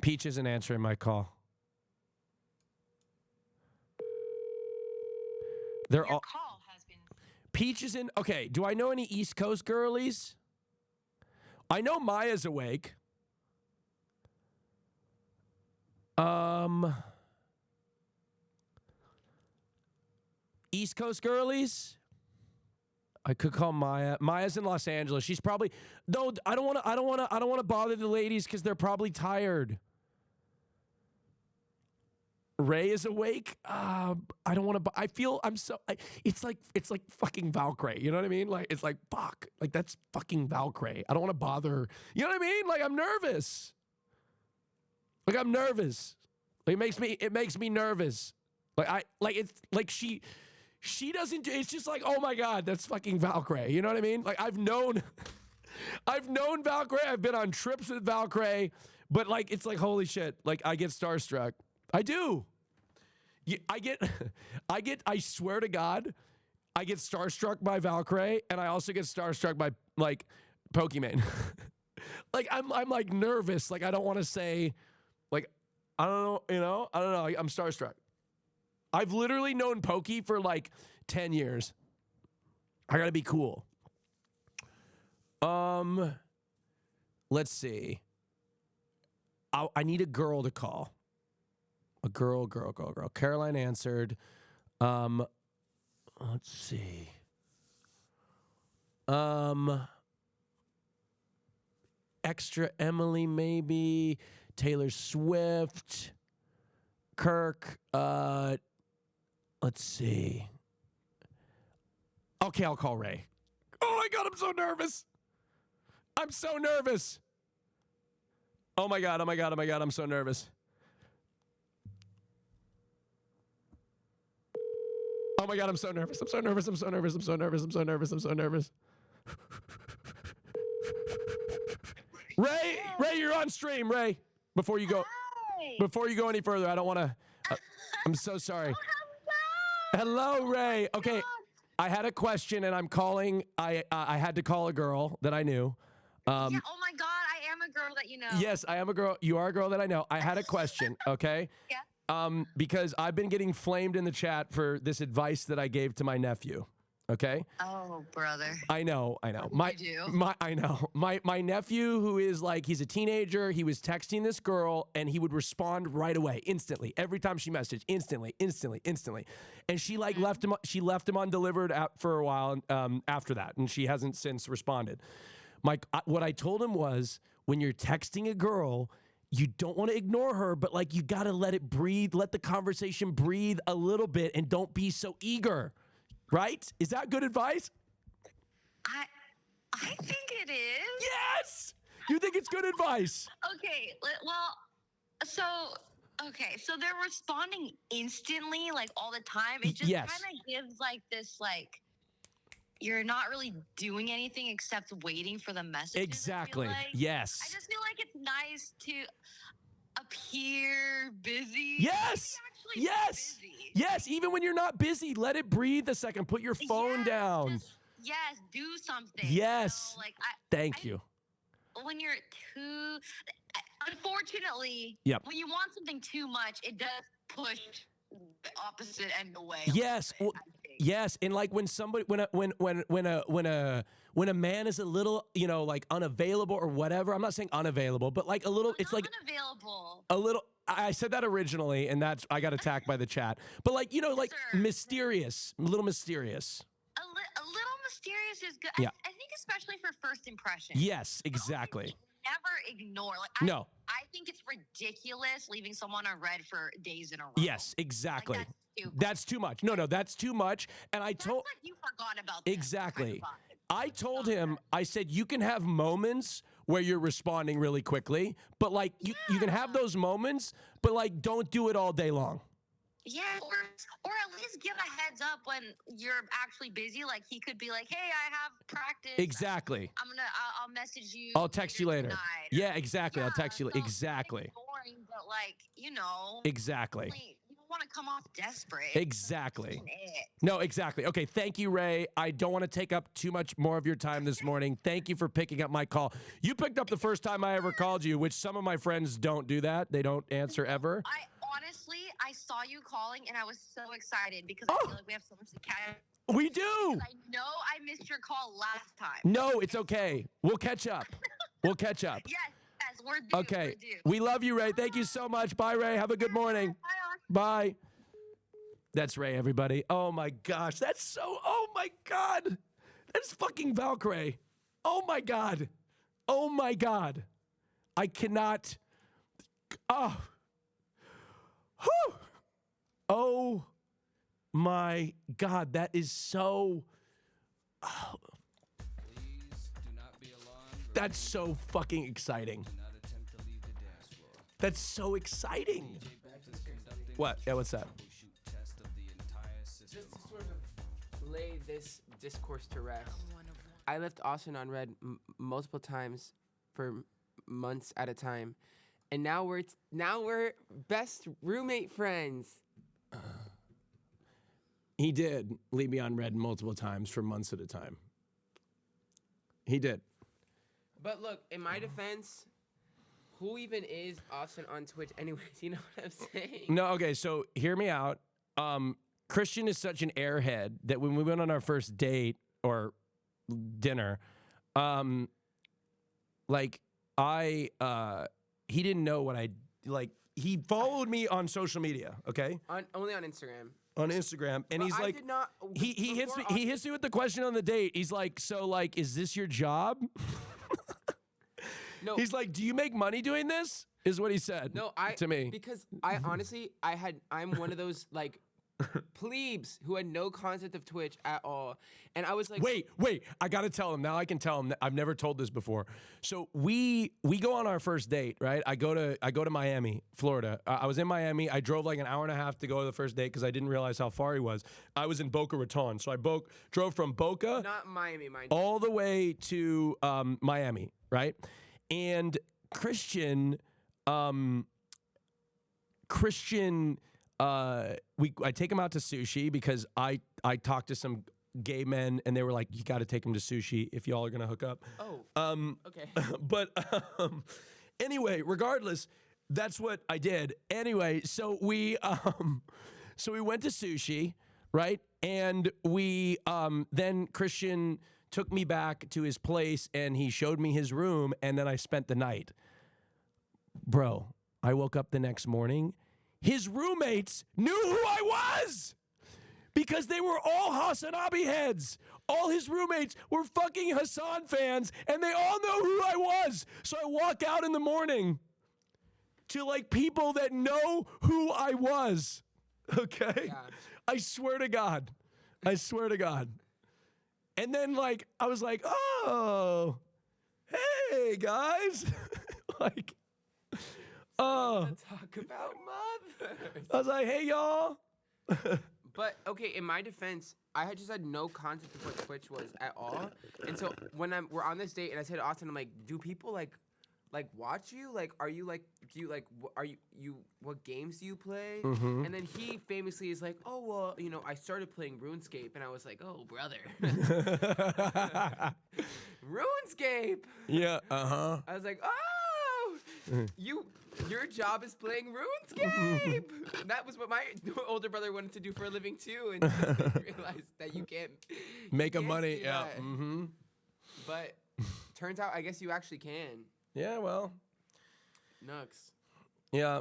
Peach isn't answering my call. They're all. Call has been. Peach is in. Okay. Do I know any East Coast girlies? I know Maya's awake. East Coast girlies? I could call Maya. Maya's in Los Angeles. She's probably no. I don't want to bother the ladies because they're probably tired. Ray is awake. I don't want to. I feel I'm so. It's like fucking Valkyrie. You know what I mean? Like it's like fuck. Like that's fucking Valkyrie. I don't want to bother. You know what I mean? Like I'm nervous. Like I'm nervous. Like it makes me nervous. She doesn't. It's just like, oh my God, that's fucking Valkyrie. You know what I mean? Like I've known Valkyrie. I've been on trips with Valkyrie, but like it's like holy shit. Like I get starstruck. I do. I swear to God, I get starstruck by Valkyrie, and I also get starstruck by like Pokemon. Like I'm like nervous. Like I don't want to say, like I don't know. You know, I don't know. I'm starstruck. I've literally known Pokey for like 10 years. I gotta be cool. Let's see. I need a girl to call. A girl. Caroline answered. Let's see. Extra Emily, maybe. Taylor Swift. Kirk. Let's see. Okay, I'll call Ray. Oh my God, I'm so nervous. I'm so nervous. Oh my God, I'm so nervous. Oh my God, I'm so nervous. Ray, you're on stream, Ray. Before you go any further, I don't want to. I'm so sorry. Hello, Ray. Okay, I had a question, and I'm calling. I had to call a girl that I knew. Yeah, oh my God, I am a girl that you know. Yes, I am a girl. You are a girl that I know. I had a question. Okay. Yeah. Because I've been getting flamed in the chat for this advice that I gave to my nephew. Okay. Oh, brother. I know. I know. My nephew, who is like, he's a teenager. He was texting this girl, and he would respond right away, instantly. Every time she messaged, instantly. And she like left him. She left him undelivered for a while after that, and she hasn't since responded. What I told him was, when you're texting a girl, you don't want to ignore her, but like you got to let it breathe, let the conversation breathe a little bit and don't be so eager. Right? Is that good advice? I think it is. Yes! You think it's good advice? Okay, well, so they're responding instantly, like all the time. It just Yes. kind of gives like this, like, you're not really doing anything except waiting for the message. Exactly. Like. Yes. I just feel like it's nice to appear busy. Yes. Yes. Yes. Even when you're not busy, let it breathe a second. Put your phone down. Yes, do something. Yes. You know, like Thank you. when you're too, unfortunately, Yep. when you want something too much, it does push the opposite end away. Yes. Well, yes. And like when somebody, when a man is a little, you know, like unavailable or whatever. I'm not saying unavailable, but like a little. It's like unavailable. a little. I said that originally, and I got attacked by the chat. But like, you know, like mysterious, a little mysterious. A little mysterious is good. Yeah. I think especially for first impressions. Yes, exactly. Never ignore. Like, No. I think it's ridiculous leaving someone on red for days in a row. Yes, exactly. That's too much. No, that's too much. And I told Like you forgot about exactly. I told him, I said, you can have moments where you're responding really quickly, but like you can have those moments, but like don't do it all day long. Yeah, or at least give a heads up when you're actually busy. Like he could be like, "Hey, I have practice. Exactly. I'll message you. I'll text you later. tonight." Yeah, exactly. I'll text you. Exactly. Boring, but like Exactly. You don't want to come off desperate. Exactly. No, exactly. Okay, thank you, Ray. I don't want to take up too much more of your time this morning. Thank you for picking up my call. You picked up the first time I ever called you, which some of my friends don't do that. They don't answer ever. Honestly, I saw you calling and I was so excited because I feel like we have so much to catch. We do. I know I missed your call last time. No, it's okay. We'll catch up. We'll catch up. Yes, we're due. Okay. We're due. We love you, Ray. Thank you so much. Bye, Ray. Have a good morning. Bye. That's Ray, everybody. Oh my gosh. That's so, oh my God. That's fucking Valkyrie. Oh my God. Oh my God. I cannot. Oh. Whew. Oh my God. That is so. Oh. That's so fucking exciting. That's so exciting. What? Yeah, what's that? Just to sort of lay this discourse to rest, I left Austin on red multiple times for months at a time, and now we're best roommate friends. He did leave me on red multiple times for months at a time. He did. But look, in my defense, who even is Austin on Twitch anyways? You know what I'm saying? No, okay, so hear me out. Christian is such an airhead that when we went on our first date or dinner, he didn't know what he followed me on social media, okay? Only on Instagram. On Instagram, and But he's I like, did not- he hits me. before He hits me with the question on the date. He's like, so like, is this your job? No. He's like, do you make money doing this? Is what he said. No, to me. because I honestly I'm one of those like plebes who had no concept of Twitch at all, and I was like, Wait, I gotta tell him now. I can tell him that I've never told this before. So we go on our first date, right? I go to Miami, Florida. I was in Miami. I drove like an hour and a half to go to the first date because I didn't realize how far he was. I was in Boca Raton, so I drove from Boca, not Miami, mind you. all the way to Miami, right? And Christian, I take him out to sushi because I talked to some gay men and they were like, you got to take him to sushi if y'all are gonna hook up. Oh, okay. But anyway, regardless, that's what I did. Anyway, so we went to sushi, right? And we then Christian took me back to his place and he showed me his room and then I spent the night. Bro, I woke up the next morning. His roommates knew who I was because they were all Hasanabi heads. All his roommates were fucking Hassan fans and they all know who I was. So I walk out in the morning to like people that know who I was. Okay? Yeah. I swear to God. I swear to God. And then like I was like, "Oh, hey guys." Like Talk about mothers. I was like, "Hey y'all." But okay, in my defense, I had just had no concept of what Twitch was at all. And so when we're on this date and I said to Austin, I'm like, do people like watch you? Like, are you like, do you like, are you what games do you play? Mhm. And then he famously is like, oh, well, you know, I started playing RuneScape. And I was like, oh, brother. RuneScape. Yeah, uh-huh. I was like, oh, your job is playing RuneScape. That was what my older brother wanted to do for a living too, and realized that you can't Make you a can't money, do yeah. that. Mhm. But turns out, I guess you actually can. Yeah, well. Nux. Yeah.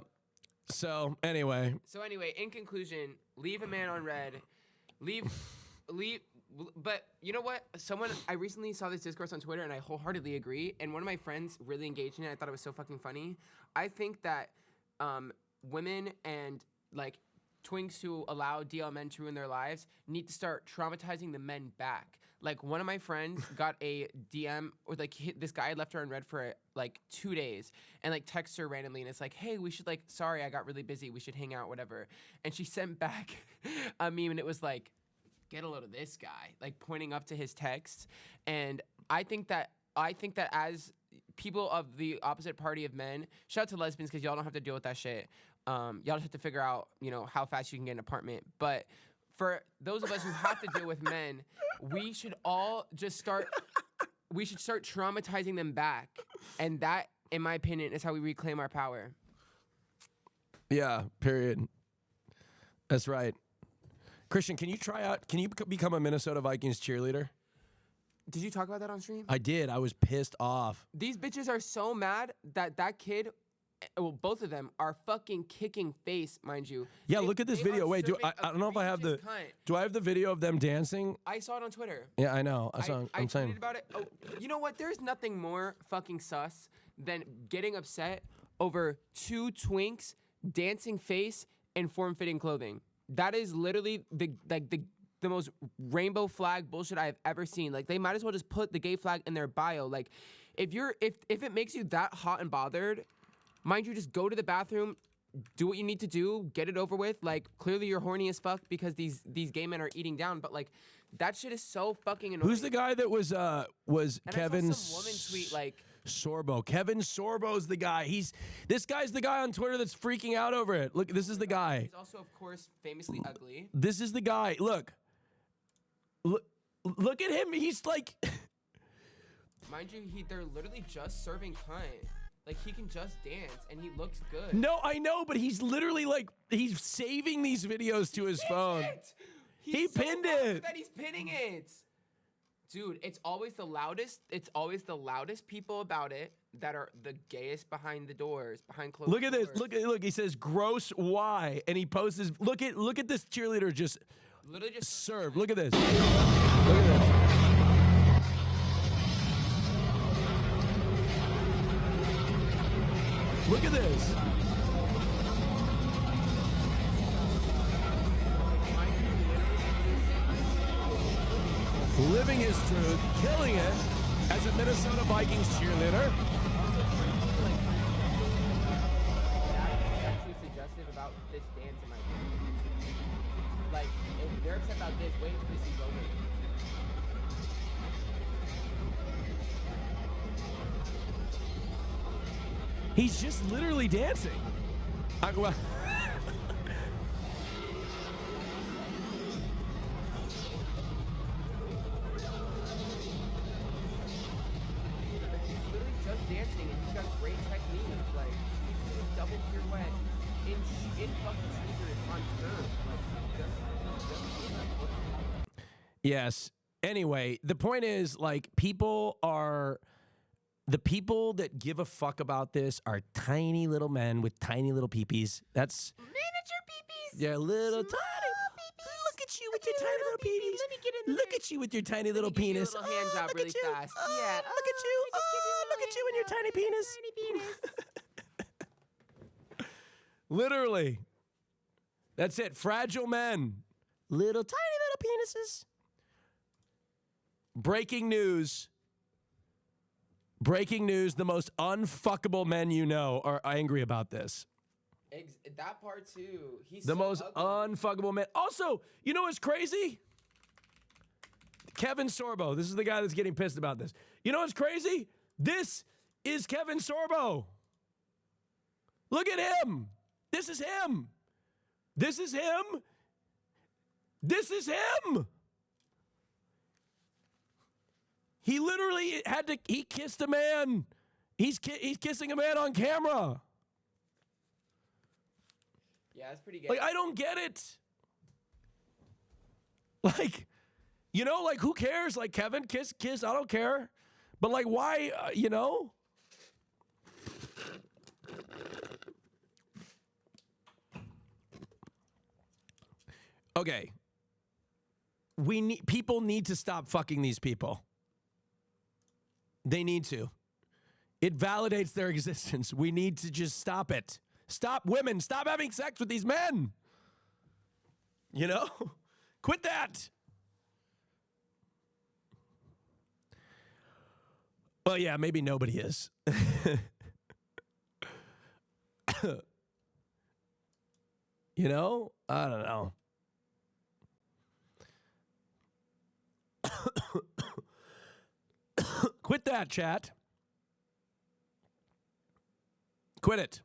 So, anyway, So anyway, in conclusion, leave a man on red. Leave. But you know what? I recently saw this discourse on Twitter, and I wholeheartedly agree. And one of my friends really engaged in it. I thought it was so fucking funny. I think that women and like twinks who allow DL men to ruin their lives need to start traumatizing the men back. Like one of my friends got a DM or like this guy left her unread for like 2 days and like texts her randomly and it's like, hey, we should like, sorry, I got really busy. We should hang out, whatever. And she sent back a meme and it was like, get a load of this guy, like pointing up to his text. And I think that as people of the opposite party of men, shout out to lesbians because y'all don't have to deal with that shit. Y'all just have to figure out, you know, how fast you can get an apartment. But for those of us who have to deal with men, we should all just start traumatizing them back. And that, in my opinion, is how we reclaim our power. yeah, period. That's right. Christian, can you become a Minnesota Vikings cheerleader? Did you talk about that on stream? I did. I was pissed off. These bitches are so mad that kid, well, both of them are fucking kicking face, mind you. Yeah, look at this they video. are Wait, serving I don't know if I have egregious cunt. do I have the video of them dancing? I saw it on Twitter. Yeah, I know. I I'm saying. tweeted about it. Oh, you know what? There's nothing more fucking sus than getting upset over two twinks dancing face in form-fitting clothing. That is literally the most rainbow flag bullshit I have ever seen. Like they might as well just put the gay flag in their bio. Like if it makes you that hot and bothered, mind you, just go to the bathroom, do what you need to do, get it over with. Like clearly you're horny as fuck because these gay men are eating down. But like that shit is so fucking annoying. Who's the guy that was and Kevin I saw some woman tweet like Sorbo? Kevin Sorbo's the guy. This guy's the guy on Twitter that's freaking out over it. Look, this is the guy. He's also, of course, famously ugly. This is the guy. Look at him. He's like, mind you, they're literally just serving cunt. Like he can just dance and he looks good. no, I know, but he's literally like he's saving these videos to his phone. He pinned it. That he's pinning it. Dude, it's always the loudest. It's always the loudest people about it that are the gayest behind the doors, behind closed doors. Look at this. Look. He says gross Y, and he posts his. Look at this cheerleader just. Literally just serve. Look at this. Look at this. Look at this. Living his truth, killing it as a Minnesota Vikings cheerleader. Actually suggestive about this dance in my opinion. Like, if they're upset about this, wait until they see Logan. He's just literally dancing. Well, He's literally just dancing and he's got great technique. Like, he's doing double pirouette in fucking sneakers on turf. Like, just yes. Anyway, the point is, like, the people that give a fuck about this are tiny little men with tiny little peepees. That's miniature peepees. Yeah, little tiny. Look at you with your tiny little peepees. Let me get in there. Look at you with your tiny little penis. Little hand job look really at you. fast. Yeah. Look at you. Look at you and your tiny penis. Literally. That's it. Fragile men. Little tiny little penises. Breaking news. Breaking news. The most unfuckable men you know are angry about this. That part too. He's The so most ugly. unfuckable man. Also, you know what's crazy? Kevin Sorbo. This is the guy that's getting pissed about this. You know what's crazy? This is Kevin Sorbo. Look at him. This is him. This is him. This is him. He literally he kissed a man. He's kissing a man on camera. Yeah, that's pretty gay. Like, I don't get it. Like, you know, like, who cares? Like, Kevin, kiss, I don't care. But, like, why, you know? Okay. People need to stop fucking these people. They need to. It validates their existence. We need to just stop it. Stop women. Stop having sex with these men. You know? Quit that. Well, yeah, maybe nobody is. You know? I don't know. Quit that, chat. Quit it.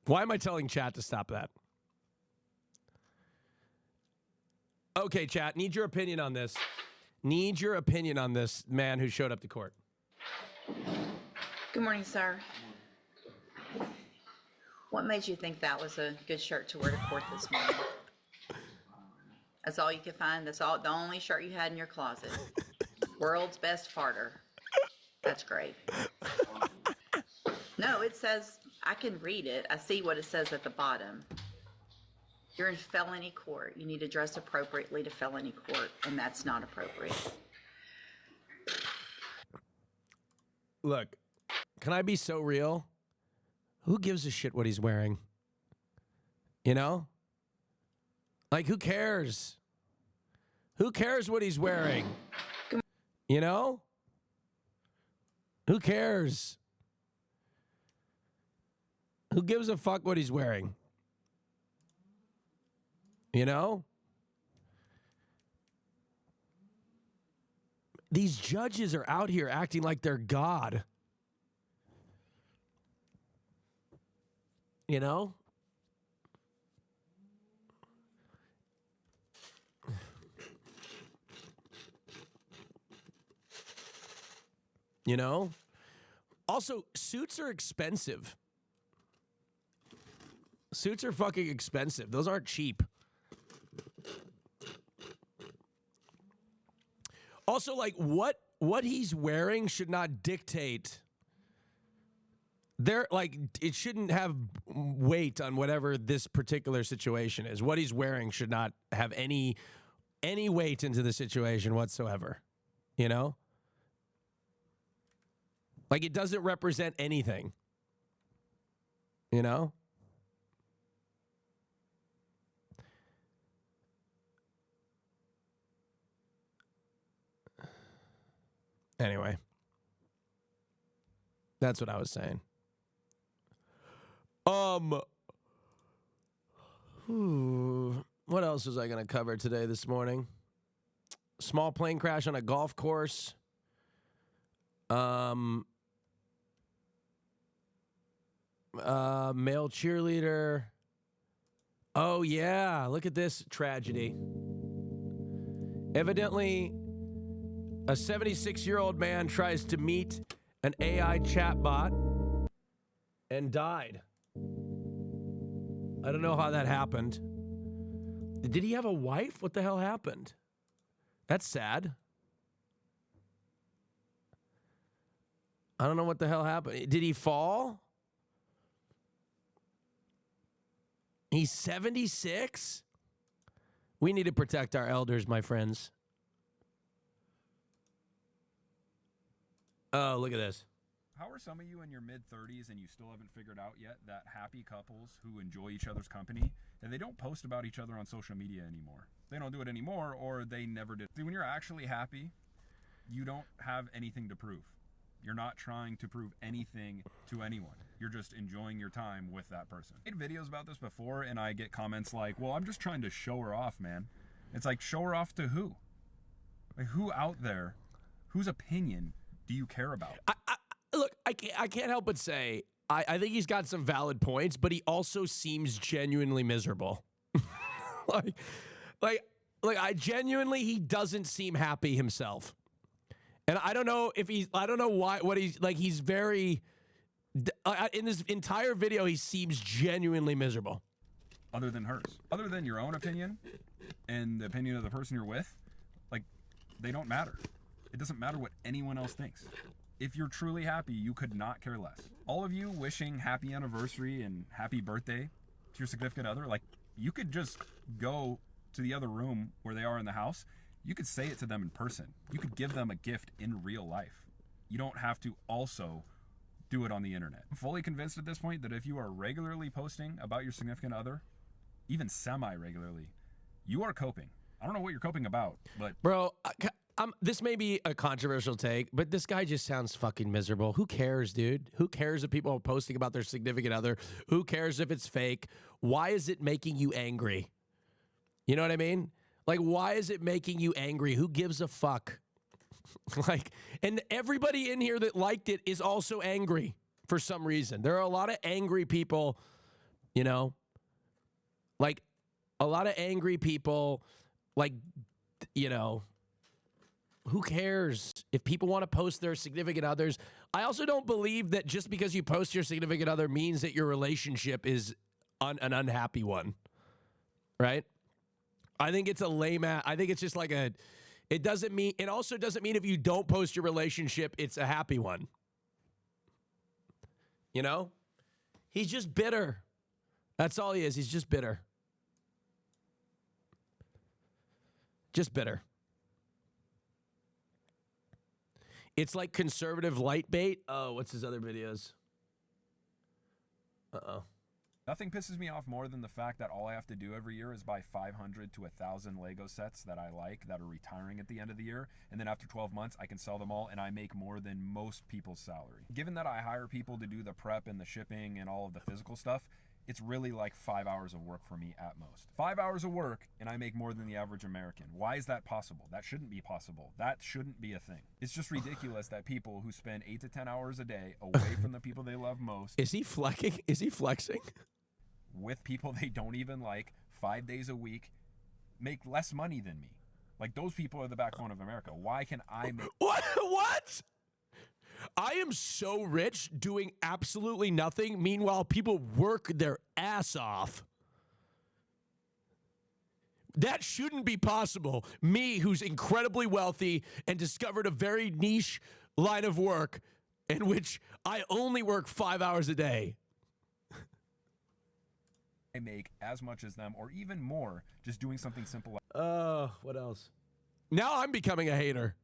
Why am I telling chat to stop that? Okay, chat, need your opinion on this. Need your opinion on this man who showed up to court. Good morning, sir. What made you think that was a good shirt to wear to court this morning? That's all you could find? That's all, the only shirt you had in your closet? World's best farter. That's great. No, it says, I can read it. I see what it says at the bottom. You're in felony court. You need to dress appropriately to felony court, and that's not appropriate. Look, can I be so real? Who gives a shit what he's wearing? You know? Like, who cares? Who cares what he's wearing? You know? Who cares? Who gives a fuck what he's wearing? You know? These judges are out here acting like they're God. You know? You know? Also, suits are expensive. Suits are fucking expensive. Those aren't cheap. Also, like, what he's wearing should not dictate. It shouldn't have weight on whatever this particular situation is. What he's wearing should not have any weight into the situation whatsoever. You know? Like, it doesn't represent anything. You know? Anyway. That's what I was saying. What else was I going to cover today this morning? Small plane crash on a golf course. Male cheerleader. Oh, yeah. Look at this tragedy. Evidently, a 76-year-old man tries to meet an AI chatbot and died. I don't know how that happened. Did he have a wife? What the hell happened? That's sad. I don't know what the hell happened. Did he fall? He's 76? We need to protect our elders, my friends. Oh, look at this. How are some of you in your mid-30s and you still haven't figured out yet that happy couples who enjoy each other's company, that they don't post about each other on social media anymore? They don't do it anymore, or they never did. See, when you're actually happy, you don't have anything to prove. You're not trying to prove anything to anyone. You're just enjoying your time with that person. I made videos about this before, and I get comments like, well, I'm just trying to show her off, man. It's like, show her off to who? Like, who out there, whose opinion do you care about? Look, I can't help but say, I think he's got some valid points, but he also seems genuinely miserable. like, I genuinely, he doesn't seem happy himself. And I don't know if I don't know what he's, like, he's very, in this entire video, he seems genuinely miserable. Other than hers. Other than your own opinion and the opinion of the person you're with, like, they don't matter. It doesn't matter what anyone else thinks. If you're truly happy, you could not care less. All of you wishing happy anniversary and happy birthday to your significant other, like, you could just go to the other room where they are in the house. You could say it to them in person. You could give them a gift in real life. You don't have to also do it on the internet. I'm fully convinced at this point that if you are regularly posting about your significant other, even semi-regularly, you are coping. I don't know what you're coping about, but... Bro, this may be a controversial take, but this guy just sounds fucking miserable. Who cares, dude? Who cares if people are posting about their significant other? Who cares if it's fake? Why is it making you angry? You know what I mean? Like, why is it making you angry? Who gives a fuck? Like, and everybody in here that liked it is also angry for some reason. There are a lot of angry people, you know, like a lot of angry people, like, you know, who cares if people want to post their significant others? I also don't believe that just because you post your significant other means that your relationship is an unhappy one, right? I think it's a lame ass. I think it's just like a, it doesn't mean, it also doesn't mean if you don't post your relationship, it's a happy one. You know? He's just bitter. That's all he is. He's just bitter. Just bitter. It's like conservative light bait. Oh, what's his other videos? Uh-oh. Nothing pisses me off more than the fact that all I have to do every year is buy 500 to 1,000 Lego sets that I like that are retiring at the end of the year. And then after 12 months, I can sell them all and I make more than most people's salary. Given that I hire people to do the prep and the shipping and all of the physical stuff, it's really like 5 hours of work for me at most. 5 hours of work and I make more than the average American. Why is that possible? That shouldn't be possible. That shouldn't be a thing. It's just ridiculous that people who spend 8 to 10 hours a day away from the people they love most. Is he flexing? Is he flexing? With people they don't even like 5 days a week make less money than me. Like, those people are the backbone of America. Why can I make... What? I am so rich doing absolutely nothing. Meanwhile, people work their ass off. That shouldn't be possible. Me, who's incredibly wealthy and discovered a very niche line of work in which I only work 5 hours a day. I make as much as them or even more just doing something simple like... What else? Now I'm becoming a hater.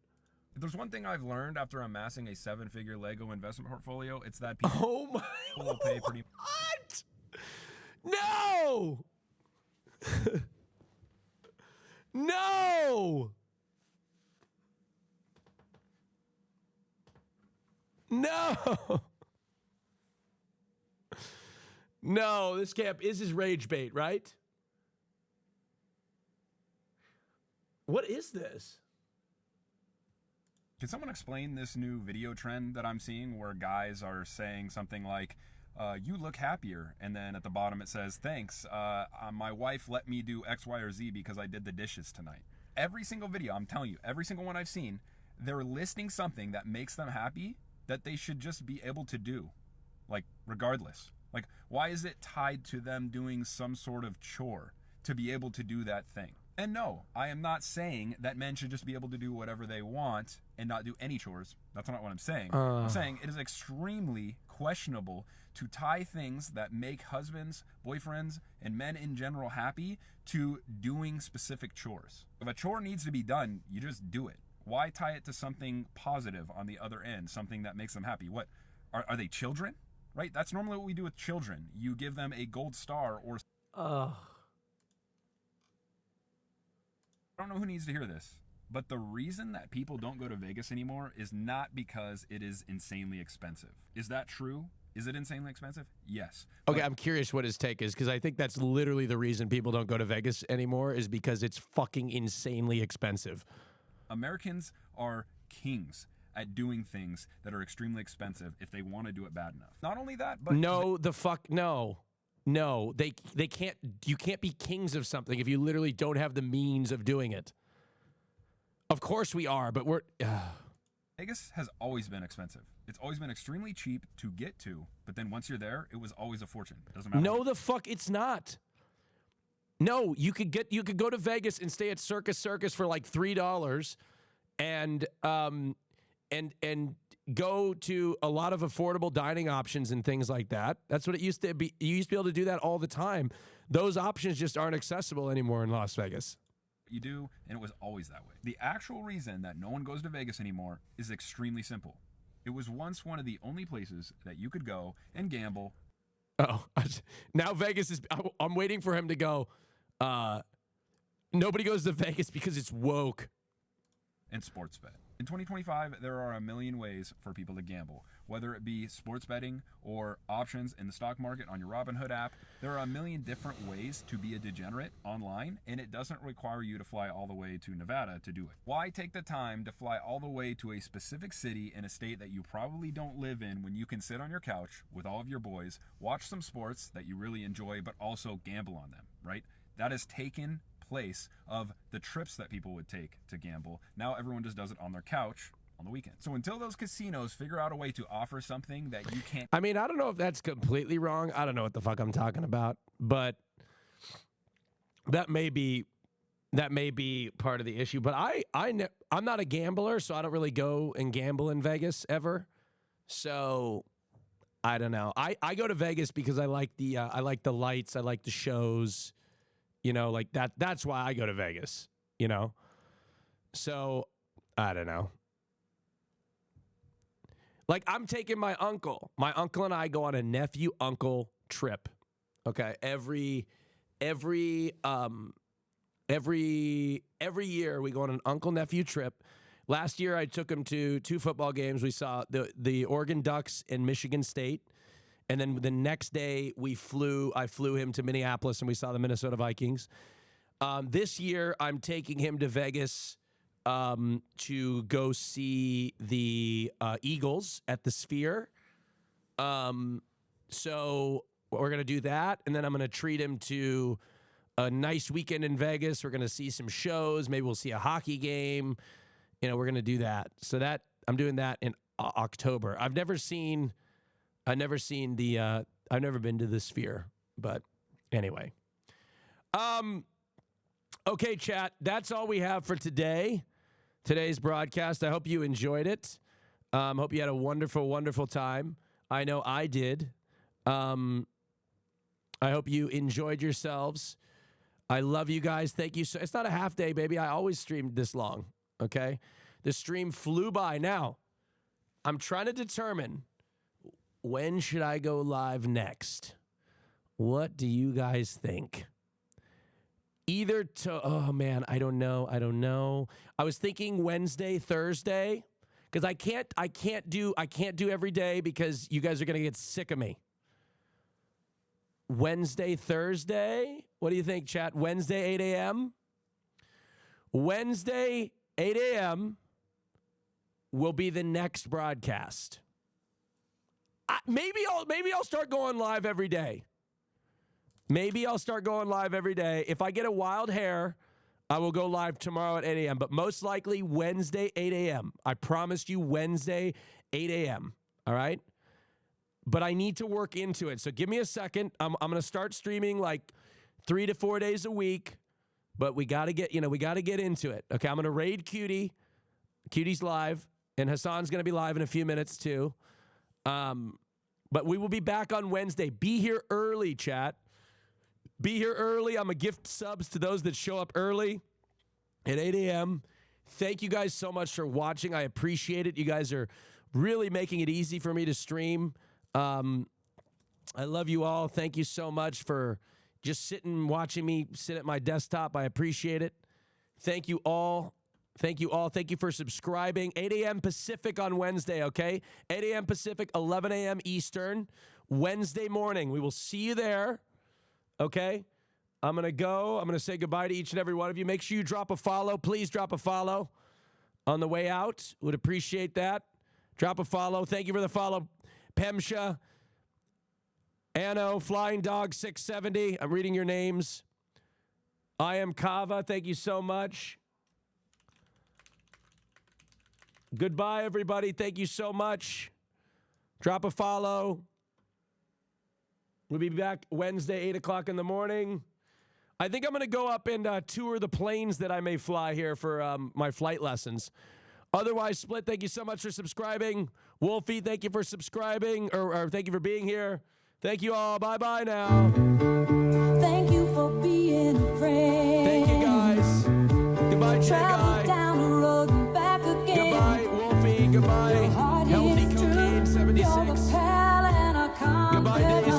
If there's one thing I've learned after amassing a 7-figure Lego investment portfolio, it's that people will pay pretty... What? No! No! No! No, this is rage bait, right? What is this? Can someone explain this new video trend that I'm seeing where guys are saying something like, you look happier, and then at the bottom it says, thanks, my wife let me do X, Y, or Z because I did the dishes tonight. Every single video, I'm telling you, every single one I've seen, they're listing something that makes them happy that they should just be able to do, like, regardless. Like, why is it tied to them doing some sort of chore to be able to do that thing? And no, I am not saying that men should just be able to do whatever they want and not do any chores. That's not what I'm saying. I'm saying it is extremely questionable to tie things that make husbands, boyfriends, and men in general happy to doing specific chores. If a chore needs to be done, you just do it. Why tie it to something positive on the other end, something that makes them happy? What? Are they children? Right? That's normally what we do with children. You give them a gold star or... I don't know who needs to hear this, but the reason that people don't go to Vegas anymore is not because it is insanely expensive. Is that true? Is it insanely expensive? Yes. Okay, I'm curious what his take is, because I think that's literally the reason people don't go to Vegas anymore is because it's fucking insanely expensive. Americans are kings at doing things that are extremely expensive if they want to do it bad enough. Not only that, but... No, they can't. You can't be kings of something if you literally don't have the means of doing it. Of course we are, but we're... Vegas has always been expensive. It's always been extremely cheap to get to, but then once you're there, it was always a fortune. Doesn't matter. No, the fuck it's not. No, you could go to Vegas and stay at Circus for like $3 and go to a lot of affordable dining options and things like that. That's what it used to be. You used to be able to do that all the time. Those options just aren't accessible anymore in Las Vegas. You do, and it was always that way. The actual reason that no one goes to Vegas anymore is extremely simple. It was once one of the only places that you could go and gamble. Oh, now Vegas is... I'm waiting for him to go, nobody goes to Vegas because it's woke. And sports bet. In 2025, there are a million ways for people to gamble. Whether it be sports betting or options in the stock market on your Robinhood app, there are a million different ways to be a degenerate online, and it doesn't require you to fly all the way to Nevada to do it. Why take the time to fly all the way to a specific city in a state that you probably don't live in when you can sit on your couch with all of your boys, watch some sports that you really enjoy, but also gamble on them, right? That has taken place of the trips that people would take to gamble. Now everyone just does it on their couch on the weekend. So until those casinos figure out a way to offer something that you can't... I mean, I don't know if that's completely wrong. I don't know what the fuck I'm talking about, but that may be part of the issue. But I'm not a gambler, so I don't really go and gamble in Vegas ever. So I don't know. I go to Vegas because I like the lights, I like the shows. You know, like that. That's why I go to Vegas, you know? So, I don't know. Like, I'm taking my uncle. My uncle and I go on a nephew-uncle trip, okay? Every year we go on an uncle-nephew trip. Last year I took him to 2 football games. We saw the Oregon Ducks and Michigan State. And then the next day I flew him to Minneapolis and we saw the Minnesota Vikings. This year I'm taking him to Vegas to go see the Eagles at the Sphere. So we're going to do that. And then I'm going to treat him to a nice weekend in Vegas. We're going to see some shows. Maybe we'll see a hockey game. You know, we're going to do that. So I'm doing that in October. I've never been to the Sphere, but anyway. Okay, chat. That's all we have for today's broadcast. I hope you enjoyed it. Hope you had a wonderful, wonderful time. I know I did. I hope you enjoyed yourselves. I love you guys. Thank you. It's not a half day, baby. I always streamed this long, okay? The stream flew by. Now, I'm trying to determine, when should I go live next? What do you guys think? Oh man, I don't know. I was thinking Wednesday, Thursday, because I can't do every day because you guys are gonna get sick of me. Wednesday, Thursday. What do you think, chat? Wednesday, 8 a.m. Wednesday, 8 a.m. will be the next broadcast. Maybe I'll start going live every day. If I get a wild hair, I will go live tomorrow at 8 a.m. But most likely Wednesday, 8 a.m. I promised you Wednesday, 8 a.m. All right? But I need to work into it. So give me a second. I'm going to start streaming like 3 to 4 days a week. But we got to get into it. Okay, I'm going to raid Cutie. Cutie's live. And Hassan's going to be live in a few minutes too. But we will be back on Wednesday. Be here early, chat. Be here early. I'm going to gift subs to those that show up early at 8 a.m. Thank you guys so much for watching. I appreciate it. You guys are really making it easy for me to stream. I love you all. Thank you so much for just sitting, watching me sit at my desktop. I appreciate it. Thank you all. Thank you all. Thank you for subscribing. 8 a.m. Pacific on Wednesday, okay? 8 a.m. Pacific, 11 a.m. Eastern, Wednesday morning. We will see you there, okay? I'm going to go. I'm going to say goodbye to each and every one of you. Make sure you drop a follow. Please drop a follow on the way out. Would appreciate that. Drop a follow. Thank you for the follow. Pemsha, Anno, Flying Dog 670. I'm reading your names. I am Kava. Thank you so much. Goodbye, everybody. Thank you so much. Drop a follow. We'll be back Wednesday, 8 o'clock in the morning. I think I'm going to go up and tour the planes that I may fly here for my flight lessons. Otherwise, Split, thank you so much for subscribing. Wolfie, thank you for subscribing, or thank you for being here. Thank you all. Bye-bye now. Thank you for being a friend. Thank you, guys. Goodbye, Jay. Down the road and back again. Goodbye, Wolfie. Goodbye, Healthy Cocaine 76. Goodbye, Daisy.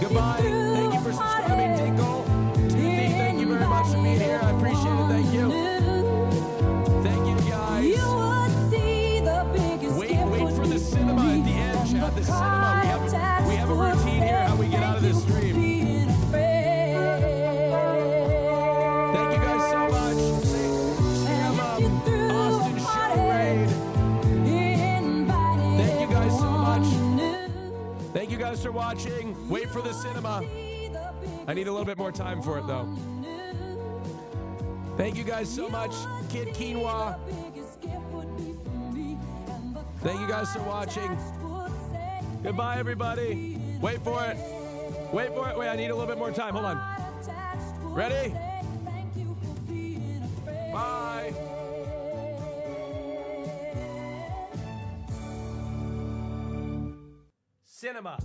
Goodbye. Thank you for subscribing, Tinkle. Toothy, thank you very much for being here. I appreciate it. Thank you. Thank you, guys. Wait for the cinema at the end, Chad. The cinema. We have a routine here how we get out of this stream. Thank you guys so much. Sam, Austinshow raid. Thank you guys so much. Thank you guys for watching. Wait for the cinema. I need a little bit more time for it, though. Thank you guys so much. Kid Quinoa. Thank you guys for watching. Goodbye, everybody. Wait for it. Wait for it. Wait, I need a little bit more time. Hold on. Ready? Bye. Cinema.